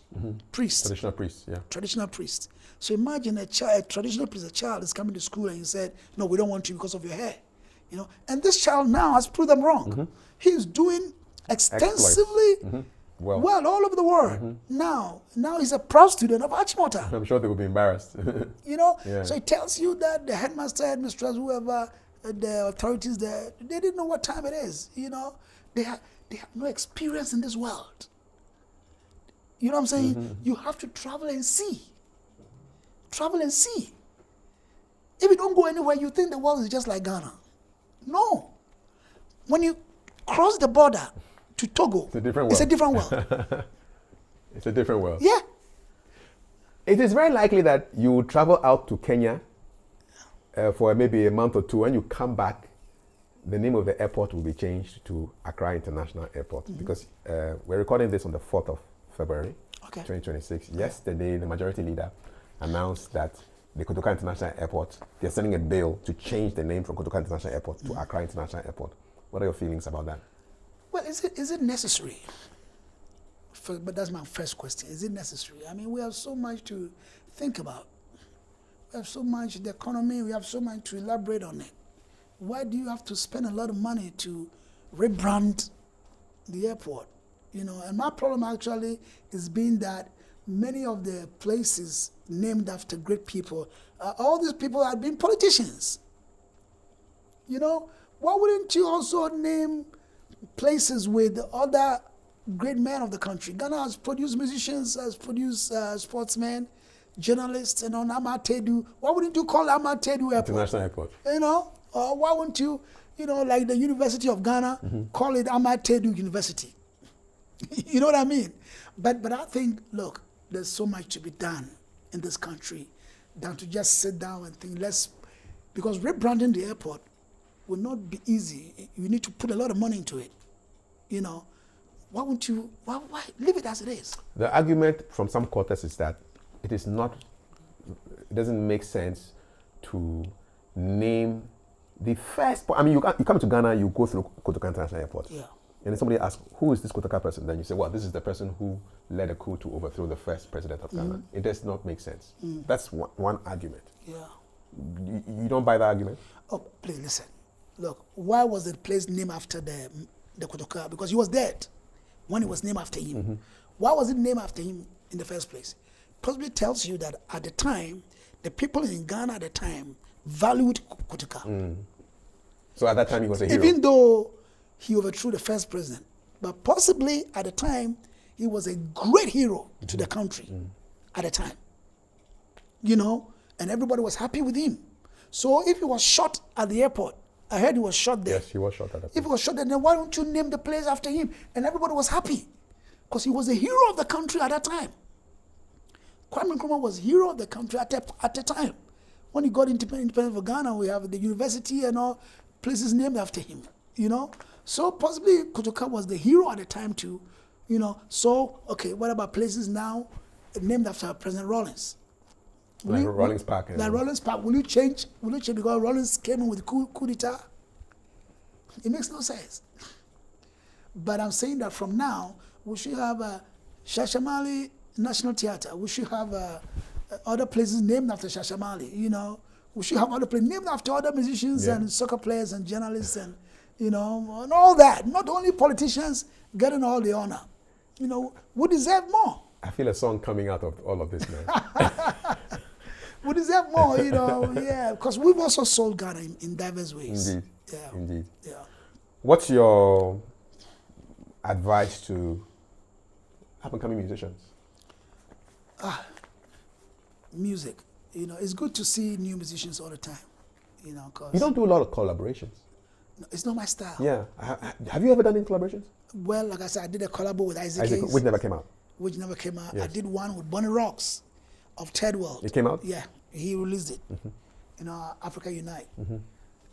priests. Traditional priests, yeah. Traditional priests. So imagine a traditional priest, a child is coming to school and you said, no, we don't want you because of your hair. You know, and this child now has proved them wrong. He's doing extensively well all over the world. Now he's a proud student of Achimota. I'm sure they will be embarrassed. You know, so it tells you that the headmaster, headmistress, whoever, the authorities there, they didn't know what time it is. You know, they have no experience in this world. You know what I'm saying? You have to travel and see. travel and see. If you don't go anywhere, you think the world is just like Ghana. No. When you cross the border to Togo, It's a different world. It's a different world. It's a different world. Yeah. It is very likely that you travel out to Kenya for maybe a month or two. When you come back, the name of the airport will be changed to Accra International Airport because we're recording this on the 4th of February, 2026. Yesterday, the majority leader announced that the Kotoka International Airport, they're sending a bill to change the name from Kotoka International Airport to Accra International Airport. What are your feelings about that? Well, is it necessary? But that's my first question. Is it necessary? I mean, we have so much to think about. We have so much, the economy, we have so much to elaborate on it. Why do you have to spend a lot of money to rebrand the airport? You know, and my problem actually is being that many of the places named after great people, all these people have been politicians. You know, why wouldn't you also name places with other great men of the country? Ghana has produced musicians, has produced sportsmen, journalists, and on Amatedu. Why wouldn't you call Amatedu Airport? International Airport. You know, or why wouldn't you, you know, like the University of Ghana, call it Amatedu University? You know what I mean? But I think, look, there's so much to be done in this country than to just sit down and think, because rebranding the airport will not be easy. You need to put a lot of money into it. You know, why leave it as it is? The argument from some quarters is that it doesn't make sense to name the first, I mean, you come to Ghana, you go through Kotoka International Airport. Yeah. And then somebody asks, who is this Kotoka person? Then you say, well, this is the person who led a coup to overthrow the first president of Ghana. It does not make sense. That's one argument. Yeah. You don't buy that argument? Oh, please listen. Look, why was the place named after the Kotoka? Because he was dead when it was named after him. Why was it named after him in the first place? Possibly tells you that at the time, the people in Ghana at the time valued Kotoka. So at that time, he was a hero. Even though he overthrew the first president, but possibly at the time, he was a great hero to the country at the time. You know, and everybody was happy with him. So if he was shot at the airport, I heard he was shot there. Yes, he was shot at that place. If he was shot there, then why don't you name the place after him? And everybody was happy because he was a hero of the country at that time. Kwame Nkrumah was hero of the country at the time. When he got independent for Ghana, we have the university and all places named after him, you know. So possibly Kotoka was the hero at the time too, you know. So, okay, what about places now named after President Rawlings? Like Rawlings Park. Like Rawlings Park. Will you change because Rawlings came in with coup d'etat? It makes no sense. But I'm saying that from now, we should have a Shasha Marley National Theatre. We should have other places named after Shasha Marley, you know. We should have other places named after other musicians and soccer players and journalists and, you know, and all that. Not only politicians getting all the honor. You know, we deserve more. I feel a song coming out of all of this, man. We deserve more, you know, yeah, because we've also sold Ghana in diverse ways. Indeed. Yeah. Indeed. Yeah. What's your advice to up-and-coming musicians? Music. You know, it's good to see new musicians all the time, you know, because... You don't do a lot of collaborations. No, it's not my style. Yeah. Have you ever done any collaborations? Well, like I said, I did a collabo with Isaac Hayes. Which never came out. Which never came out. Yes. I did one with Bonnie Rocks of Third World. It came out? Yeah, he released it. You know, Africa Unite.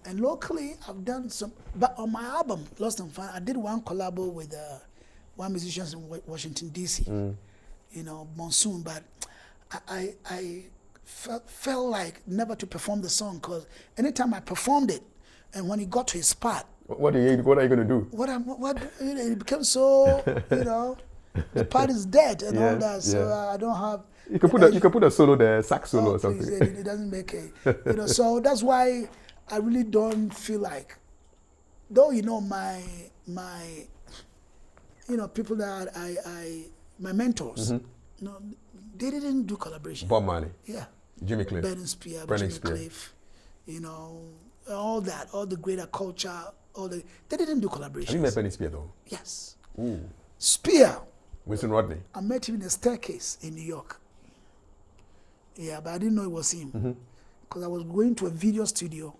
And locally, I've done some, but on my album, Lost and Found, I did one collabo with one musician in Washington, D.C., you know, Monsoon, but I felt like never to perform the song because anytime I performed it, and when he got to his spot, what are you going to do? You know, it became so, you know, the part is dead and all that, so I don't have. You can put a solo there, sax solo or something. It doesn't make a, you know, so that's why I really don't feel like, though, you know, my you know, people that my mentors, you know, they didn't do collaboration. Bob Marley. Yeah. Jimmy Cliff. Jimmy Cliff, you know, all that, all the greater culture, they didn't do collaboration. Have you met Benny Spear though? Yes. Ooh. Spear. Winston Rodney. I met him in a staircase in New York. Yeah, but I didn't know it was him. Because I was going to a video studio,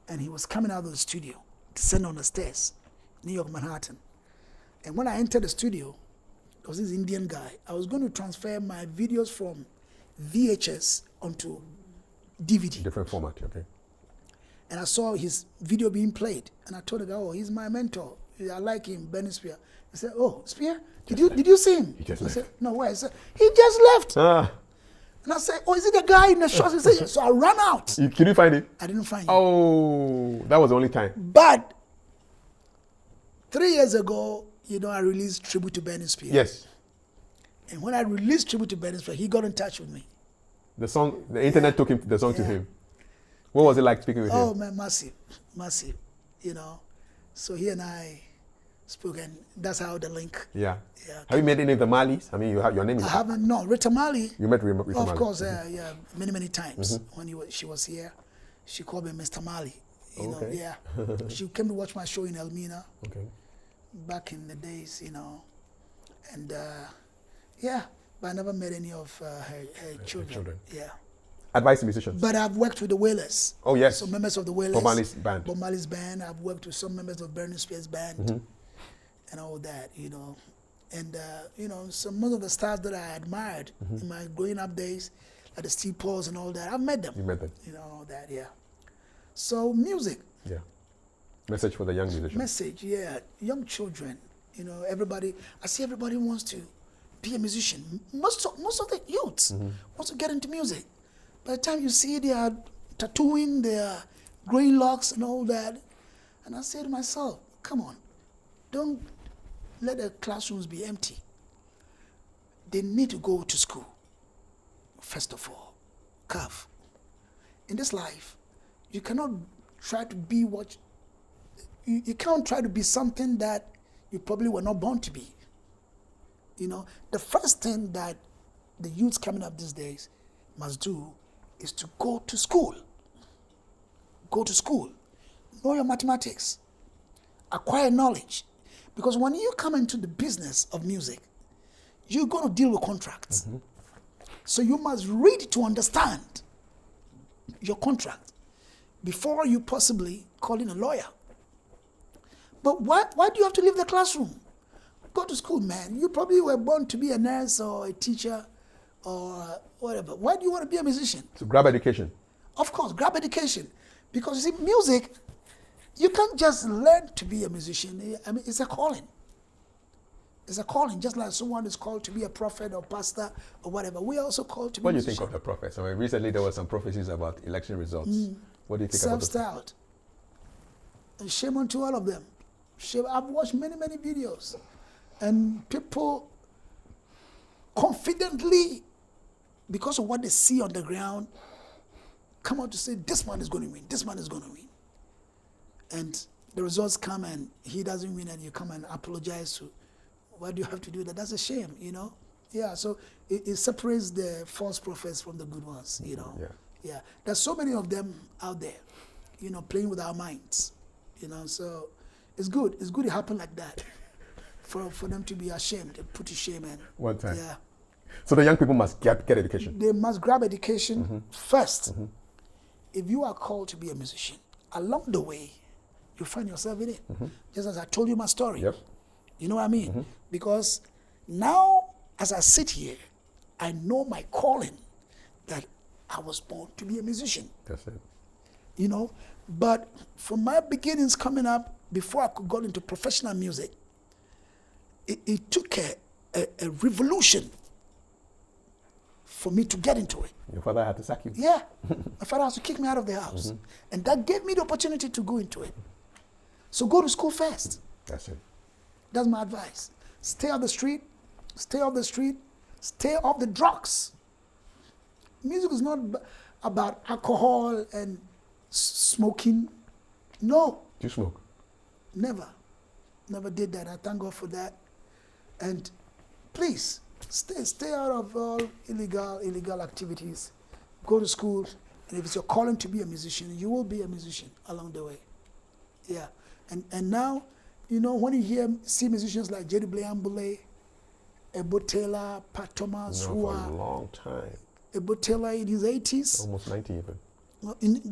and he was coming out of the studio, descending on the stairs, New York, Manhattan. And when I entered the studio, there was this Indian guy. I was going to transfer my videos from VHS onto DVD. Different format, okay. And I saw his video being played, and I told the guy, "Oh, he's my mentor. I like him, Benny Spear." He said, "Oh, Spear, did you see him?" He just I left. said, "No, where?" He said, "He just left." And I said, "Oh, is it the guy in the shorts?" He said, "So I ran out." Can you find it? I didn't find him. Oh, that was the only time. But 3 years ago, I released Tribute to Benny Spear. Yes. And when I released Tribute to Benny Spear, he got in touch with me. The internet took the song to him. What was it like speaking with him? Oh man, massive. So he and I spoke, and that's how the link. Yeah. Have you met any of the Marleys? I mean, you have your name. I haven't. No, Rita Marley. You met Rita Marley? Of course, many times. When she was here, she called me Mr. Marley. She came to watch my show in Elmina. Okay. Back in the days, and but I never met any of her children. Yeah. Advice to musicians. But I've worked with the Wailers. Oh yes. Some members of the Wailers. Bob Marley's band. I've worked with some members of Britney Spears' band, and all that, and some of the stars that I admired in my growing up days, like the Steve Pauls and all that. I've met them. You met them. All that. Yeah. So music. Yeah. Message for the young musicians. Message, yeah. Young children, everybody. I see everybody wants to be a musician. Most of the youths wants to get into music. By the time you see they are tattooing, they are growing locks and all that, and I say to myself, come on, don't let the classrooms be empty. They need to go to school. First of all, Kaf. In this life, you cannot try to be what you can't try to be something that you probably were not born to be. The first thing that the youths coming up these days must do is to go to school. Go to school. Know your mathematics. Acquire knowledge. Because when you come into the business of music, you're going to deal with contracts. So you must read to understand your contract before you possibly call in a lawyer. But why do you have to leave the classroom? Go to school, man. You probably were born to be a nurse or a teacher or whatever. Why do you want to be a musician? So grab education. Of course, grab education. Because you see, music, you can't just learn to be a musician. I mean, it's a calling. It's a calling, just like someone is called to be a prophet or pastor or whatever. We are also called to be What do you musicians. think of the prophets? I mean, recently there were some prophecies about election results. What do you think about those? Self-styled. And shame unto all of them. Shame. I've watched many videos. And people confidently, because of what they see on the ground, come out to say, this man is going to win, this man is going to win. And the results come and he doesn't win and you come and apologize to, why do you have to do that? That's a shame, Yeah, so it separates the false prophets from the good ones, Yeah, there's so many of them out there, playing with our minds, so it's good it happened like that. For them to be ashamed, they put to shame and one time. Yeah. So the young people must get education. They must grab education first. If you are called to be a musician, along the way, you find yourself in it. Just as I told you my story. Yep. You know what I mean? Because now, as I sit here, I know my calling, that I was born to be a musician. That's it. But from my beginnings coming up, before I could go into professional music, it took a revolution for me to get into it. Your father had to sack you. Yeah. My father has to kick me out of the house. And that gave me the opportunity to go into it. So go to school first. That's it. That's my advice. Stay off the street. Stay off the street. Stay off the drugs. Music is not about alcohol and smoking. No. Do you smoke? Never. Never did that. I thank God for that. And please, stay out of all illegal activities. Go to school. And if it's your calling to be a musician, you will be a musician along the way. Yeah. And now, when you see musicians like Ambolley, Ebo Taylor, Pat Thomas, For a long time. Ebot Taylor in his 80s. Almost 90 even.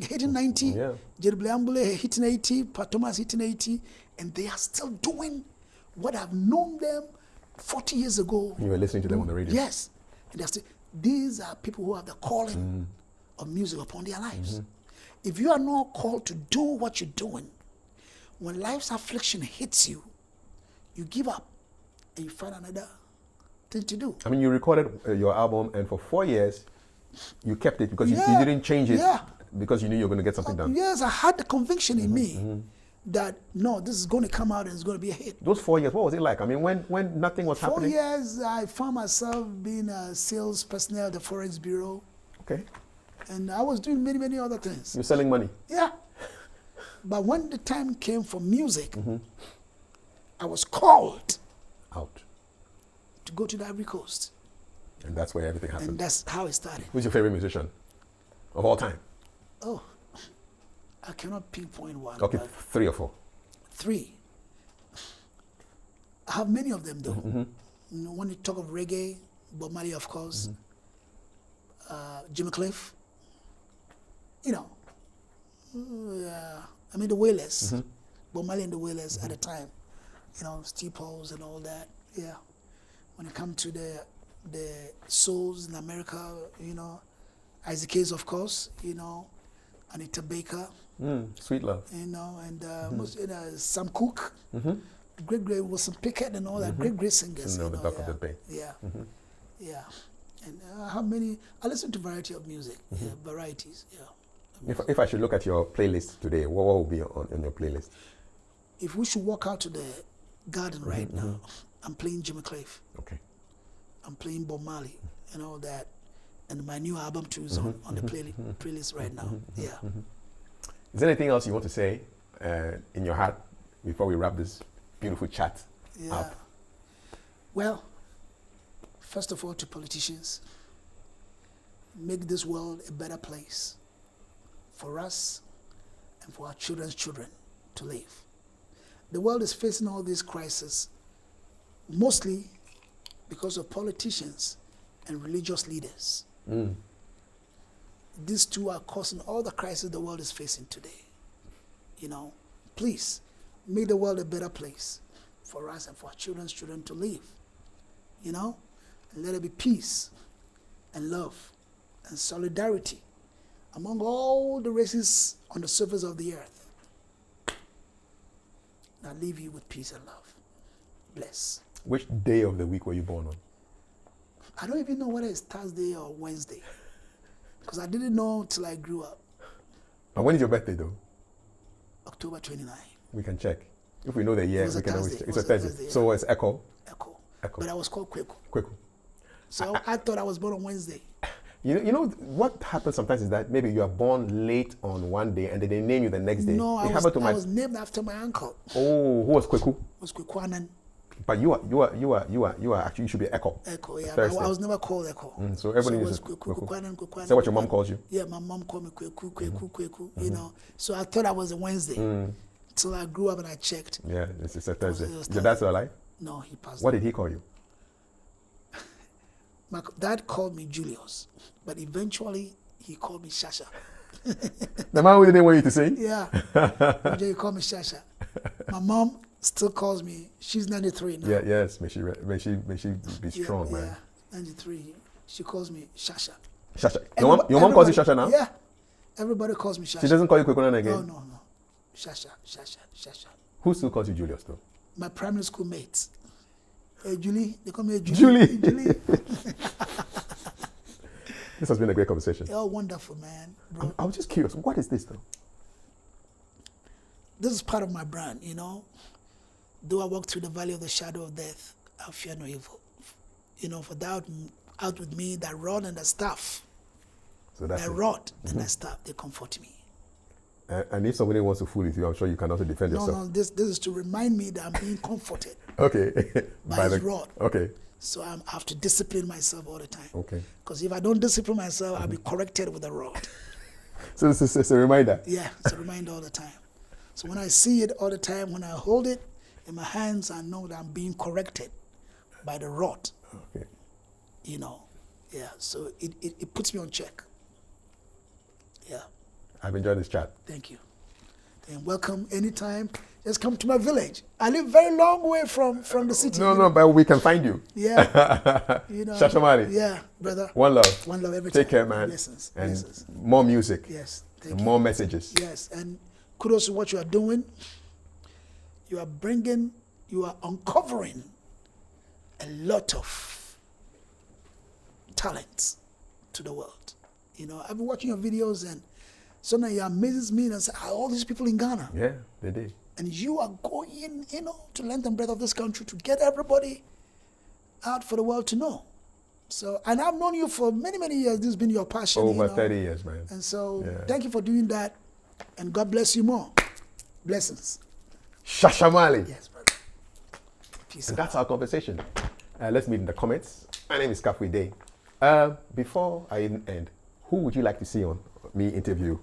Hitting 90. Yeah. Jerry Ambolley hitting 80. Pat Thomas hitting 80. And they are still doing what I've known them 40 years ago. You were listening to them on the radio. Yes. And these are people who have the calling of music upon their lives. If you are not called to do what you're doing, when life's affliction hits you, you give up and you find another thing to do. I mean, you recorded your album, and for 4 years, you kept it because you didn't change it because you knew you were going to get something done. Yes, I had the conviction in me that, no, this is going to come out and it's going to be a hit. Those 4 years, what was it like? I mean, when nothing was happening? 4 years, I found myself being a sales personnel at the Forex Bureau. Okay. And I was doing many, many other things. You're selling money? Yeah. But when the time came for music, I was called out to go to the Ivory Coast. And that's where everything happened. And that's how it started. Who's your favorite musician of all time? Oh, I cannot pinpoint one. Okay, 3 or 4. 3. I have many of them, though. You know, when you talk of reggae, Bob Marley, of course, Jimmy Cliff, you know, I mean, the Wailers, Bob Marley and the Wailers at the time, you know, Steve Pauls and all that, yeah. When it comes to the souls in America, you know, Isaac Hayes, of course, you know, Anita Baker. Sweet Love. You know, and Sam Cooke, great Wilson Pickett and all that, great singers. You know, the Dock of the Bay. Yeah, yeah. And how many, I listen to variety of music, varieties, yeah. If I should look at your playlist today, what will be on your playlist? If we should walk out to the garden right now, I'm playing Jimmy Cliff. Okay. I'm playing Bob Marley and all that. And my new album too is on the playlist right now. Yeah. Is there anything else you want to say in your heart before we wrap this beautiful chat up? Well, first of all, to politicians, make this world a better place for us and for our children's children to live. The world is facing all these crises mostly because of politicians and religious leaders. These two are causing all the crises the world is facing today. You know, please make the world a better place for us and for our children's children to live. You know, and let there be peace and love and solidarity among all the races on the surface of the earth. Now leave you with peace and love. Bless. Which day of the week were you born on? I don't even know whether it's Thursday or Wednesday, because I didn't know till I grew up. And when is your birthday, though? October 29. We can check. If we know the year, we can always check. It's a Thursday. Yeah. So it's Echo. Echo. But I was called Kweku. Kweku. So I thought I was born on Wednesday. You know what happens sometimes is that maybe you are born late on one day and then they name you the next day. No, I was named after my uncle. Oh, who was Kweku? It was Kwekwanan. But you are actually, you should be Echo. Echo, yeah. I was never called Echo. So everybody was uses Kwekwanan. Is that what your mom calls you? Yeah, my mom called me Kweku, you know. So I thought I was a Wednesday. Till I grew up and I checked. Yeah, it's a Thursday. Your dad still alive? No, he passed. What did he call you? My dad called me Julius, but eventually he called me Shasha. The man who didn't want you to sing? Yeah, he called me Shasha. My mom still calls me. She's 93 now. Yeah, yes. May she be strong, man. Yeah, 93. She calls me Shasha. Shasha. Your mom calls you Shasha now? Yeah. Everybody calls me Shasha. She doesn't call you Kwekunan again? No. Shasha. Who still calls you Julius, though? My primary school mates. Hey, Julie. They call me Julie. Julie. This has been a great conversation. Oh, wonderful, man. Bro. I was just curious. What is this, though? This is part of my brand, you know. Though I walk through the valley of the shadow of death, I fear no evil. You know, for thou art with me, that rod and the staff. So that's that rod and that staff, they comfort me. And if somebody wants to fool with you, I'm sure you can also defend yourself. No, this is to remind me that I'm being comforted. Okay. by his rod. Okay. So I have to discipline myself all the time. Okay. Because if I don't discipline myself, I'll be corrected with a rod. So it's a reminder? Yeah, it's a reminder all the time. So when I see it all the time, when I hold it in my hands, I know that I'm being corrected by the rod. Okay. You know, Yeah, so it puts me on check. Yeah. I've enjoyed this chat. Thank you. And welcome anytime. Just come to my village. I live very long way from the city. No, but we can find you. Yeah. Shasha Marley. Yeah, brother. One love. One love every time. Take care, man. Blessings. And Blessings. more music. Yes. And Thank you. more messages. Yes, and kudos to what you are doing. You are uncovering a lot of talents to the world. I've been watching your videos, and sometimes it amazes me and say, all these people in Ghana. Yeah, they did. And you are going, to length and breadth of this country to get everybody out for the world to know. So, and I've known you for many, many years. This has been your passion. Over 30 years, man. And so, thank you for doing that. And God bless you more. Blessings. Shasha Marley. Yes, brother. Peace And out. that's our conversation. Let's meet in the comments. My name is Kafui Dey. Before I end, who would you like to see on me interview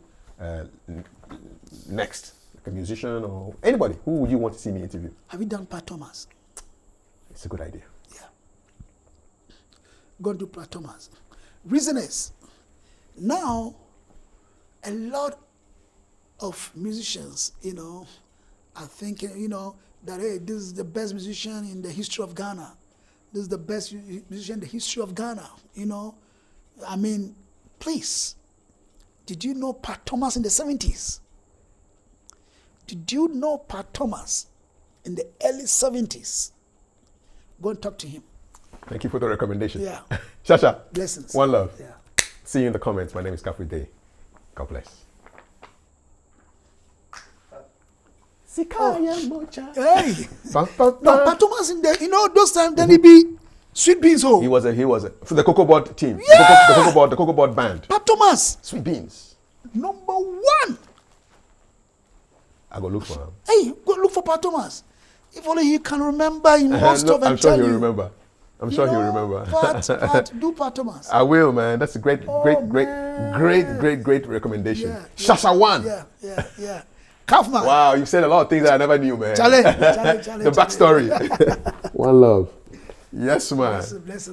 next? Like a musician or anybody? Who would you want to see me interview? Have you done Pat Thomas? It's a good idea. Yeah. Go and do Pat Thomas. Reason is, now, a lot of musicians, are thinking, that, hey, this is the best musician in the history of Ghana. This is the best musician in the history of Ghana, I mean, please, did you know Pat Thomas in the 70s? Did you know Pat Thomas in the early 70s? Go and talk to him. Thank you for the recommendation. Yeah. Shasha. Blessings. One love. Yeah. See you in the comments. My name is Kafui Dey. God bless. Hey. Bum, bum, No, bum. Pat Thomas in the, those times, then he be Sweet Beans. He was a for the Cocoa Board team. Yeah. The Cocoa Board band. Pat Thomas, Sweet Beans. number one. I go look for him. Hey, go look for Pat Thomas. If only he can remember in one stuff and I'm sure tell he'll you. remember. I'm sure he'll remember. Do Pat Thomas. I will, man. That's a great recommendation. Yeah, Shasha one. Yeah. Kaufman. Wow, you said a lot of things that I never knew, man. Chale. The backstory. One love. Yes, man. Bless him.